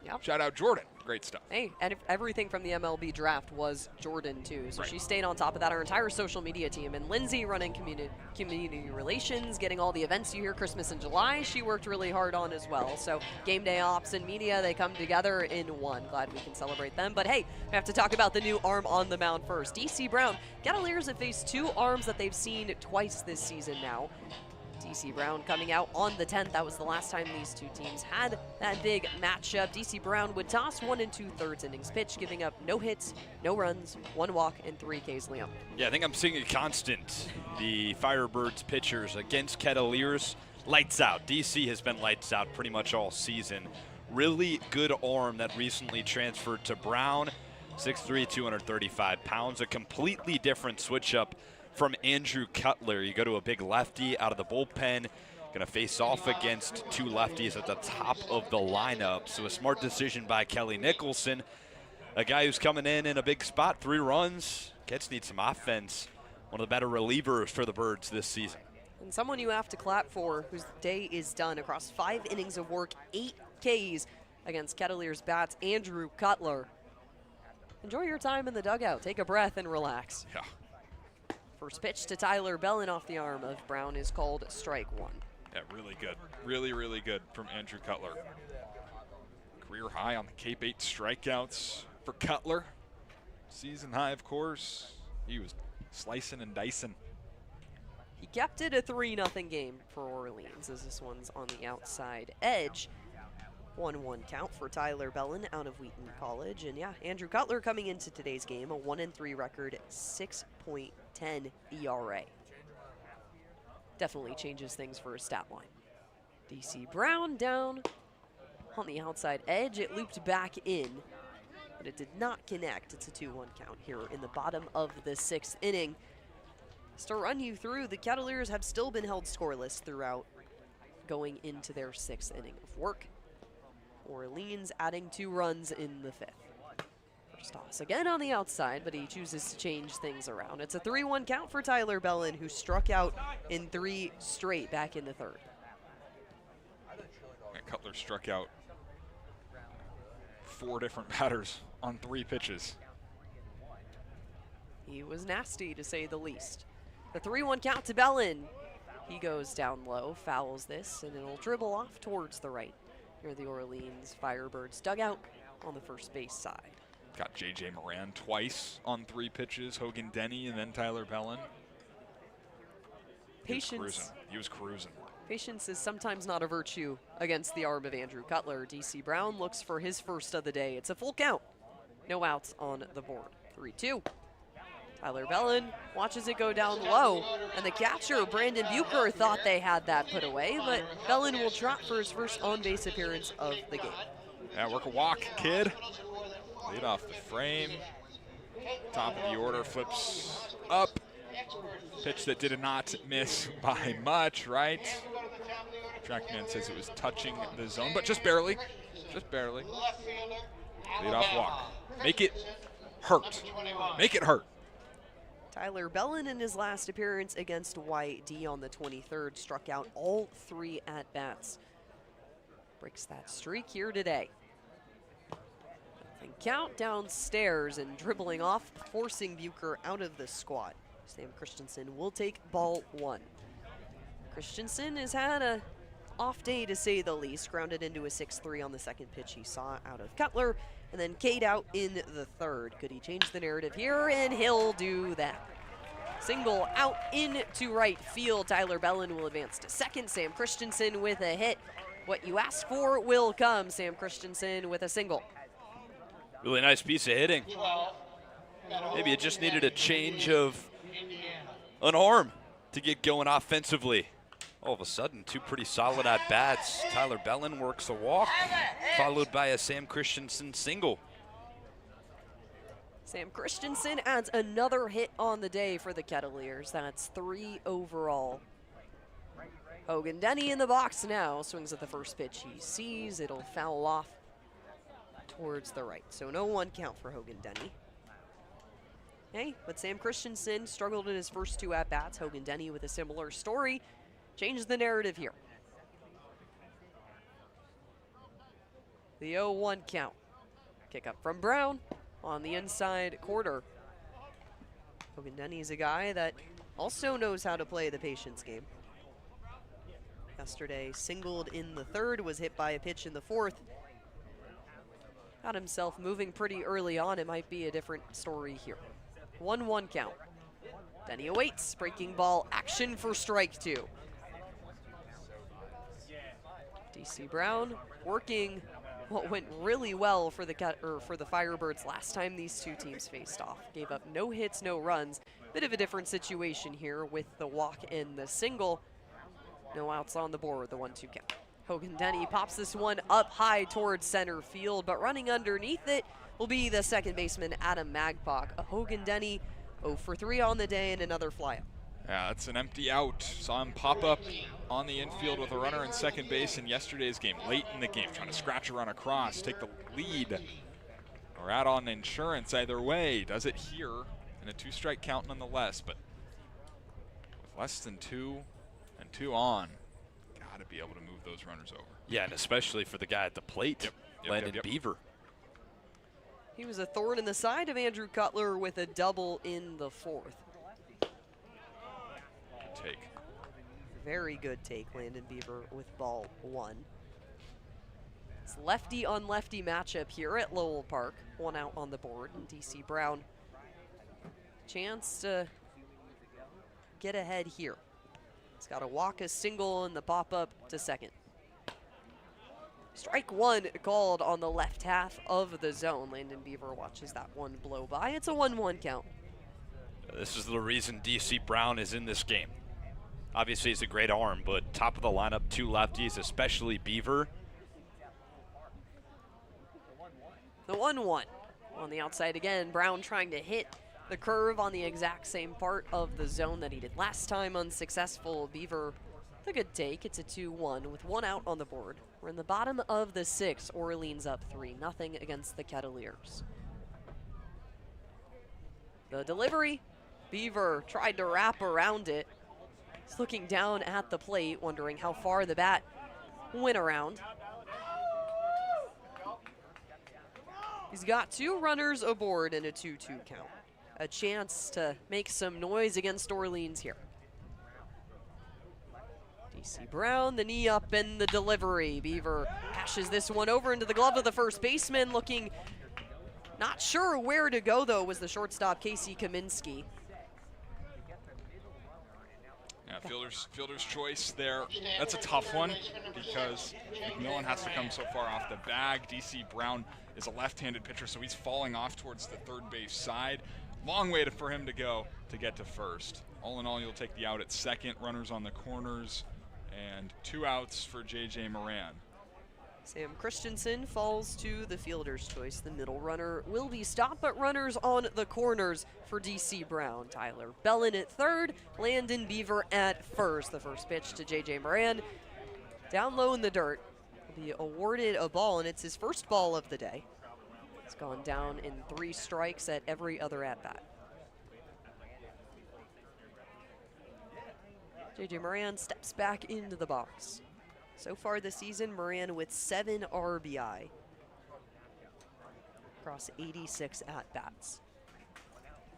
Yep. Shout out Jordan. Great stuff. Hey, and everything from the MLB draft was Jordan, too. So she stayed on top of that, our entire social media team. And Lindsay running community relations, getting all the events you hear Christmas in July, she worked really hard on as well. So game day ops and media, they come together in one. Glad we can celebrate them. But hey, we have to talk about the new arm on the mound first. DC Brown. Kettleers have faced 2 arms that they've seen twice this season now. DC Brown coming out on the 10th. That was the last time these two teams had that big matchup. DC Brown would toss 1 2/3 innings pitch, giving up no hits, no runs, 1 walk, and 3 Ks, Liam. Yeah, I think I'm seeing a constant. The Firebirds pitchers against Kettleers, lights out. DC has been lights out pretty much all season. Really good arm that recently transferred to Brown. 6'3", 235 pounds. A completely different switch up from Andrew Cutler. You go to a big lefty out of the bullpen, gonna face off against 2 lefties at the top of the lineup. So a smart decision by Kelly Nicholson, a guy who's coming in a big spot, 3 runs. Cats need some offense. One of the better relievers for the Birds this season. And someone you have to clap for, whose day is done across 5 innings of work, 8 Ks against Kettleers bats, Andrew Cutler. Enjoy your time in the dugout. Take a breath and relax. Yeah. First pitch to Tyler Bellin off the arm of Brown is called strike 1. Yeah, really good. Really, really good from Andrew Cutler. Career high on the Cape 8 strikeouts for Cutler. Season high, of course. He was slicing and dicing. He kept it a 3-0 game for Orleans, as this one's on the outside edge. 1-1 count for Tyler Bellin out of Wheaton College. And yeah, Andrew Cutler coming into today's game, a 1-3 record, 6.10 ERA. Definitely changes things for his stat line. DC Brown down on the outside edge. It looped back in, but it did not connect. It's a 2-1 count here in the bottom of the 6th inning. Just to run you through, the Kettleers have still been held scoreless throughout going into their 6th inning of work. Orleans adding 2 runs in the 5th. First toss again on the outside, but he chooses to change things around. It's a 3-1 count for Tyler Bellin, who struck out in 3 straight back in the 3rd. And Cutler struck out 4 different batters on 3 pitches. He was nasty, to say the least. The 3-1 count to Bellin. He goes down low, fouls this, and it'll dribble off towards the right. Near the Orleans Firebirds dugout on the first base side. Got J.J. Moran twice on 3 pitches, Hogan Denny, and then Tyler Bellin. Patience. He was cruising. Patience is sometimes not a virtue against the arm of Andrew Cutler. DC Brown looks for his first of the day. It's a full count. No outs on the board. 3-2. Tyler Bellin watches it go down low, and the catcher, Brandon Bucher, thought they had that put away, but Bellin will trot for his first on-base appearance of the game. Yeah, work a walk, kid. Lead off the frame. Top of the order, flips up. Pitch that did not miss by much, right? Trackman says it was touching the zone, but just barely. Just barely. Lead off walk. Make it hurt. Make it hurt. Tyler Bellin in his last appearance against YD on the 23rd struck out all 3 at-bats. Breaks that streak here today. And count downstairs and dribbling off, forcing Bucher out of the squad. Sam Christensen will take ball 1. Christensen has had a off day to say the least, grounded into a 6-3 on the second pitch he saw out of Cutler, and then K'd out in the third. Could he change the narrative here? And he'll do that. Single out into right field. Tyler Bellin will advance to second. Sam Christensen with a hit. What you ask for will come. Sam Christensen with a single. Really nice piece of hitting. Maybe it just needed a change of an arm to get going offensively. All of a sudden, 2 pretty solid at-bats. Tyler Bellin works a walk, followed by a Sam Christensen single. Sam Christensen adds another hit on the day for the Kettleers. That's 3 overall. Hogan Denny in the box now. Swings at the first pitch he sees. It'll foul off towards the right. So no 1 count for Hogan Denny. Hey, but Sam Christensen struggled in his first 2 at-bats. Hogan Denny with a similar story. Changes the narrative here. The 0-1 count. Kick up from Brown on the inside quarter. Hogan Denny is a guy that also knows how to play the patience game. Yesterday, singled in the 3rd, was hit by a pitch in the 4th. Got himself moving pretty early on. It might be a different story here. 1-1 count. Denny awaits. Breaking ball action for strike 2. DC Brown working what went really well for the Firebirds last time these 2 teams faced off. Gave up no hits, no runs. Bit of a different situation here with the walk and the single. No outs on the board, the 1-2 count. Hogan Denny pops this one up high towards center field, but running underneath it will be the second baseman, Adam Magpok. A Hogan Denny 0 for 3 on the day and another flyout. Yeah, it's an empty out. Saw him pop up on the infield with a runner in second base in yesterday's game, late in the game, trying to scratch a run across, take the lead, or out on insurance. Either way, does it here in a 2-strike count nonetheless, but with less than 2 and 2 on, gotta be able to move those runners over. Yeah, and especially for the guy at the plate, Landon Beaver. He was a thorn in the side of Andrew Cutler with a double in the 4th. Take. Very good take, Landon Beaver with ball 1. It's lefty on lefty matchup here at Lowell Park. 1 out on the board, and DC Brown chance to get ahead here. He's got to walk a single in the pop-up to second. Strike 1 called on the left half of the zone. Landon Beaver watches that one blow by. It's a 1-1 count. This is the reason DC Brown is in this game. Obviously, he's a great arm, but top of the lineup, 2 lefties, especially Beaver. The 1-1 on the outside again. Brown trying to hit the curve on the exact same part of the zone that he did last time, unsuccessful. Beaver with a good take. It's a 2-1 with 1 out on the board. We're in the bottom of the 6th. Orleans up 3-0 against the Kettleers. The delivery. Beaver tried to wrap around it. He's looking down at the plate, wondering how far the bat went around. He's got 2 runners aboard in a 2-2 count. A chance to make some noise against Orleans here. DC Brown, the knee up and the delivery. Beaver passes this one over into the glove of the first baseman, looking not sure where to go, though, was the shortstop, Casey Kaminsky. Yeah, fielder's choice there. That's a tough one because McMillan has to come so far off the bag. DC Brown is a left-handed pitcher, so he's falling off towards the third base side. Long way for him to go to get to first. All in all, you'll take the out at second. Runners on the corners, and 2 outs for J.J. Moran. Sam Christensen falls to the fielder's choice. The middle runner will be stopped, but runners on the corners for DC Brown. Tyler Bellin at third, Landon Beaver at first. The first pitch to J.J. Moran. Down low in the dirt. Will be awarded a ball, and it's his first ball of the day. It's gone down in 3 strikes at every other at-bat. J.J. Moran steps back into the box. So far this season, Moran with 7 RBI across 86 at-bats.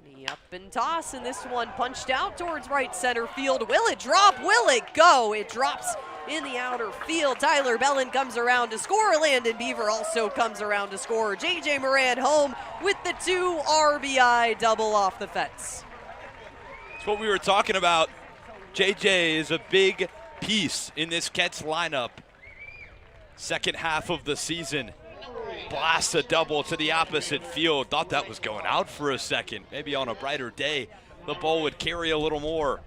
Knee up and toss, and this one punched out towards right center field. Will it drop? Will it go? It drops in the outer field. Tyler Bellin comes around to score. Landon Beaver also comes around to score. J.J. Moran home with the 2 RBI double off the fence. That's what we were talking about. J.J. is a big piece in this Kets lineup. Second half of the season. Blasts a double to the opposite field. Thought that was going out for a second. Maybe on a brighter day, the ball would carry a little more.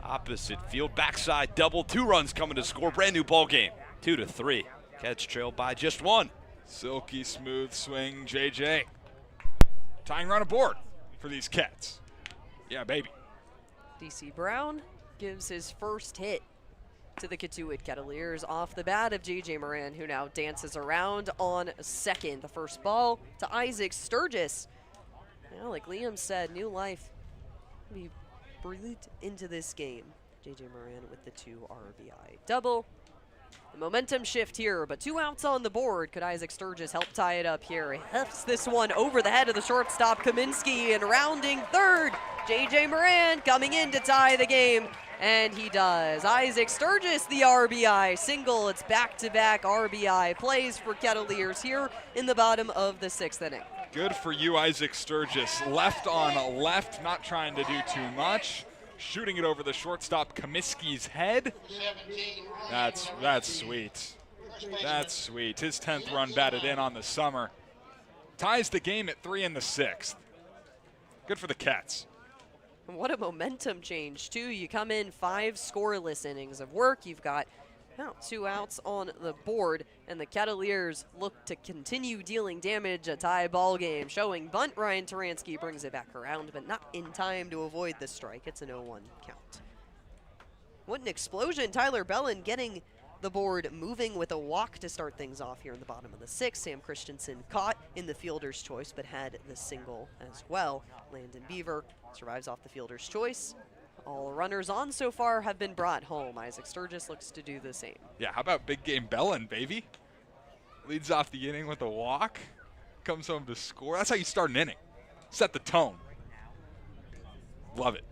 Opposite field, backside double. 2 runs coming to score. Brand new ball game. 2-3. Kets trail by just 1. Silky smooth swing, JJ. Tying run aboard for these Kets. Yeah, baby. DC Brown gives his first hit to the Cotuit Kettleers off the bat of J.J. Moran, who now dances around on second. The first ball to Isaac Sturgis. Now, like Liam said, new life be breathed into this game. J.J. Moran with the 2 RBI double. The momentum shift here, but 2 outs on the board. Could Isaac Sturgis help tie it up here? He hefts this one over the head of the shortstop, Kaminsky, and rounding third. J.J. Moran coming in to tie the game. And he does. Isaac Sturgis, the RBI single. It's back-to-back RBI plays for Kettleers here in the bottom of the 6th inning. Good for you, Isaac Sturgis. Left on left, not trying to do too much. Shooting it over the shortstop, Kaminsky's head. That's sweet. That's sweet. His 10th run batted in on the summer. Ties the game at 3 in the 6th. Good for the Cats. What a momentum change, too. You come in 5 scoreless innings of work. You've got 2 outs on the board, and the Kettleers look to continue dealing damage. A tie ball game showing bunt. Ryan Taransky brings it back around, but not in time to avoid the strike. It's an 0-1 count. What an explosion. Tyler Bellin getting the board moving with a walk to start things off here in the bottom of the 6th. Sam Christensen caught in the fielder's choice, but had the single as well. Landon Beaver survives off the fielder's choice. All runners on so far have been brought home. Isaac Sturgis looks to do the same. Yeah, how about big game Bellin, baby? Leads off the inning with a walk. Comes home to score. That's how you start an inning. Set the tone. Love it.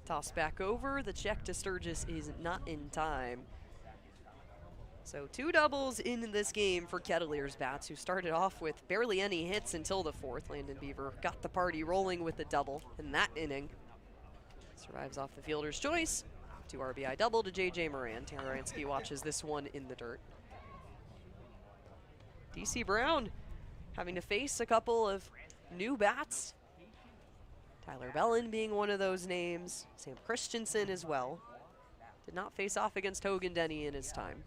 Toss back over. The check to Sturgis is not in time. So 2 doubles in this game for Kettleers bats, who started off with barely any hits until the 4th. Landon Beaver got the party rolling with a double in that inning. Survives off the fielder's choice. 2 RBI double to J.J. Moran. Taransky watches this one in the dirt. DC Brown having to face a couple of new bats. Tyler Bellin being one of those names. Sam Christensen as well. Did not face off against Hogan Denny in his time.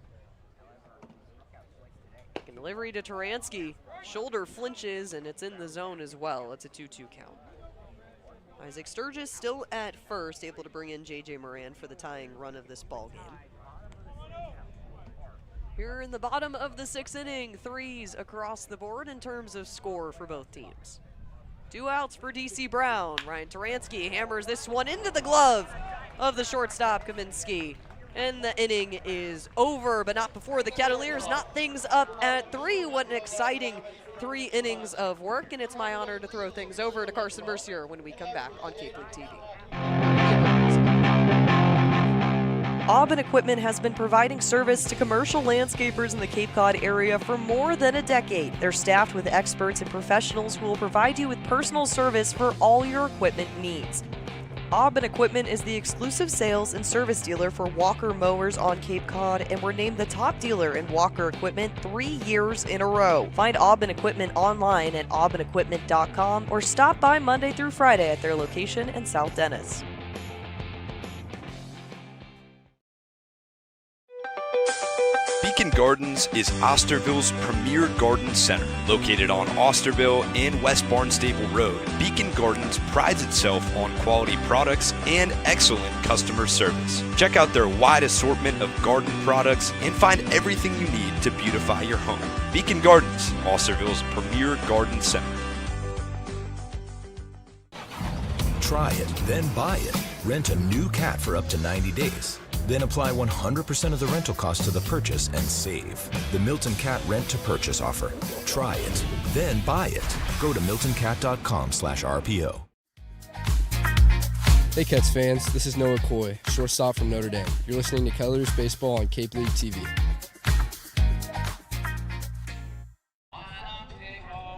And delivery to Taransky. Shoulder flinches, and it's in the zone as well. It's a 2-2 count. Isaac Sturgis still at first, able to bring in J.J. Moran for the tying run of this ball game. Here in the bottom of the 6th inning, 3s across the board in terms of score for both teams. 2 outs for DC Brown. Ryan Taransky hammers this one into the glove of the shortstop, Kaminsky. And the inning is over, but not before the Kettleers knot things up at 3. What an exciting 3 innings of work, and it's my honor to throw things over to Carson Mercier when we come back on Cape League TV. Aubin Equipment has been providing service to commercial landscapers in the Cape Cod area for more than a decade. They're staffed with experts and professionals who will provide you with personal service for all your equipment needs. Aubin Equipment is the exclusive sales and service dealer for Walker mowers on Cape Cod, and we're named the top dealer in Walker equipment 3 years in a row. Find Aubin Equipment online at aubinequipment.com or stop by Monday through Friday at their location in South Dennis. Beacon Gardens is Osterville's premier garden center. Located on Osterville and West Barnstable Road, Beacon Gardens prides itself on quality products and excellent customer service. Check out their wide assortment of garden products and find everything you need to beautify your home. Beacon Gardens, Osterville's premier garden center. Try it, then buy it. Rent a new cat for up to 90 days. Then apply 100% of the rental cost to the purchase and save. The Milton Cat Rent to Purchase offer. Try it, then buy it. Go to miltoncat.com/RPO. Hey Cats fans, this is Noah Coy, shortstop from Notre Dame. You're listening to Kettleers Baseball on Cape League TV.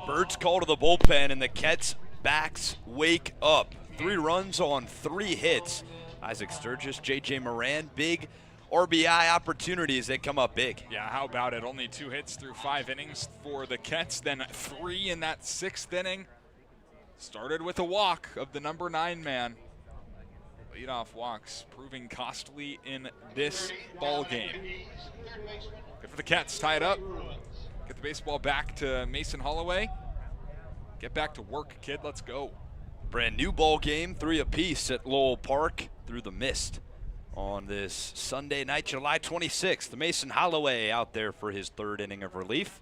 Birds call to the bullpen and the Cats backs wake up. 3 runs on 3 hits. Isaac Sturgis, J.J. Moran, big RBI opportunities that come up big. Yeah, how about it? Only 2 hits through 5 innings for the Cats, then 3 in that 6th inning. Started with a walk of the number 9 man. Leadoff walks proving costly in this ball game. Good for the Cats, tie it up. Get the baseball back to Mason Holloway. Get back to work, kid, let's go. Brand new ball game, 3 apiece at Lowell Park through the mist on this Sunday night, July 26th. The Mason Holloway out there for his 3rd inning of relief.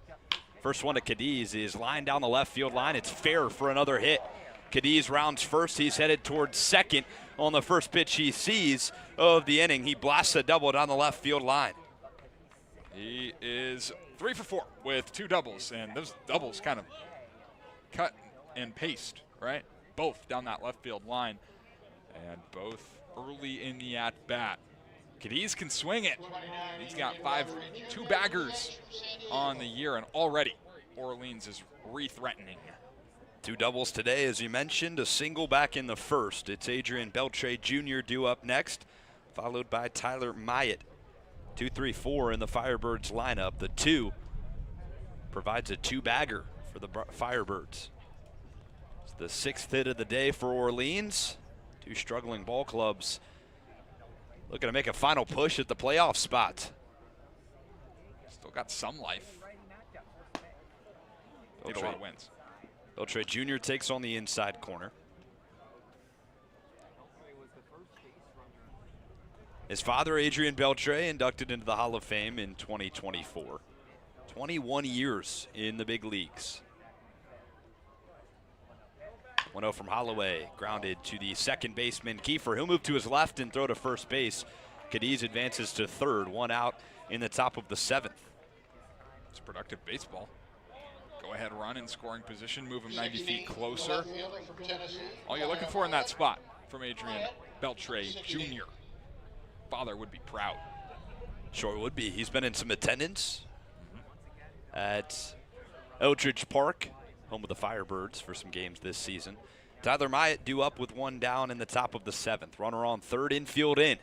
First one to Cadiz is lined down the left field line. It's fair for another hit. Cadiz rounds first. He's headed towards second on the first pitch he sees of the inning. He blasts a double down the left field line. He is 3 for 4 with 2 doubles, and those doubles kind of cut and paste, right? Both down that left field line, and both early in the at-bat. Cadiz can swing it. He's got 2 baggers on the year, and already Orleans is re-threatening. 2 doubles today, as you mentioned, a single back in the first. It's Adrian Beltre Jr. due up next, followed by Tyler Myatt. 2-3-4 in the Firebirds lineup. The 2 provides a 2-bagger for the Firebirds. It's the 6th hit of the day for Orleans. 2 struggling ball clubs looking to make a final push at the playoff spot. Still got some life. Need a lot of wins. Beltre Jr. takes on the inside corner. His father, Adrian Beltre, inducted into the Hall of Fame in 2024. 21 years in the big leagues. 1-0 from Holloway, grounded to the second baseman, Kiefer. He'll move to his left and throw to first base. Cadiz advances to third, 1 out in the top of the 7th. It's productive baseball. Go ahead run in scoring position, move him 90 feet closer. All you're looking for in that spot from Adrian Beltre Jr. Father would be proud. Sure would be. He's been in some attendance at Eldridge Park, home of the Firebirds, for some games this season. Tyler Myatt due up with 1 down in the top of the 7th. Runner on third, infield in.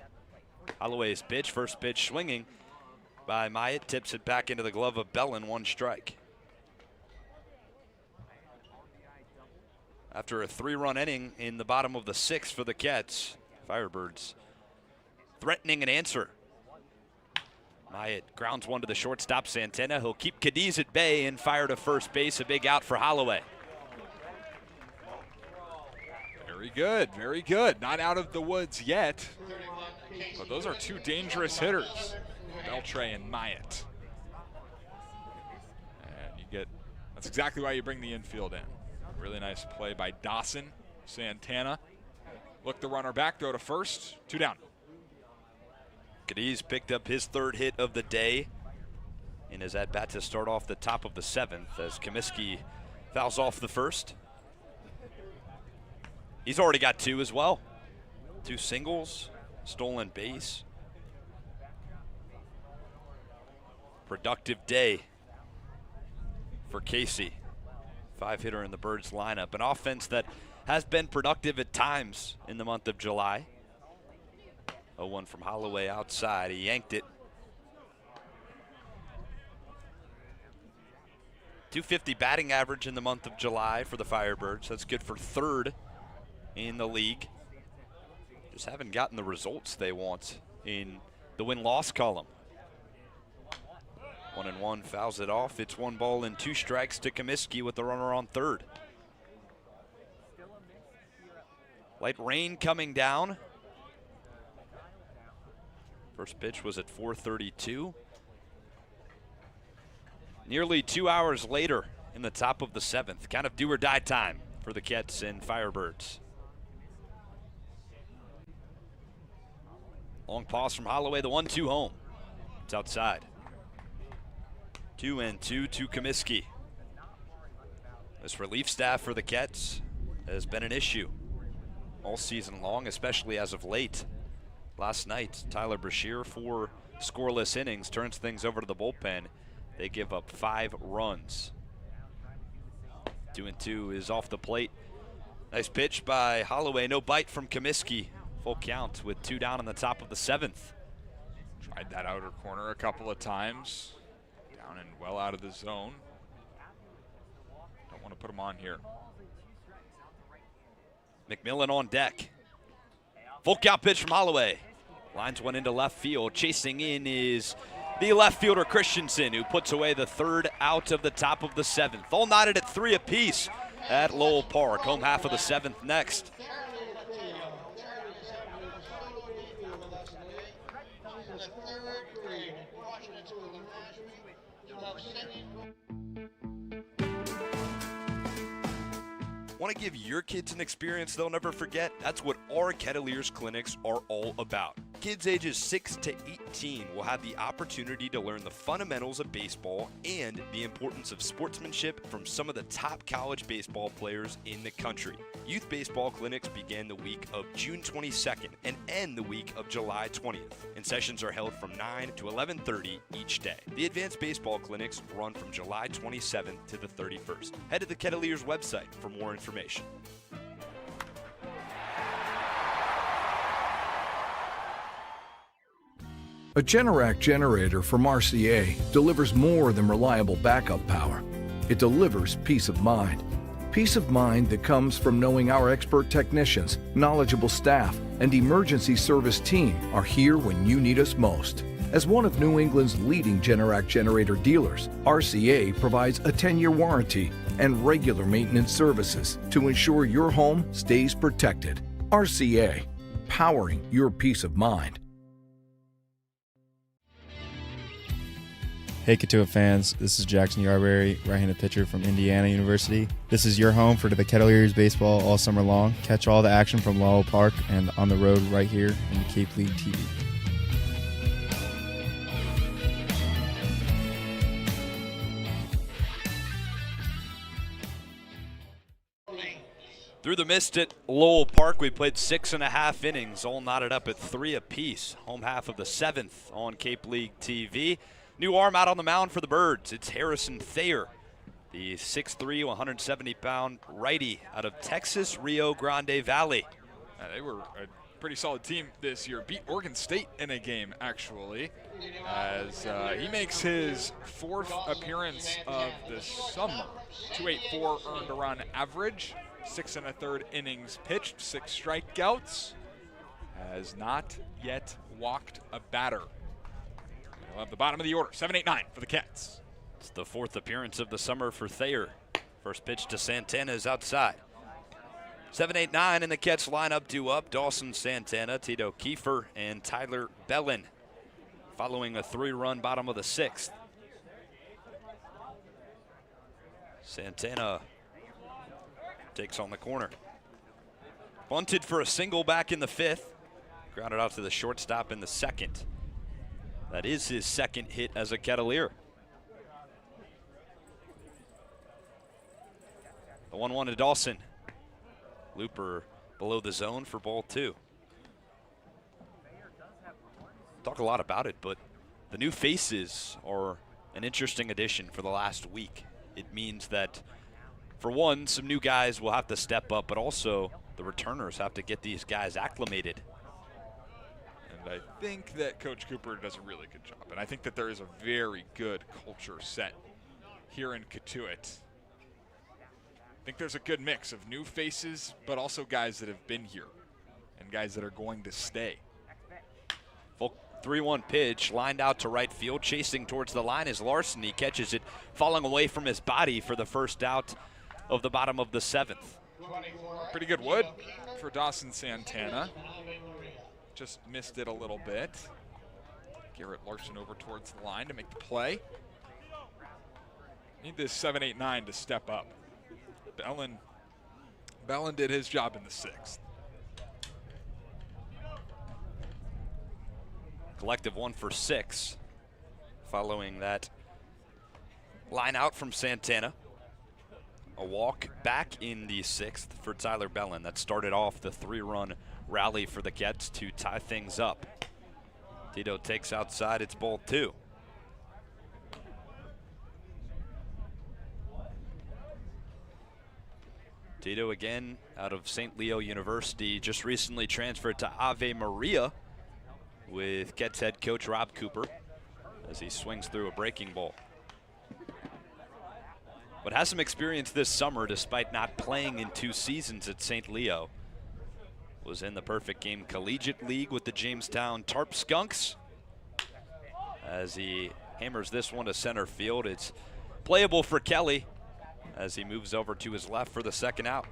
Holloway's pitch, first pitch swinging by Myatt, tips it back into the glove of Bellin, 1 strike. After a 3-run inning in the bottom of the 6th for the Cats, Firebirds threatening an answer. Myatt grounds 1 to the shortstop, Santana. He'll keep Cadiz at bay and fire to first base. A big out for Holloway. Very good, very good. Not out of the woods yet, but those are 2 dangerous hitters, Beltre and Myatt. And you get, that's exactly why you bring the infield in. Really nice play by Dawson. Santana look the runner back, throw to first, 2 down. Cadiz picked up his 3rd hit of the day in his at-bat to start off the top of the 7th as Comiskey fouls off the first. He's already got 2 as well. 2 singles, stolen base. productive day for Casey. 5-hitter in the Birds lineup. An offense that has been productive at times in the month of July. 0-1 from Holloway outside. He yanked it. .250 batting average in the month of July for the Firebirds. That's good for third in the league. Just haven't gotten the results they want in the win-loss column. 1-1, fouls it off. It's 1 ball and 2 strikes to Comiskey with the runner on third. Light rain coming down. First pitch was at 4:32. Nearly 2 hours later in the top of the 7th. Kind of do or die time for the Kets and Firebirds. Long pause from Holloway, the 1-2 home. It's outside. 2-2 to Comiskey. This relief staff for the Kets has been an issue all season long, especially as of late. Last night, Tyler Mercier, 4 scoreless innings, turns things over to the bullpen. They give up 5 runs. 2-2 is off the plate. Nice pitch by Holloway, no bite from Comiskey. Full count with 2 down in the top of the 7th. Tried that outer corner a couple of times. Down and well out of the zone. Don't want to put him on here. McMillan on deck. Full count pitch from Holloway. Lines one into left field. Chasing in is the left fielder Christensen, who puts away the 3rd out of the top of the 7th. All knotted at 3 apiece at Lowell Park. Home half of the 7th next. Want to give your kids an experience they'll never forget? That's what our Kettleers clinics are all about. Kids ages 6 to 18 will have the opportunity to learn the fundamentals of baseball and the importance of sportsmanship from some of the top college baseball players in the country. Youth baseball clinics begin the week of June 22nd and end the week of July 20th, and sessions are held from 9 to 11:30 each day. The advanced baseball clinics run from July 27th to the 31st. Head to the Kettleers website for more information. A Generac generator from Mercier delivers more than reliable backup power. It delivers peace of mind. Peace of mind that comes from knowing our expert technicians, knowledgeable staff, and emergency service team are here when you need us most. As one of New England's leading Generac generator dealers, RCA provides a 10-year warranty and regular maintenance services to ensure your home stays protected. RCA, powering your peace of mind. Hey Cotuit fans, this is Jackson Yarberry, right-handed pitcher from Indiana University. This is your home for the Kettleers baseball all summer long. Catch all the action from Lowell Park and on the road right here in Cape League TV. Through the mist at Lowell Park, we played 6.5 innings, all knotted up at 3 apiece. Home half of the 7th on Cape League TV. New arm out on the mound for the Birds. It's Harrison Thayer, the 6'3", 170-pound righty out of Texas, Rio Grande Valley. They were a pretty solid team this year. Beat Oregon State in a game, actually, as he makes his 4th appearance of the summer. 2.84 earned a run average, 6 1/3 innings pitched, 6 strikeouts. Has not yet walked a batter. We'll have the bottom of the order, 7-8-9 for the Cats. It's the 4th appearance of the summer for Thayer. First pitch to Santana is outside. 7-8-9 in the Cats lineup due up. Dawson Santana, Tito Kiefer, and Tyler Bellin, following a 3-run bottom of the 6th. Santana takes on the corner. Bunted for a single back in the 5th. Grounded out to the shortstop in the 2nd. That is his 2nd hit as a Kettleer. The 1-1 to Dawson. Looper below the zone for ball 2. Talk a lot about it, but the new faces are an interesting addition for the last week. It means that, for one, some new guys will have to step up, but also the returners have to get these guys acclimated. And I think that Coach Cooper does a really good job. And I think that there is a very good culture set here in Cotuit. I think there's a good mix of new faces, but also guys that have been here and guys that are going to stay. Full 3-1 pitch, lined out to right field, chasing towards the line is Larson. He catches it, falling away from his body for the first out of the bottom of the 7th. Pretty good wood for Dawson Santana. Just missed it a little bit. Garrett Larson over towards the line to make the play. Need this 7-8-9 to step up. Bellin did his job in the 6th. Collective 1 for 6 following that line out from Santana. A walk back in the 6th for Tyler Bellin. That started off the 3-run rally for the Kets to tie things up. Tito takes outside, it's ball 2. Tito again out of St. Leo University, just recently transferred to Ave Maria with Kets head coach Rob Cooper as he swings through a breaking ball. But has some experience this summer despite not playing in 2 seasons at St. Leo. Was in the Perfect Game Collegiate League with the Jamestown Tarp Skunks. As he hammers this one to center field, it's playable for Kelly as he moves over to his left for the 2nd out.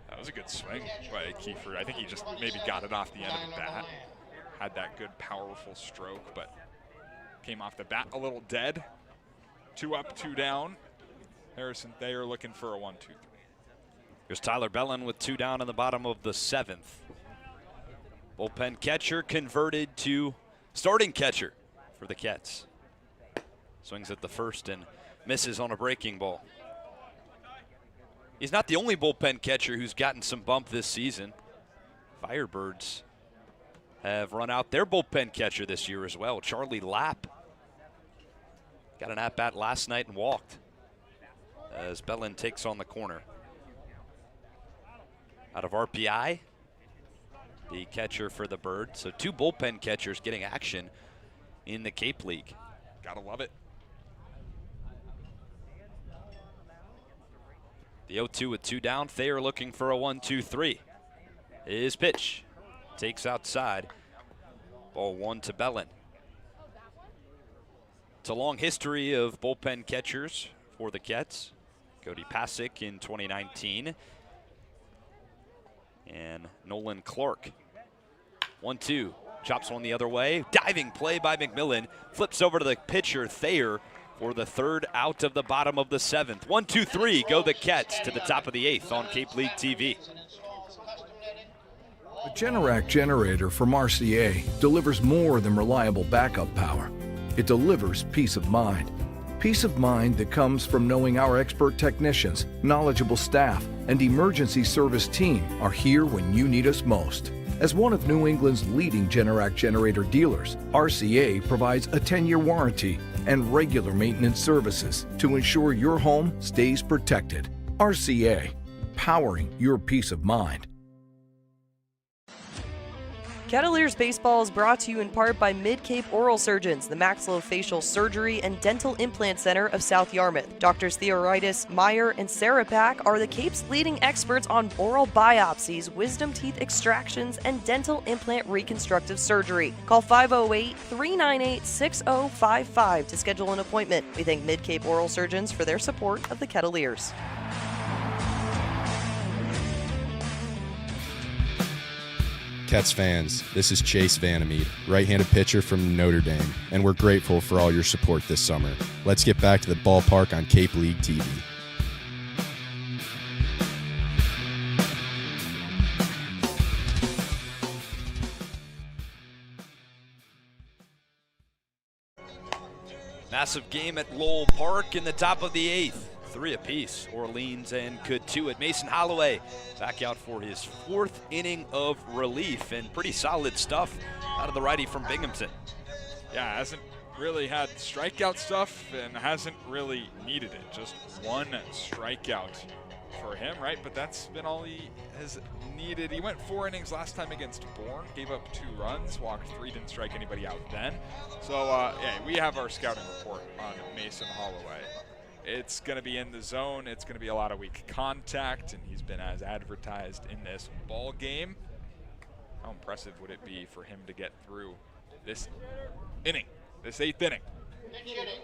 That was a good swing by Kiefer. I think he just maybe got it off the end of the bat. Had that good, powerful stroke, but came off the bat a little dead. 2 up, 2 down. Harrison Thayer looking for a 1-2-3. Here's Tyler Bellin with 2 down in the bottom of the 7th. Bullpen catcher converted to starting catcher for the Kets. Swings at the first and misses on a breaking ball. He's not the only bullpen catcher who's gotten some bump this season. Firebirds have run out their bullpen catcher this year as well. Charlie Lapp got an at-bat last night and walked as Bellin takes on the corner. Out of RPI, the catcher for the Birds. So 2 bullpen catchers getting action in the Cape League. Gotta love it. The 0-2 with 2 down. Thayer looking for a 1-2-3. His pitch takes outside. Ball 1 to Bellin. It's a long history of bullpen catchers for the Kets. Cody Pasick in 2019. And Nolan Clark. 1-2. Chops one the other way. Diving play by McMillan. Flips over to the pitcher, Thayer, for the 3rd out of the bottom of the 7th. 1-2-3. Go the Kets to the top of the 8th on Cape League TV. The Generac generator from Mercier delivers more than reliable backup power. It delivers peace of mind. Peace of mind that comes from knowing our expert technicians, knowledgeable staff, and emergency service team are here when you need us most. As one of New England's leading Generac generator dealers, RCA provides a 10-year warranty and regular maintenance services to ensure your home stays protected. RCA, powering your peace of mind. Kettleers Baseball is brought to you in part by Mid-Cape Oral Surgeons, the maxillofacial surgery and dental implant center of South Yarmouth. Doctors Theoritis, Meyer, and Sarapak are the Cape's leading experts on oral biopsies, wisdom teeth extractions, and dental implant reconstructive surgery. Call 508-398-6055 to schedule an appointment. We thank Mid-Cape Oral Surgeons for their support of the Kettleers. Kets fans, this is Chase Vandermeed, right-handed pitcher from Notre Dame, and we're grateful for all your support this summer. Let's get back to the ballpark on Cape League TV. Massive game at Lowell Park in the top of the 8th. 3 apiece, Orleans and Cotuit. Mason Holloway back out for his 4th inning of relief, and pretty solid stuff out of the righty from Binghamton. Yeah, hasn't really had strikeout stuff and hasn't really needed it. Just one strikeout for him, right? But that's been all he has needed. He went 4 innings last time against Bourne, gave up 2 runs, walked 3, didn't strike anybody out then. So, yeah, we have our scouting report on Mason Holloway. It's going to be in the zone. It's going to be a lot of weak contact, and he's been as advertised in this ball game. How impressive would it be for him to get through this inning, this 8th inning?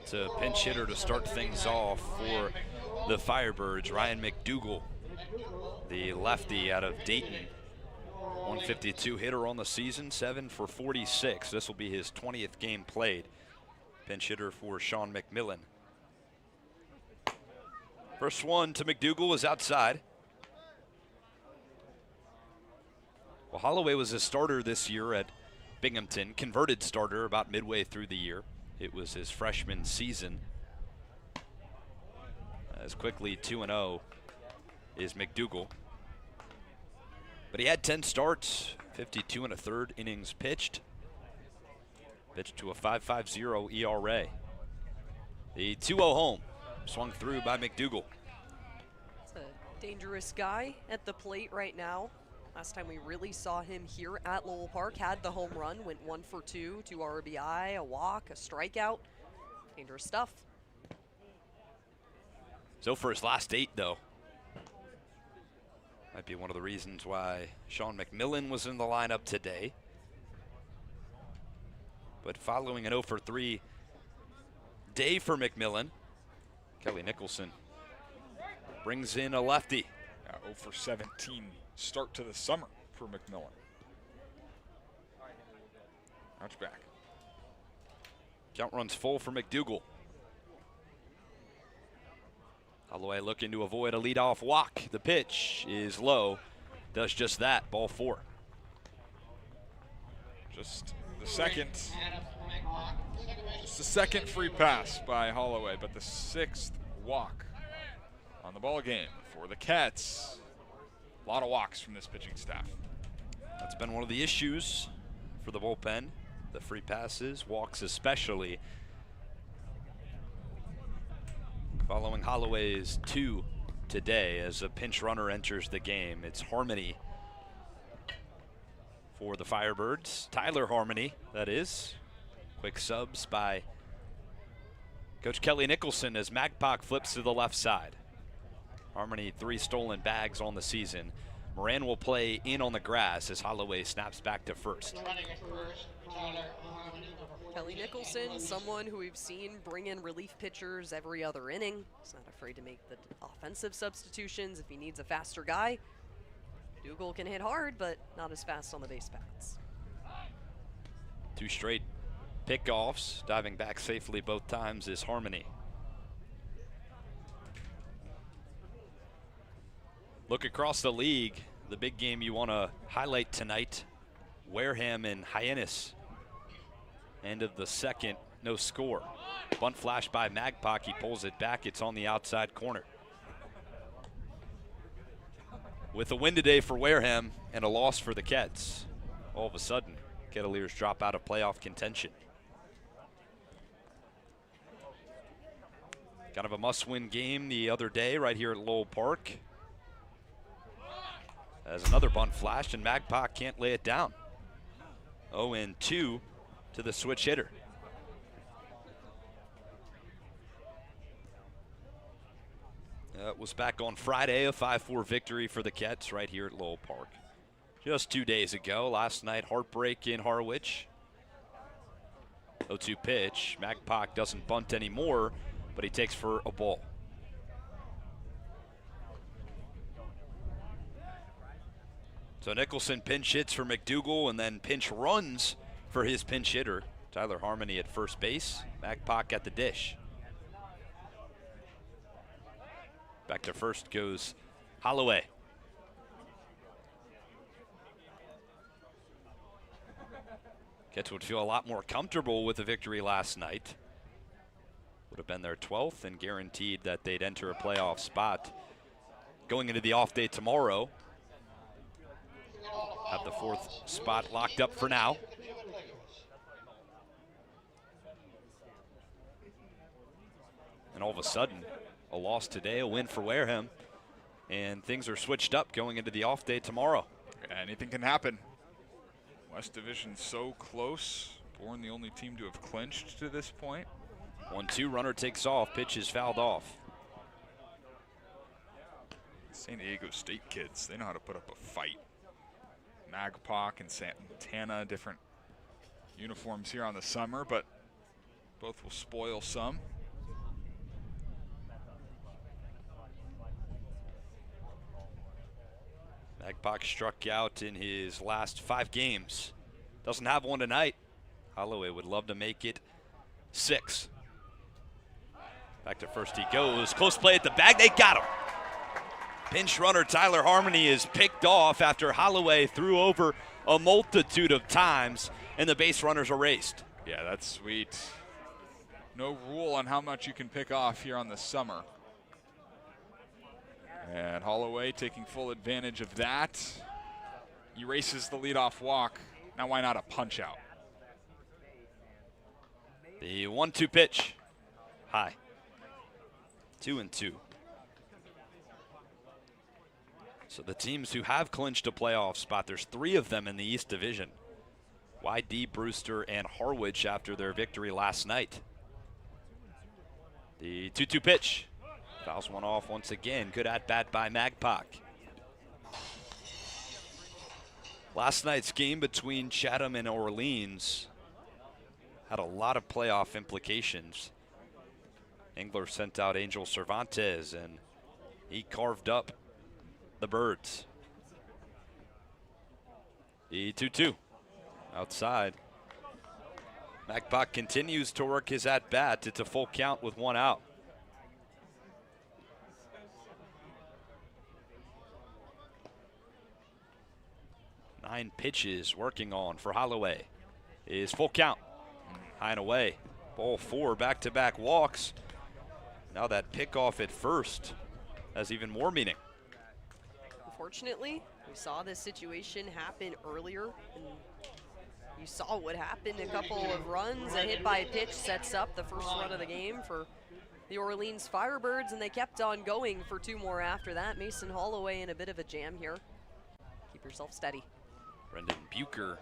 It's a pinch hitter to start things off for the Firebirds. Ryan McDougal, the lefty out of Dayton. 152 hitter on the season, 7 for 46. This will be his 20th game played. Pinch hitter for Sean McMillan. First one to McDougal is outside. Well, Holloway was a starter this year at Binghamton, converted starter about midway through the year. It was his freshman season. As quickly 2-0 is McDougal. But he had 10 starts, 52 1/3 innings pitched. Pitched to a 5.50 ERA. The 2-0 home swung through by McDougal. It's a dangerous guy at the plate right now. Last time we really saw him here at Lowell Park, had the home run, went 1 for 2, 2 RBI, a walk, a strikeout. Dangerous stuff. So for his last 8, though, might be one of the reasons why Sean McMillan was in the lineup today. But following an 0 for 3 day for McMillan, Kelly Nicholson brings in a lefty. 0 for 17 start to the summer for McMillan. Ouch back. Count runs full for McDougal. Holloway looking to avoid a leadoff walk. The pitch is low. Does just that. Ball 4. Just the second free pass by Holloway, but the 6th walk on the ball game for the Cats. A lot of walks from this pitching staff. That's been one of the issues for the bullpen. The free passes, walks especially. Following Holloway's 2 today as a pinch runner enters the game. It's Harmony for the Firebirds. Tyler Harmony, that is. Quick subs by Coach Kelly Nicholson as Magpok flips to the left side. Harmony 3 stolen bags on the season. Moran will play in on the grass as Holloway snaps back to first. Kelly Nicholson, someone who we've seen bring in relief pitchers every other inning. He's not afraid to make the offensive substitutions if he needs a faster guy. Dougal can hit hard, but not as fast on the base paths. 2 straight pickoffs. Diving back safely both times is Harmony. Look across the league. The big game you want to highlight tonight, Wareham and Hyannis. End of the second, no score. Bunt flash by Magpok, he pulls it back, it's on the outside corner. With a win today for Wareham and a loss for the Cats, all of a sudden, Kettleers drop out of playoff contention. Kind of a must-win game the other day right here at Lowell Park. As another bunt flash, and Magpok can't lay it down. 0-2 to the switch hitter. That was back on Friday, a 5-4 victory for the Cats right here at Lowell Park. Just 2 days ago, last night, heartbreak in Harwich. 0-2 pitch. Magpok doesn't bunt anymore, but he takes for a ball. So Nicholson pinch hits for McDougal and then pinch runs for his pinch hitter, Tyler Harmony at first base. Magpok at the dish. Back to first goes Holloway. Cats would feel a lot more comfortable with the victory last night. Would have been their 12th and guaranteed that they'd enter a playoff spot. Going into the off day tomorrow, have the 4th spot locked up for now. And all of a sudden, a loss today, a win for Wareham, and things are switched up going into the off day tomorrow. Anything can happen. West Division so close. Bourne the only team to have clinched to this point. 1-2, runner takes off, pitch is fouled off. San Diego State kids, they know how to put up a fight. Magpoc and Santana, different uniforms here on the summer, but both will spoil some. Magpoc struck out in his last 5 games. Doesn't have one tonight. Holloway would love to make it 6. Back to first he goes. Close play at the bag. They got him. Pinch runner Tyler Harmony is picked off after Holloway threw over a multitude of times, and the base runners erased. Yeah, that's sweet. No rule on how much you can pick off here on the summer. And Holloway taking full advantage of that. Erases the leadoff walk. Now why not a punch out? The 1-2 pitch. High. 2-2. So the teams who have clinched a playoff spot, there's 3 of them in the East Division. YD, Brewster, and Harwich after their victory last night. The 2-2 pitch. Fouls one off once again. Good at-bat by Magpoc. Last night's game between Chatham and Orleans had a lot of playoff implications. Engler sent out Angel Cervantes, and he carved up the Birds. The 2-2 outside. Magpoc continues to work his at-bat. It's a full count with 1 out. Nine pitches working on for Holloway is full count. High and away. Ball 4, back-to-back walks. Now that pickoff at first has even more meaning. Unfortunately, we saw this situation happen earlier, and you saw what happened. A couple of runs, a hit by pitch sets up the first run of the game for the Orleans Firebirds, and they kept on going for 2 more after that. Mason Holloway in a bit of a jam here. Keep yourself steady. Brendan Bucher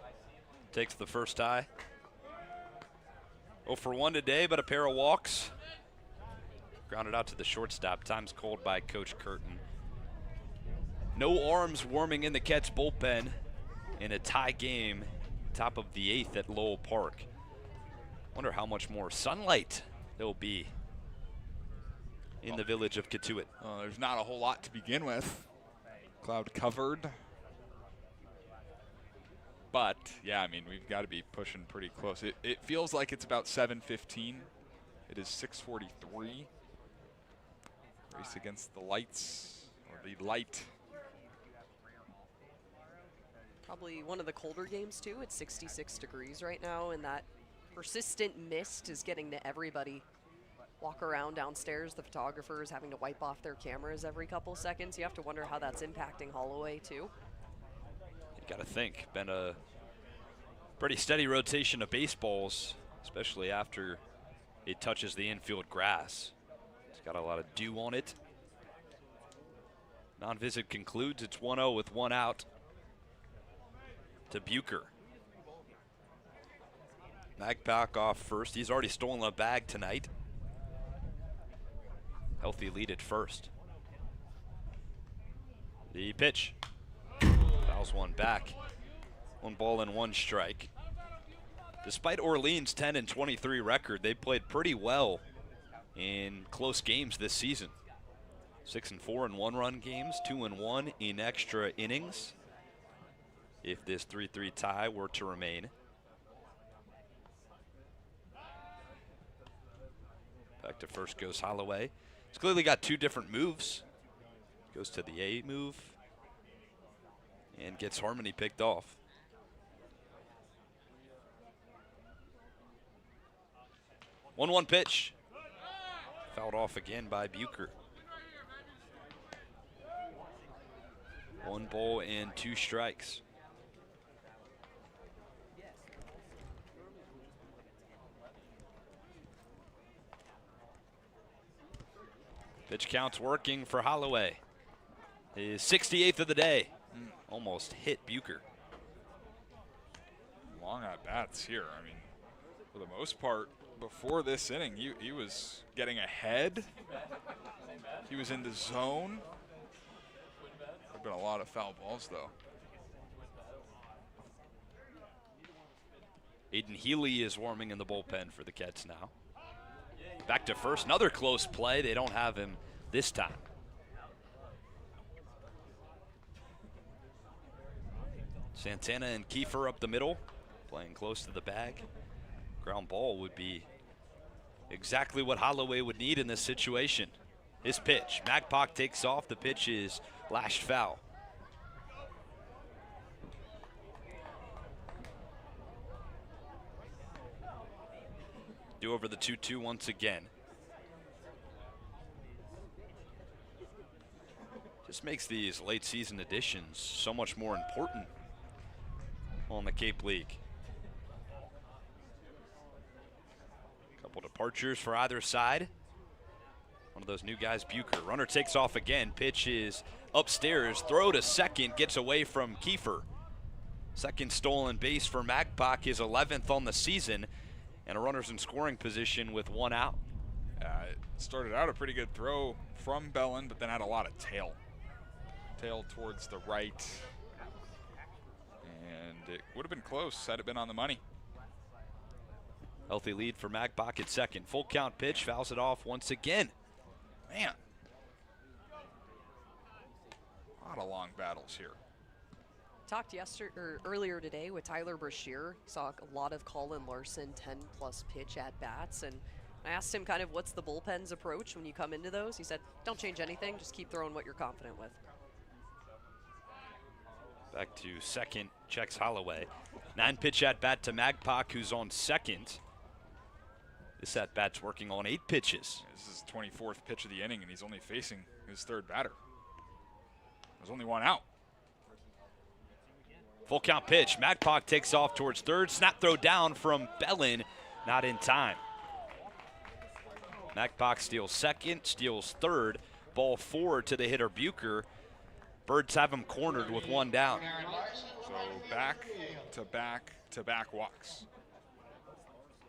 takes the first high. 0 for 1 today, but a pair of walks. Grounded out to the shortstop. Time's called by Coach Curtin. No arms warming in the Cats bullpen in a tie game, top of the 8th at Lowell Park. Wonder how much more sunlight there'll be in the village of Cotuit. There's not a whole lot to begin with. Cloud covered. But, yeah, I mean, we've got to be pushing pretty close. It feels like it's about 7:15. It is 6:43. Race against the lights, or the light. Probably one of the colder games, too. It's 66 degrees right now, and that persistent mist is getting to everybody. Walk around downstairs, the photographers having to wipe off their cameras every couple seconds. You have to wonder how that's impacting Holloway, too. Got to think, been a pretty steady rotation of baseballs, especially after it touches the infield grass. It's got a lot of dew on it. Non-visit concludes. It's 1-0 with 1 out to Bucher. Magpoc off first. He's already stolen a bag tonight. Healthy lead at first. The pitch. Fouls one back. 1 ball and 1 strike. Despite Orleans' 10-23 record, they played pretty well in close games this season. 6-4 in 1-run games, 2-1 in extra innings. If this 3-3 tie were to remain. Back to first goes Holloway. He's clearly got 2 different moves. Goes to the A move and gets Harmony picked off. One pitch. Fouled off again by Bucher. 1 ball and 2 strikes. Pitch count's working for Holloway. His 68th of the day. Almost hit Bucher. Long at bats here. I mean, for the most part, before this inning, he was getting ahead. He was in the zone. There have been a lot of foul balls, though. Aiden Healy is warming in the bullpen for the Kets now. Back to first, another close play. They don't have him this time. Santana and Kiefer up the middle, playing close to the bag. Ground ball would be exactly what Holloway would need in this situation. His pitch, Magpok takes off. The pitch is lashed foul. Do over the 2-2 once again. Just makes these late season additions so much more important on the Cape League. Couple departures for either side. One of those new guys, Bucher. Runner takes off again. Pitch is upstairs. Throw to second. Gets away from Kiefer. Second stolen base for Magpok, his 11th on the season. And a runner's in scoring position with one out. It started out a pretty good throw from Bellin, but then had a lot of tail. Tail towards the right. And it would have been close had it been on the money. Healthy lead for Magpok at second. Full count pitch, fouls it off once again. Man. A lot of long battles here. Talked earlier today with Tyler Mercier. Saw a lot of Colin Larson 10-plus pitch at bats, and I asked him kind of what's the bullpen's approach when you come into those. He said, don't change anything, just keep throwing what you're confident with. Back to second, checks Holloway. 9-pitch at bat to Magpok, who's on second. This at bat's working on 8 pitches. This is his 24th pitch of the inning, and he's only facing his third batter. There's only one out. Full count pitch. Magpok takes off towards third. Snap throw down from Bellin. Not in time. Magpok steals second, steals third. Ball 4 to the hitter Bucher. Birds have him cornered with one down. So back to back to back walks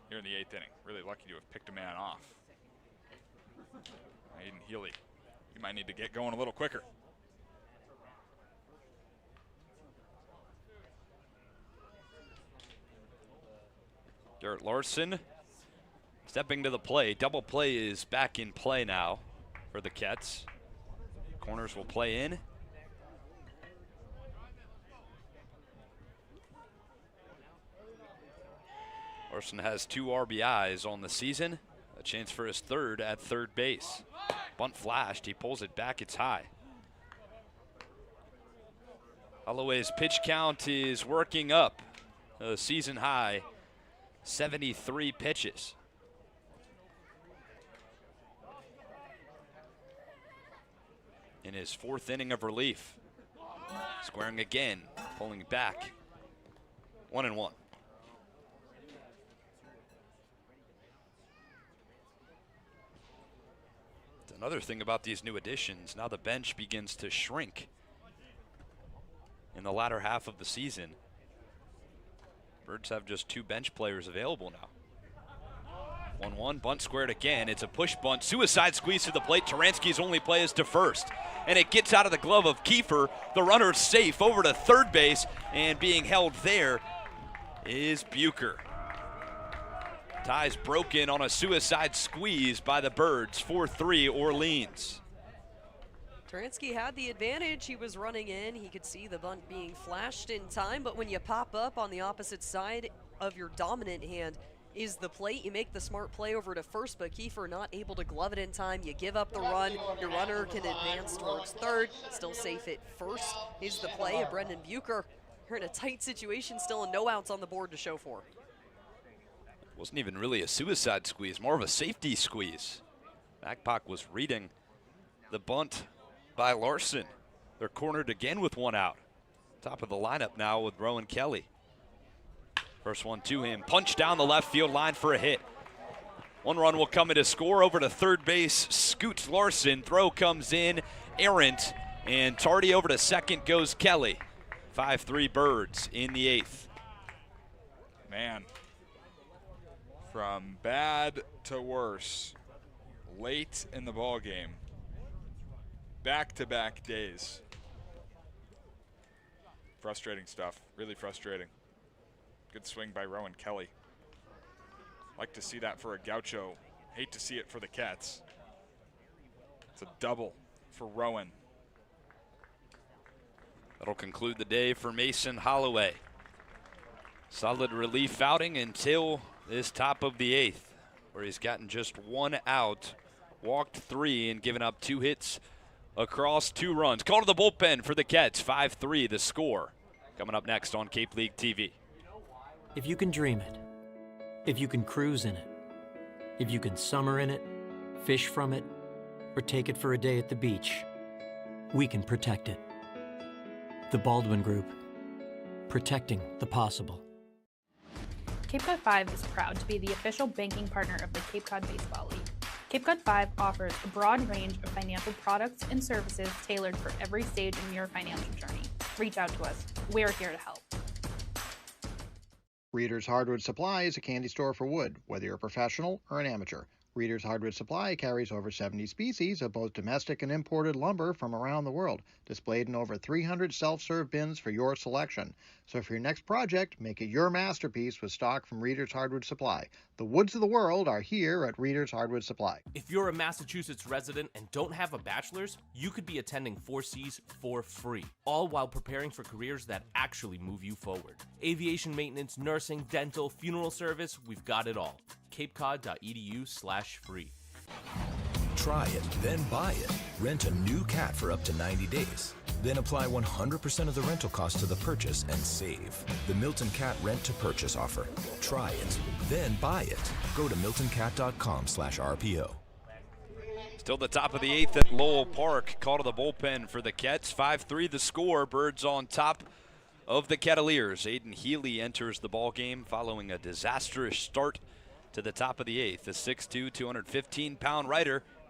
here in the 8th inning. Really lucky to have picked a man off. Aiden Healy, you might need to get going a little quicker. Garrett Larson stepping to the plate. Double play is back in play now for the Kets. Corners will play in. Larson has 2 RBIs on the season. A chance for his third at third base. Bunt flashed. He pulls it back. It's high. Holloway's pitch count is working up. A season high. 73 pitches. In his 4th inning of relief. Squaring again, pulling back. 1-1. Another thing about these new additions, now the bench begins to shrink in the latter half of the season. Birds have just 2 bench players available now. 1-1, bunt squared again. It's a push bunt, suicide squeeze to the plate. Taransky's only play is to first, and it gets out of the glove of Kiefer. The runner's safe over to third base, and being held there is Bucher. Ties broken on a suicide squeeze by the Birds. 4-3 Orleans. Taransky had the advantage. He was running in. He could see the bunt being flashed in time, but when you pop up on the opposite side of your dominant hand is the plate, you make the smart play over to first, but Kiefer not able to glove it in time. You give up the run. Your runner can advance towards third. Still safe at first is the play of Brendan Bucher. You're in a tight situation still, and no outs on the board to show for. Wasn't even really a suicide squeeze, more of a safety squeeze. Magpok was reading the bunt by Larson. They're cornered again with one out. Top of the lineup now with Rowan Kelly. First one to him, punch down the left field line for a hit. One run will come in to score over to third base. Scoot Larson. Throw comes in. Errant. And tardy over to second goes Kelly. 5-3 Birds in the 8th. Man, from bad to worse, late in the ball game, back-to-back days. Frustrating stuff, really frustrating. Good swing by Rowan Kelly. Like to see that for a Gaucho. Hate to see it for the Cats. It's a double for Rowan. That'll conclude the day for Mason Holloway. Solid relief outing until this top of the 8th, where he's gotten just 1 out, walked 3, and given up 2 hits across 2 runs. Call to the bullpen for the Cats. 5-3 the score. Coming up next on Cape League TV. If you can dream it, if you can cruise in it, if you can summer in it, fish from it, or take it for a day at the beach, we can protect it. The Baldwin Group, protecting the possible. Cape Cod 5 is proud to be the official banking partner of the Cape Cod Baseball League. Cape Cod 5 offers a broad range of financial products and services tailored for every stage in your financial journey. Reach out to us. We're here to help. Reader's Hardwood Supply is a candy store for wood, whether you're a professional or an amateur. Reader's Hardwood Supply carries over 70 species of both domestic and imported lumber from around the world, displayed in over 300 self-serve bins for your selection. So for your next project, make it your masterpiece with stock from Reader's Hardwood Supply. The woods of the world are here at Reader's Hardwood Supply. If you're a Massachusetts resident and don't have a bachelor's, you could be attending 4Cs for free, all while preparing for careers that actually move you forward. Aviation maintenance, nursing, dental, funeral service, we've got it all. capecod.edu/free. Try it, then buy it. Rent a new cat for up to 90 days. Then apply 100% of the rental cost to the purchase and save. The Milton Cat Rent to Purchase offer. Try it, then buy it. Go to miltoncat.com/RPO. Still the top of the 8th at Lowell Park. Call to the bullpen for the Cats. 5-3 the score. Birds on top of the Kettleers. Aiden Healy enters the ball game following a disastrous start to the top of the 8th. The 6'2", 215-pound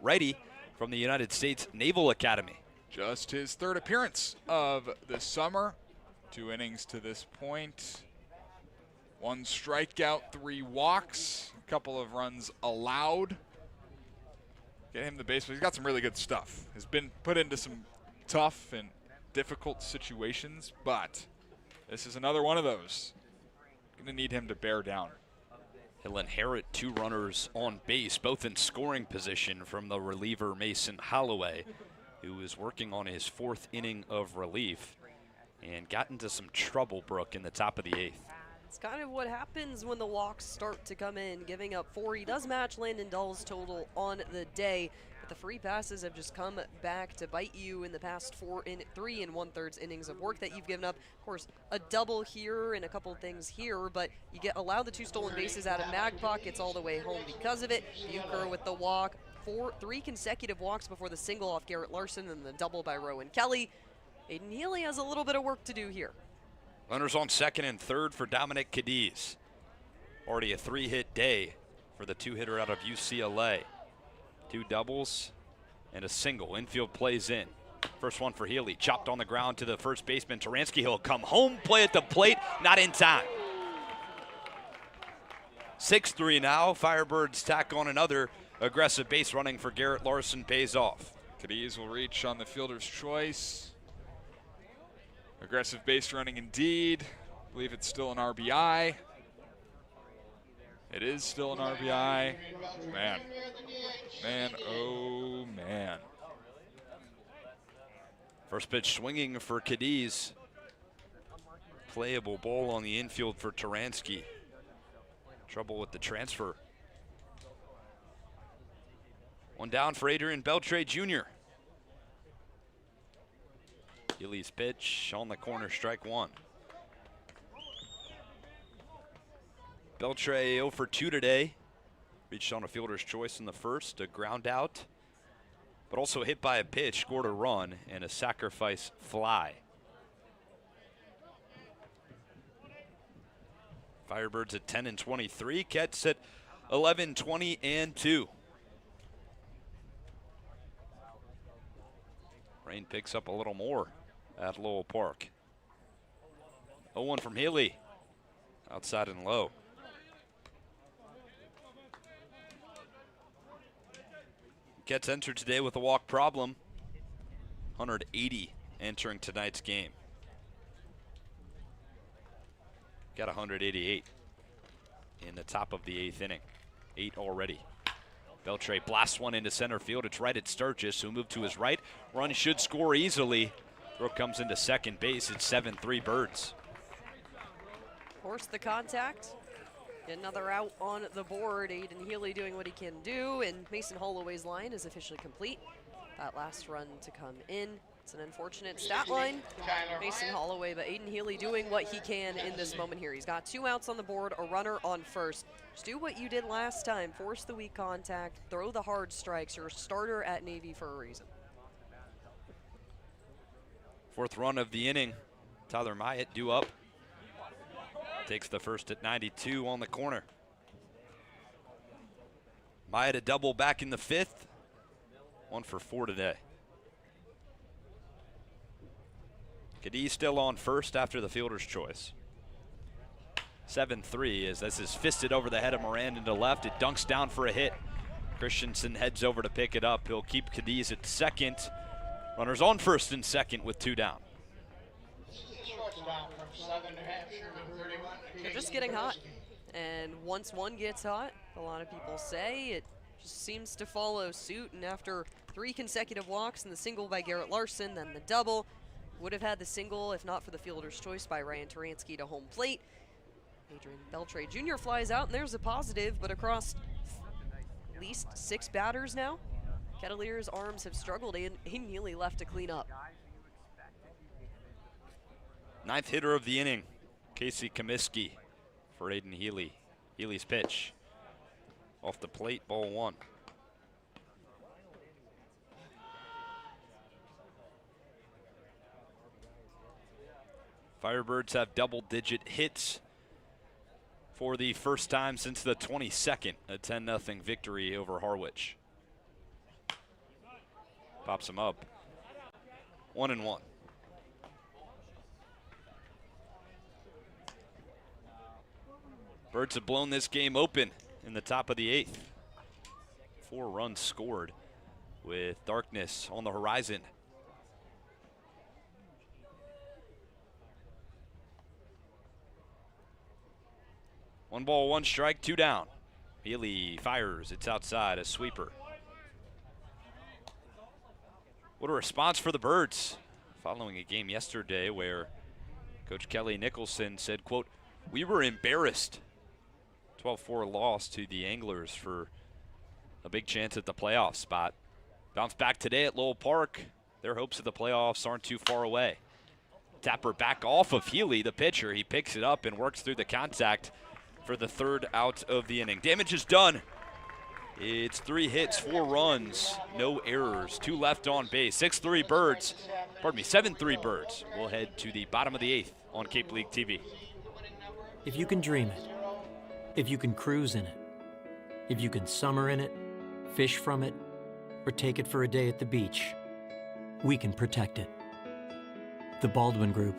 righty from the United States Naval Academy. Just his 3rd appearance of the summer. 2 innings to this point. 1 strikeout, 3 walks, a couple of runs allowed. Get him the base, but he's got some really good stuff. Has been put into some tough and difficult situations, but this is another one of those. Gonna need him to bear down. He'll inherit 2 runners on base, both in scoring position from the reliever Mason Holloway, who is working on his 4th inning of relief and got into some trouble, Brooke, in the top of the 8th. It's kind of what happens when the walks start to come in. Giving up 4, he does match Landon Dull's total on the day, but the free passes have just come back to bite you in the past 3 1/3 innings of work that you've given up. Of course, a double here and a couple things here, but you allow the 2 stolen bases out of Magpok. It's all the way home because of it. Bucher with the walk. 3 consecutive walks before the single off Garrett Larson and the double by Rowan Kelly. Aiden Healy has a little bit of work to do here. Runners on 2nd and 3rd for Dominic Cadiz. Already a 3-hit day for the 2-hitter out of UCLA. 2 doubles and a single. Infield plays in. First one for Healy. Chopped on the ground to the first baseman. Taransky, he'll come home, play at the plate, not in time. 6-3 now. Firebirds tack on another. Aggressive base running for Garrett Larson pays off. Cadiz will reach on the fielder's choice. Aggressive base running indeed. I believe it's still an RBI. It is still an RBI. Man, oh man. First pitch swinging for Cadiz. Playable ball on the infield for Taransky. Trouble with the transfer. 1 down for Adrian Beltre Jr. Healy's pitch on the corner, strike 1. Beltre 0 for 2 today. Reached on a fielder's choice in the first, a ground out, but also hit by a pitch, scored a run, and a sacrifice fly. Firebirds at 10 and 23. Cats at 11, 20, and 2. Rain picks up a little more at Lowell Park. 0-1 from Healy. Outside and low. Gets entered today with a walk problem. 180 entering tonight's game. Got 188 in the top of the 8th inning. 8 already. Beltre blasts one into center field. It's right at Sturgis, who moved to his right. Run should score easily. Brooke comes into second base. It's 7-3 Birds. Force the contact. Get another out on the board. Aiden Healy doing what he can do, and Mason Holloway's line is officially complete. That last run to come in. It's an unfortunate stat line, Mason Holloway, but Aiden Healy doing what he can in this moment here. He's got 2 outs on the board, a runner on first. Just do what you did last time. Force the weak contact, throw the hard strikes. You're a starter at Navy for a reason. 4th run of the inning. Tyler Myatt due up. Takes the first at 92 on the corner. Myatt a double back in the 5th. 1 for 4 today. Cadiz still on first after the fielder's choice. 7-3 as this is fisted over the head of Moran into left. It dunks down for a hit. Christensen heads over to pick it up. He'll keep Cadiz at second. Runners on first and second with 2 down. They're just getting hot. And once one gets hot, a lot of people say, it just seems to follow suit. And after 3 consecutive walks and the single by Garrett Larson, then the double, would have had the single if not for the fielder's choice by Ryan Taransky to home plate. Adrian Beltre Jr. flies out, and there's a positive, but across at least 6 batters now, Kettleers' arms have struggled, and Aiden Healy left to clean up. 9th hitter of the inning, Casey Comiskey for Aiden Healy. Healy's pitch off the plate, ball 1. Firebirds have double-digit hits for the first time since the 22nd, a 10-0 victory over Harwich. Pops him up. 1-1. Birds have blown this game open in the top of the 8th. 4 runs scored with darkness on the horizon. One ball, 1 strike, 2 down. Healy fires, it's outside, a sweeper. What a response for the Birds following a game yesterday where Coach Kelly Nicholson said, quote, "We were embarrassed." 12-4 loss to the Anglers for a big chance at the playoff spot. Bounce back today at Lowell Park. Their hopes of the playoffs aren't too far away. Tapper back off of Healy, the pitcher. He picks it up and works through the contact for the 3rd out of the inning. Damage is done. It's 3 hits, 4 runs, no errors, 2 left on base. 6-3 Birds, 7-3 Birds. We'll head to the bottom of the 8th on Cape League TV. If you can dream it, if you can cruise in it, if you can summer in it, fish from it, or take it for a day at the beach, we can protect it. The Baldwin Group,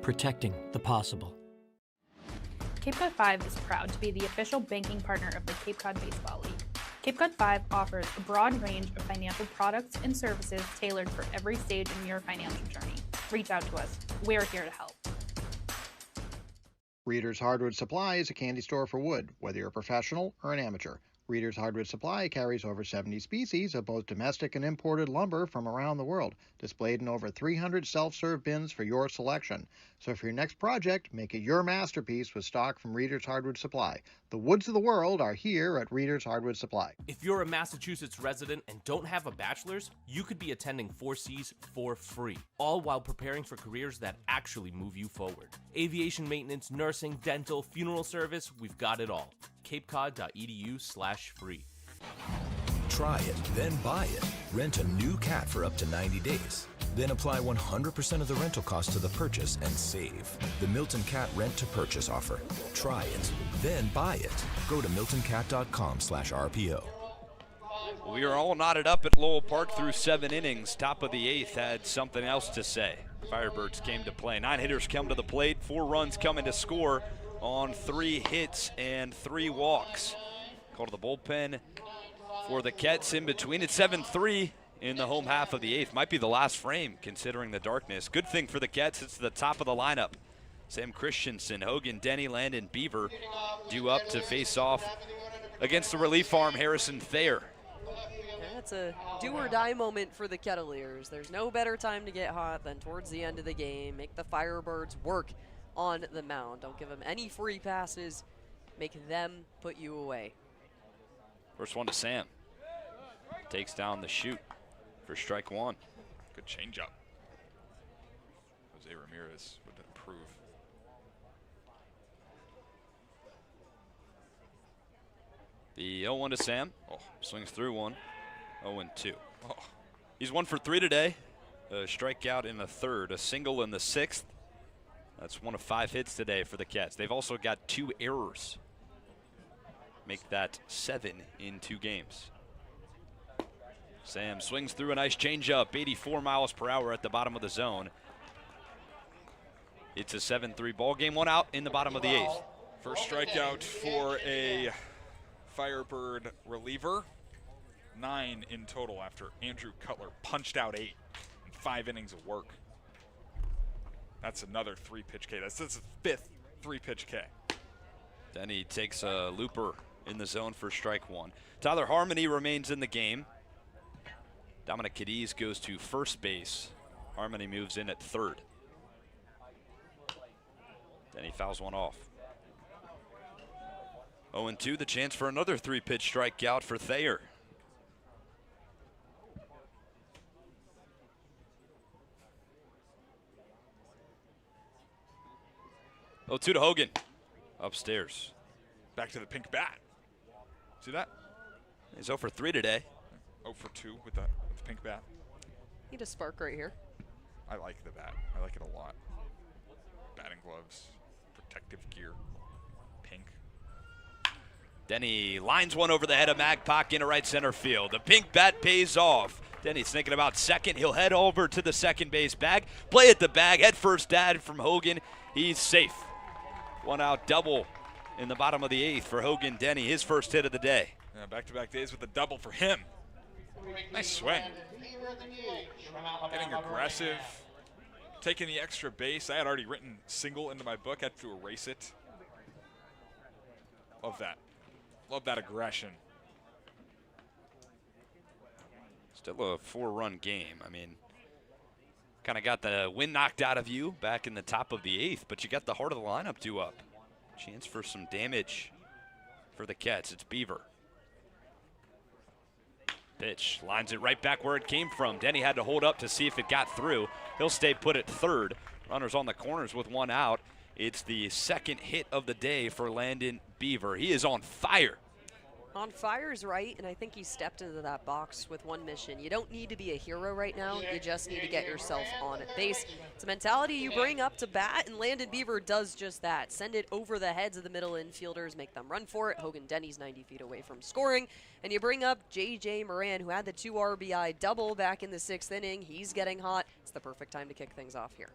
protecting the possible. Cape Cod 5 is proud to be the official banking partner of the Cape Cod Baseball League. Cape Cod 5 offers a broad range of financial products and services tailored for every stage in your financial journey. Reach out to us. We're here to help. Reader's Hardwood Supply is a candy store for wood, whether you're a professional or an amateur. Reader's Hardwood Supply carries over 70 species of both domestic and imported lumber from around the world, displayed in over 300 self-serve bins for your selection. So for your next project, make it your masterpiece with stock from Reader's Hardwood Supply. The woods of the world are here at Reader's Hardwood Supply. If you're a Massachusetts resident and don't have a bachelor's, you could be attending 4Cs for free, all while preparing for careers that actually move you forward. Aviation maintenance, nursing, dental, funeral service, we've got it all. capecod.edu/free. Try it, then buy it. Rent a new cat for up to 90 days. Then apply 100% of the rental cost to the purchase and save. The Milton Cat Rent to Purchase offer. Try it, then buy it. Go to miltoncat.com/RPO. We are all knotted up at Lowell Park through 7 innings. Top of the 8th had something else to say. Firebirds came to play. 9 hitters come to the plate. 4 runs coming to score on 3 hits and 3 walks. Call to the bullpen for the Kets in between. It's 7-3 in the home half of the 8th. Might be the last frame considering the darkness. Good thing for the Kets, it's the top of the lineup. Sam Christensen, Hogan, Denny, Landon, Beaver due up to face off against the relief arm, Harrison Thayer. That's a do-or-die moment for the Kettleers. There's no better time to get hot than towards the end of the game. Make the Firebirds work on the mound. Don't give them any free passes. Make them put you away. First one to Sam. Takes down the shoot for strike 1. Good changeup. Jose Ramirez would improve. The 0-1 to Sam. Oh, swings through one. 0-2. Oh. He's 1 for 3 today. A strikeout in the 3rd, a single in the 6th. That's 1 of 5 hits today for the Cats. They've also got 2 errors. Make that 7 in 2 games. Sam swings through a nice changeup, 84 miles per hour at the bottom of the zone. It's a 7-3 ball game. 1 out in the bottom of the 8th. First strikeout for a Firebird reliever. 9 in total after Andrew Cutler punched out 8 in 5 innings of work. That's another 3-pitch K. That's his 5th 3-pitch K. Then he takes a looper in the zone for strike 1. Tyler Harmony remains in the game. Dominic Cadiz goes to first base. Harmony moves in at 3rd. Then he fouls one off. 0-2, the chance for another 3-pitch strikeout for Thayer. Oh, 2 to Hogan. Upstairs. Back to the pink bat. See that? He's 0 for 3 today. 0 for 2 with the pink bat. Need a spark right here. I like the bat. I like it a lot. Batting gloves, protective gear, pink. Denny lines one over the head of Magpok into right center field. The pink bat pays off. Denny's thinking about second. He'll head over to the second base bag. Play at the bag. Head first dad from Hogan. He's safe. 1 out double in the bottom of the 8th for Hogan Denny. His first hit of the day. Yeah, back-to-back days with a double for him. Nice swing. Getting aggressive. Taking the extra base. I had already written single into my book. I had to erase it. Love that. Love that aggression. Still a 4-run game. I mean, kind of got the wind knocked out of you back in the top of the 8th, but you got the heart of the lineup due up. Chance for some damage for the Cats. It's Beaver. Pitch, lines it right back where it came from. Denny had to hold up to see if it got through. He'll stay put at 3rd. Runners on the corners with 1 out. It's the 2nd hit of the day for Landon Beaver. He is on fire. On fire's right, and I think he stepped into that box with one mission. You don't need to be a hero right now. You just need to get yourself on base. It's a mentality you bring up to bat, and Landon Beaver does just that. Send it over the heads of the middle infielders, make them run for it. Hogan Denny's 90 feet away from scoring. And you bring up J.J. Moran, who had the 2 RBI double back in the 6th inning. He's getting hot. It's the perfect time to kick things off here.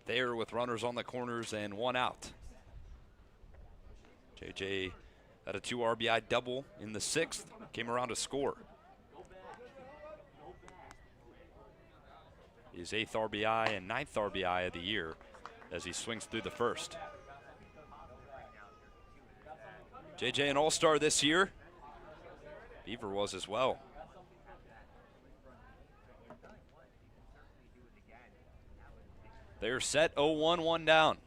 There with runners on the corners and 1 out. J.J. had a 2 RBI double in the 6th. Came around to score. His 8th RBI and 9th RBI of the year as he swings through the 1st. JJ an all-star this year. Beaver was as well. They're set, 0-1, 1 down.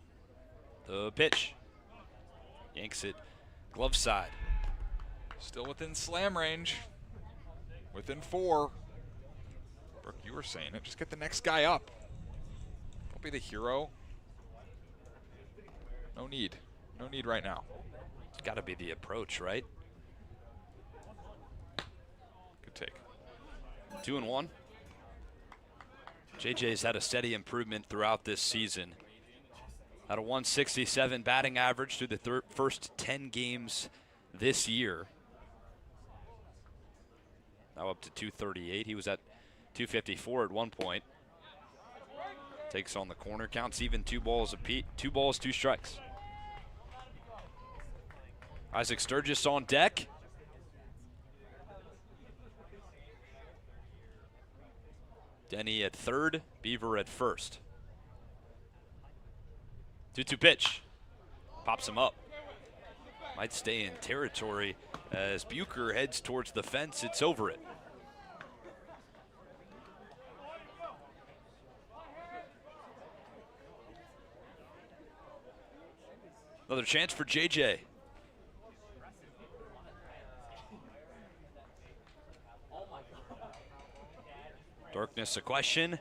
The pitch. Yanks it glove side. Still within slam range. Within 4. Brooke, you were saying it. Just get the next guy up. Don't be the hero. No need. No need right now. It's got to be the approach, right? Good take. 2-1. JJ's had a steady improvement throughout this season. Had a 167 batting average through the first 10 games this year. Now up to 238. He was at 254 at one point. Takes on the corner, counts even 2 balls, 2 strikes. Isaac Sturgis on deck. Denny at third, Beaver at first. 2-2 pitch. Pops him up. Might stay in territory as Bucher heads towards the fence. It's over it. Another chance for JJ. Darkness a question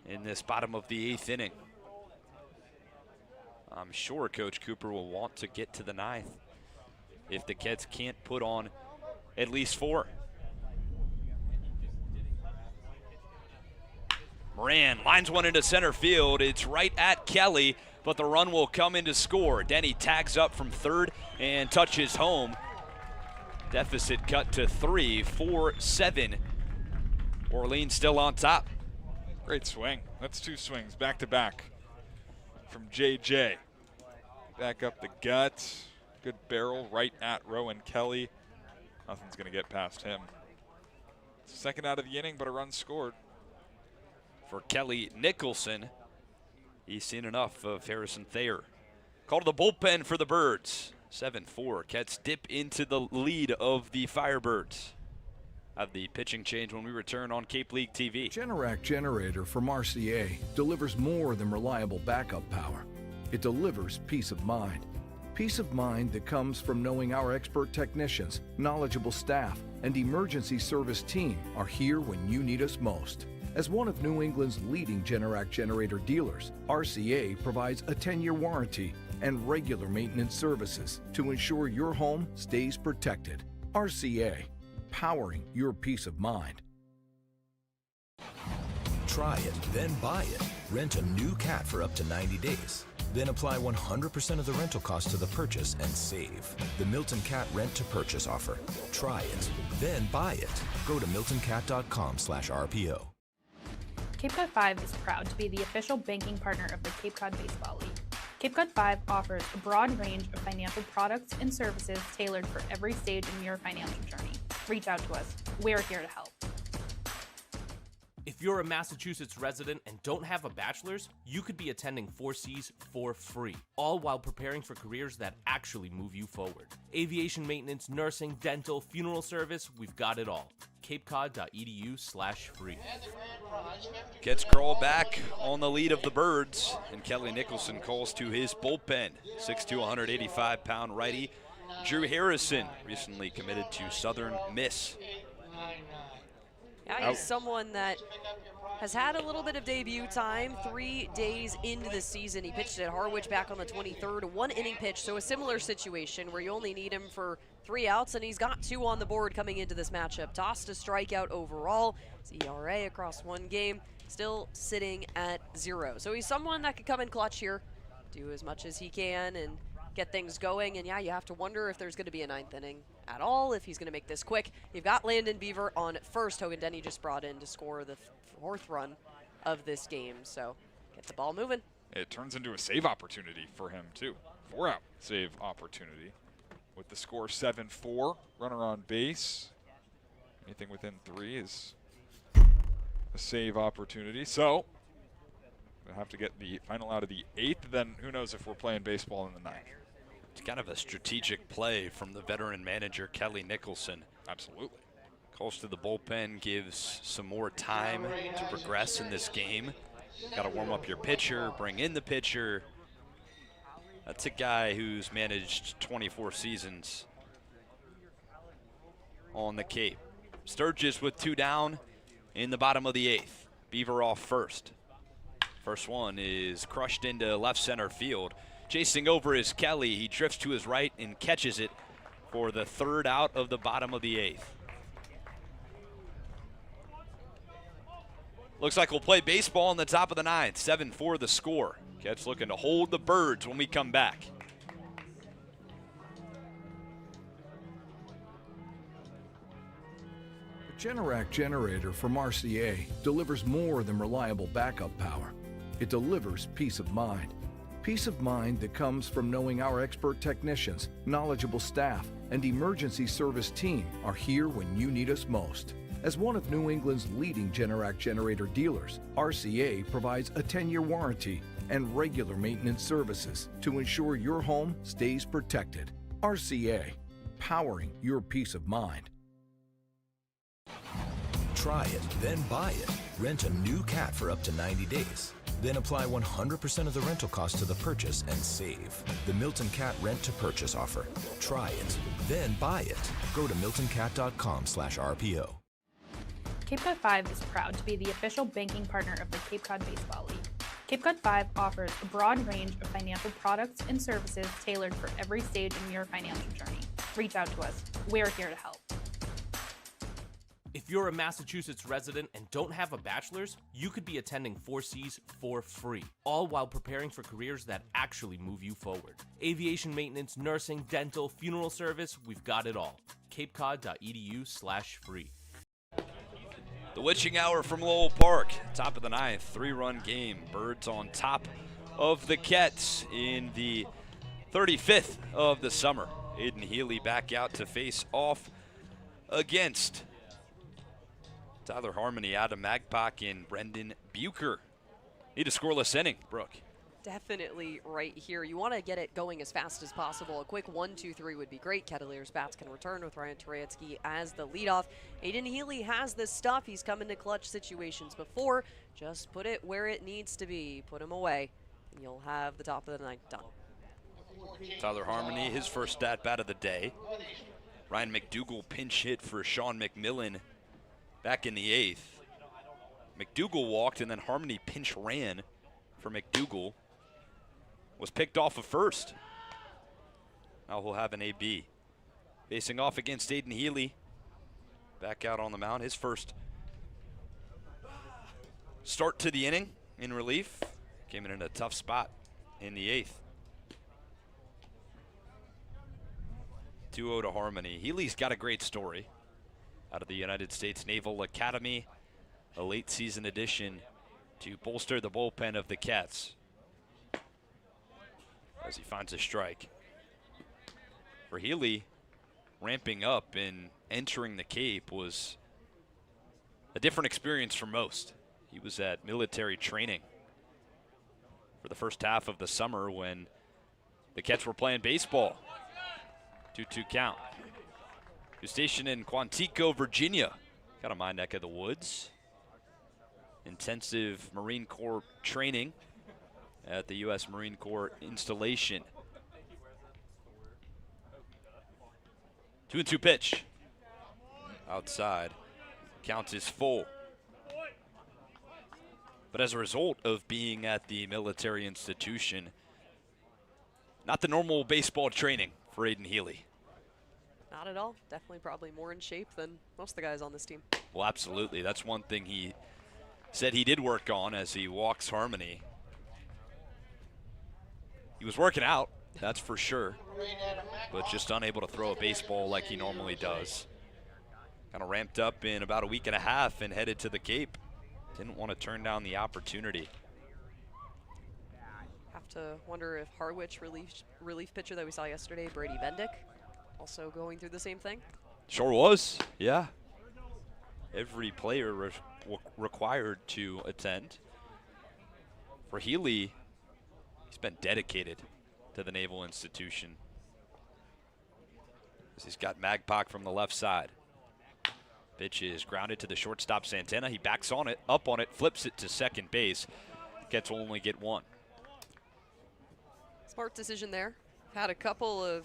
in this bottom of the 8th inning. I'm sure Coach Cooper will want to get to the 9th if the Keds can't put on at least 4. Moran lines one into center field. It's right at Kelly, but the run will come in to score. Denny tags up from third and touches home. Deficit cut to 3, 4-7. Orleans still on top. Great swing. That's 2 swings back to back from JJ. Back up the gut. Good barrel right at Rowan Kelly. Nothing's going to get past him. Second out of the inning, but a run scored. For Kelly Nicholson, he's seen enough of Harrison Thayer. Call to the bullpen for the Birds. 7-4. Kets dip into the lead of the Firebirds. Have the pitching change when we return on Cape League TV. Generac generator from Mercier delivers more than reliable backup power. It delivers peace of mind. Peace of mind that comes from knowing our expert technicians, knowledgeable staff, and emergency service team are here when you need us most. As one of New England's leading Generac generator dealers, RCA provides a 10-year warranty and regular maintenance services to ensure your home stays protected. RCA, powering your peace of mind. Try it, then buy it. Rent a new cat for up to 90 days. Then apply 100% of the rental cost to the purchase and save. The Milton Cat Rent to Purchase offer. Try it, then buy it. Go to miltoncat.com/RPO. Cape Cod 5 is proud to be the official banking partner of the Cape Cod Baseball League. Cape Cod 5 offers a broad range of financial products and services tailored for every stage in your financial journey. Reach out to us. We're here to help. If you're a Massachusetts resident and don't have a bachelor's, you could be attending 4Cs for free, all while preparing for careers that actually move you forward. Aviation maintenance, nursing, dental, funeral service, we've got it all. capecod.edu/free. Keds crawl back on the lead of the Birds, and Kelly Nicholson calls to his bullpen. 6'2", 185-pound righty Drew Harrison, recently committed to Southern Miss. Yeah, he's someone that has had a little bit of debut time. 3 days into the season, he pitched at Harwich back on the 23rd, a 1-inning pitch, so a similar situation where you only need him for 3 outs, and he's got 2 on the board coming into this matchup. Tossed a strikeout overall. His ERA across 1 game, still sitting at 0. So he's someone that could come in clutch here, do as much as he can, and get things going. And yeah, you have to wonder if there's going to be a 9th inning at all, if he's going to make this quick. You've got Landon Beaver on first. Hogan Denny just brought in to score the 4th run of this game, so get the ball moving. It turns into a save opportunity for him too. 4-out save opportunity with the score 7-4. Runner on base. Anything within 3 is a save opportunity. So we'll have to get the final out of the 8th. Then who knows if we're playing baseball in the 9th. It's kind of a strategic play from the veteran manager, Kelly Nicholson. Absolutely. Calls to the bullpen, gives some more time to progress in this game. Got to warm up your pitcher, bring in the pitcher. That's a guy who's managed 24 seasons on the Cape. Sturgis with 2 down in the bottom of the 8th. Beaver off first. First one is crushed into left center field. Chasing over is Kelly. He drifts to his right and catches it for the 3rd out of the bottom of the 8th. Looks like we'll play baseball in the top of the ninth. 7-4 the score. Cats looking to hold the Birds when we come back. The Generac generator from Mercier delivers more than reliable backup power. It delivers peace of mind. Peace of mind that comes from knowing our expert technicians, knowledgeable staff, and emergency service team are here when you need us most. As one of New England's leading Generac generator dealers, RCA provides a 10-year warranty and regular maintenance services to ensure your home stays protected. RCA, powering your peace of mind. Try it, then buy it. Rent a new cat for up to 90 days. Then apply 100% of the rental cost to the purchase and save. The Milton Cat Rent to Purchase offer. Try it, then buy it. Go to miltoncat.com/RPO. Cape Cod 5 is proud to be the official banking partner of the Cape Cod Baseball League. Cape Cod 5 offers a broad range of financial products and services tailored for every stage in your financial journey. Reach out to us. We're here to help. If you're a Massachusetts resident and don't have a bachelor's, you could be attending 4Cs for free, all while preparing for careers that actually move you forward. Aviation maintenance, nursing, dental, funeral service, we've got it all. capecod.edu/free. The witching hour from Lowell Park, top of the ninth, 3-run game. Birds on top of the Cats in the 35th of the summer. Aiden Healy back out to face off against Tyler Harmony, Adam Magpach, and Brendan Bucher. Need a scoreless inning, Brooke. Definitely right here. You want to get it going as fast as possible. A quick 1-2-3 would be great. Kettleers bats can return with Ryan Turetsky as the leadoff. Aiden Healy has this stuff. He's come into clutch situations before. Just put it where it needs to be. Put him away, and you'll have the top of the ninth done. Tyler Harmony, his first at-bat of the day. Ryan McDougall pinch hit for Sean McMillan back in the 8th. McDougall walked, and then Harmony pinch ran for McDougall. Was picked off of first. Now he'll have an AB. Facing off against Aiden Healy. Back out on the mound. His first start to the inning in relief. Came in a tough spot in the 8th. 2-0 to Harmony. Healy's got a great story out of the United States Naval Academy. A late season addition to bolster the bullpen of the Cats. As he finds a strike. For Healy, ramping up and entering the Cape was a different experience for most. He was at military training for the first half of the summer when the Cats were playing baseball. 2-2 count. He was stationed in Quantico, Virginia. Kind of my neck of the woods. Intensive Marine Corps training at the U.S. Marine Corps installation. 2-2 pitch. Outside. Count is full. But as a result of being at the military institution, not the normal baseball training for Aiden Healy. Not at all. Definitely probably more in shape than most of the guys on this team. Well, absolutely. That's one thing he said he did work on as he walks Harmony. He was working out, that's for sure, but just unable to throw a baseball like he normally does. Kind of ramped up in about a week and a half and headed to the Cape. Didn't want to turn down the opportunity. Have to wonder if Harwich relief pitcher that we saw yesterday, Brady Bendick, also going through the same thing. Sure was, yeah. Every player required to attend. For Healy, he's been dedicated to the Naval Institution. He's got Magpach from the left side. Pitch is grounded to the shortstop Santana. He backs on it, up on it, flips it to second base. Cats will only get one. Smart decision there. Had a couple of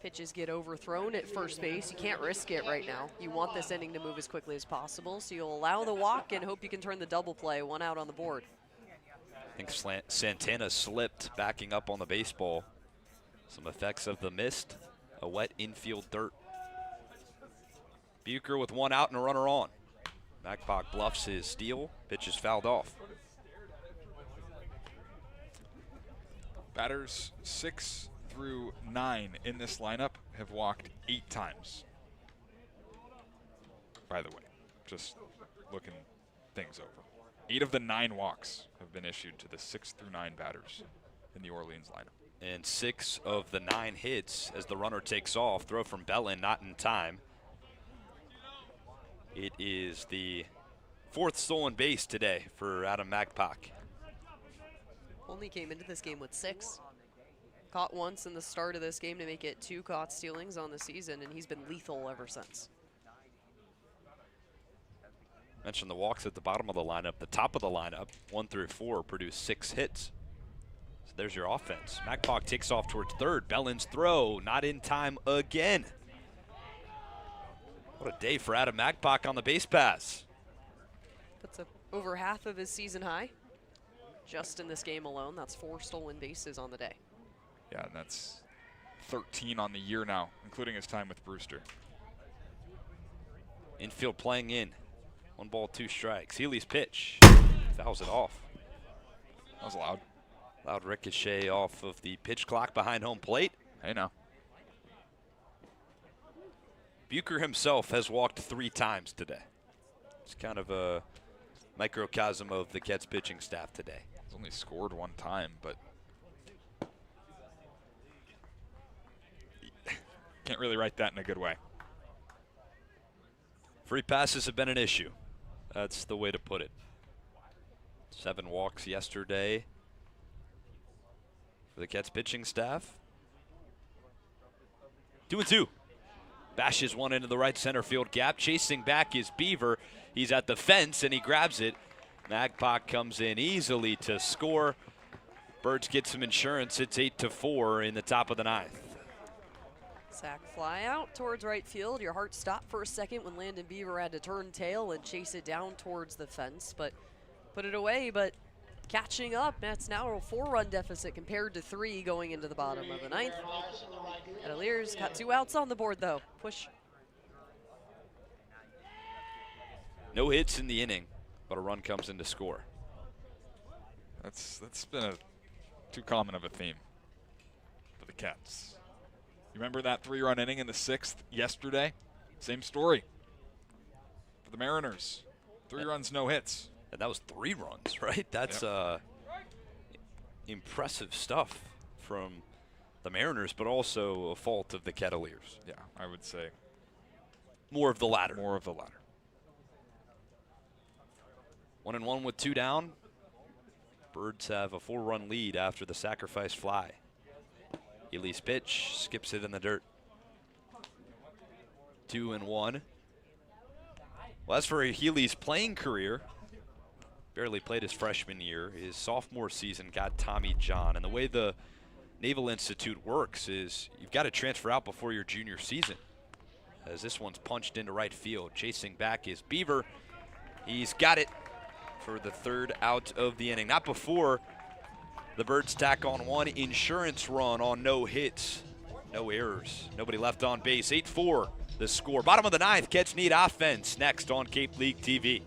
pitches get overthrown at first base. You can't risk it right now. You want this inning to move as quickly as possible, so you'll allow the walk and hope you can turn the double play. 1 out on the board. I think Santana slipped backing up on the baseball. Some effects of the mist, a wet infield dirt. Bucher with 1 out and a runner on. Magpie bluffs his steal. Pitch is fouled off. Batters 6 through 9 in this lineup have walked 8 times. By the way, just looking things over. 8 of the 9 walks have been issued to the 6 through 9 batters in the Orleans lineup. And 6 of the 9 hits as the runner takes off. Throw from Bellin, not in time. It is the 4th stolen base today for Adam Magpie. Only came into this game with 6. Caught once in the start of this game to make it 2 caught stealings on the season, and he's been lethal ever since. Mentioned the walks at the bottom of the lineup. The top of the lineup, 1 through 4, produced 6 hits. So there's your offense. Magpie takes off towards third. Bellin's throw, not in time again. What a day for Adam Magpie on the base pass. That's over half of his season high. Just in this game alone, that's 4 stolen bases on the day. Yeah, and that's 13 on the year now, including his time with Brewster. Infield playing in. 1 ball, 2 strikes. Healy's pitch. Fouls it off. That was loud. Loud ricochet off of the pitch clock behind home plate. Hey now. Bucher himself has walked 3 times today. It's kind of a microcosm of the Kets pitching staff today. He's only scored 1 time, but can't really write that in a good way. Free passes have been an issue. That's the way to put it. 7 walks yesterday for the Kets pitching staff. 2-2. Bashes one into the right center field gap. Chasing back is Beaver. He's at the fence and he grabs it. Magpie comes in easily to score. Birds get some insurance. It's 8-4 in the top of the 9th. Sack fly out towards right field. Your heart stopped for a second when Landon Beaver had to turn tail and chase it down towards the fence, but put it away. But catching up, that's now a 4-run deficit compared to 3 going into the bottom of the 9th. Kettleers got 2 outs on the board though. Push. No hits in the inning, but a run comes in to score. That's been too common of a theme for the Cats. You remember that 3-run inning in the 6th yesterday? Same story for the Mariners. 3 runs, no hits. And that was 3 runs, right? That's impressive stuff from the Mariners, but also a fault of the Kettleers. Yeah, I would say. More of the latter. More of the latter. 1-1 with 2 down. Birds have a 4-run lead after the sacrifice fly. Healy's pitch skips it in the dirt. 2-1. Well, as for Healy's playing career, barely played his freshman year. His sophomore season got Tommy John. And the way the Naval Institute works is you've got to transfer out before your junior season. As this one's punched into right field. Chasing back is Beaver. He's got it for the 3rd out of the inning. Not before the Birds tack on 1 insurance run on no hits. No errors. Nobody left on base. 8-4 the score. Bottom of the 9th. Cats need offense next on Cape League TV.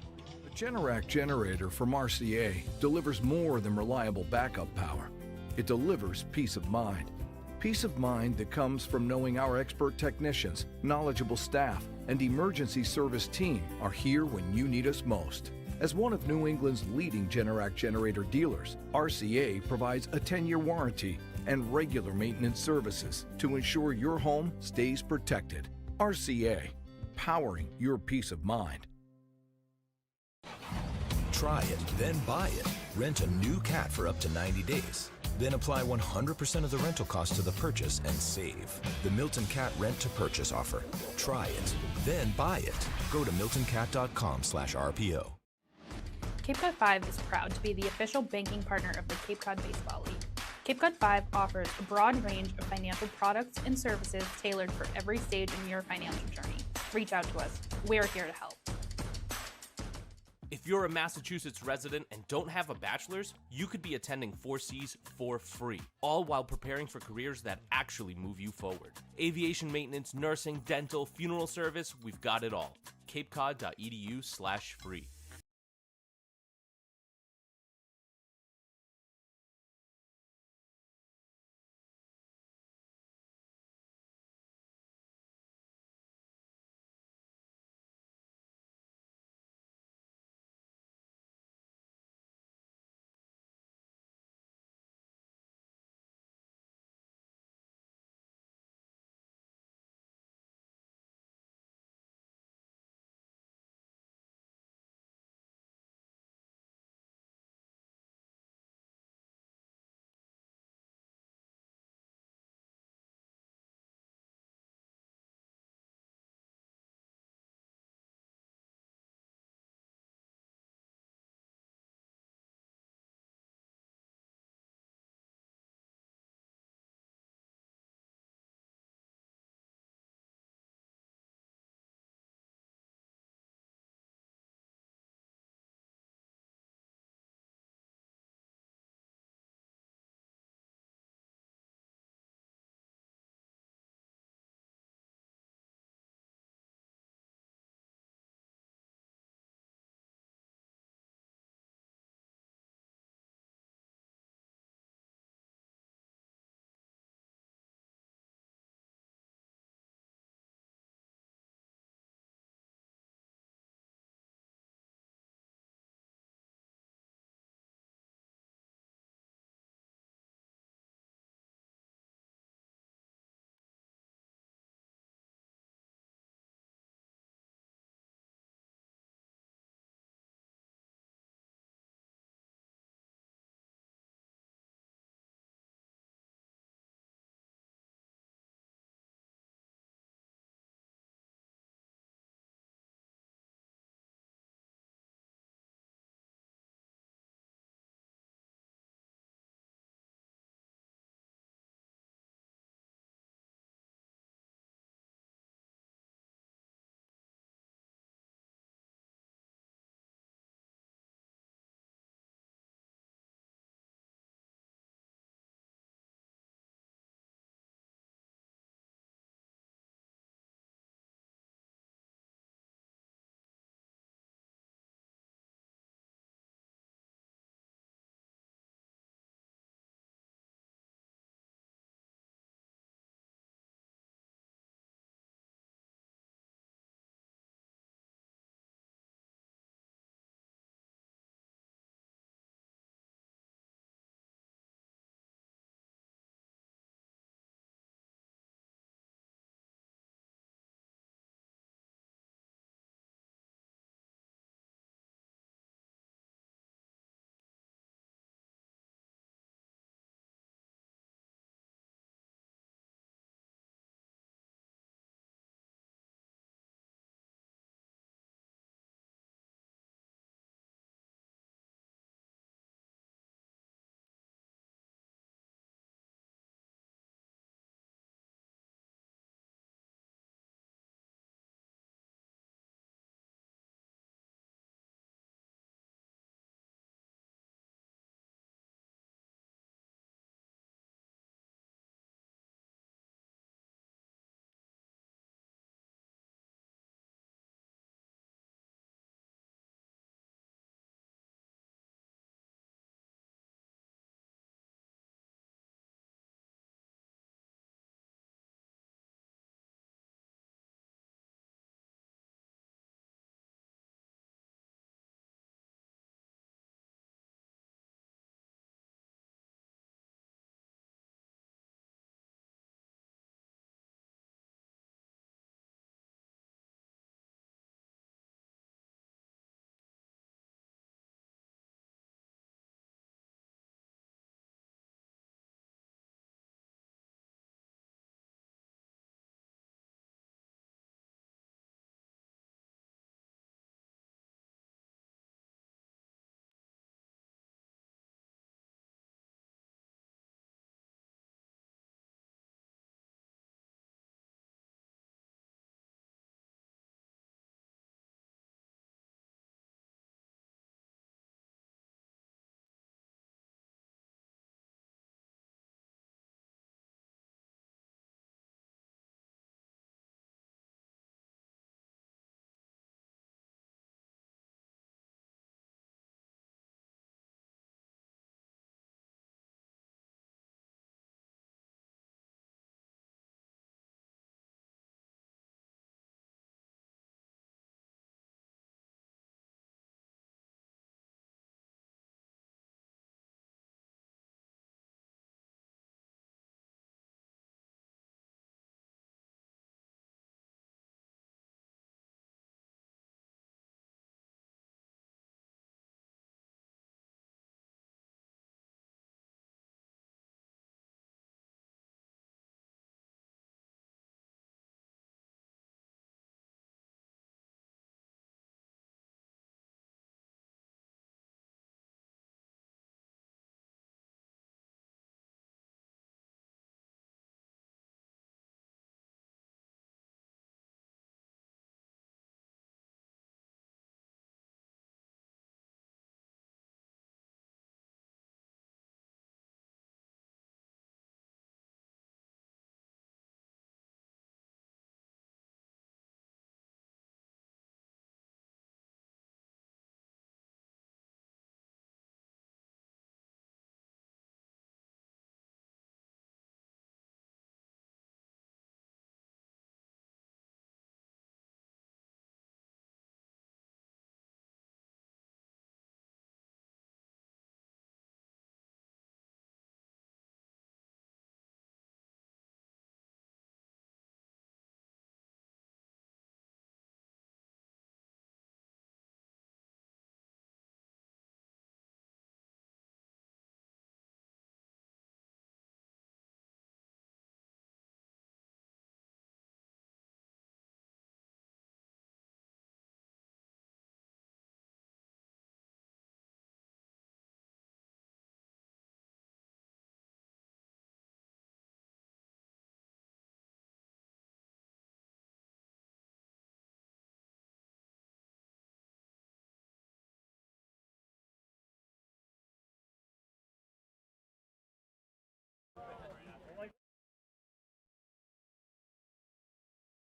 The Generac generator from Mercier delivers more than reliable backup power. It delivers peace of mind. Peace of mind that comes from knowing our expert technicians, knowledgeable staff, and emergency service team are here when you need us most. As one of New England's leading Generac generator dealers, RCA provides a 10-year warranty and regular maintenance services to ensure your home stays protected. RCA, powering your peace of mind. Try it, then buy it. Rent a new cat for up to 90 days. Then apply 100% of the rental cost to the purchase and save. The Milton Cat Rent to Purchase offer. Try it, then buy it. Go to miltoncat.com/RPO. Cape Cod 5 is proud to be the official banking partner of the Cape Cod Baseball League. Cape Cod 5 offers a broad range of financial products and services tailored for every stage in your financial journey. Reach out to us. We're here to help. If you're a Massachusetts resident and don't have a bachelor's, you could be attending 4Cs for free, all while preparing for careers that actually move you forward. Aviation maintenance, nursing, dental, funeral service, we've got it all. capecod.edu/free.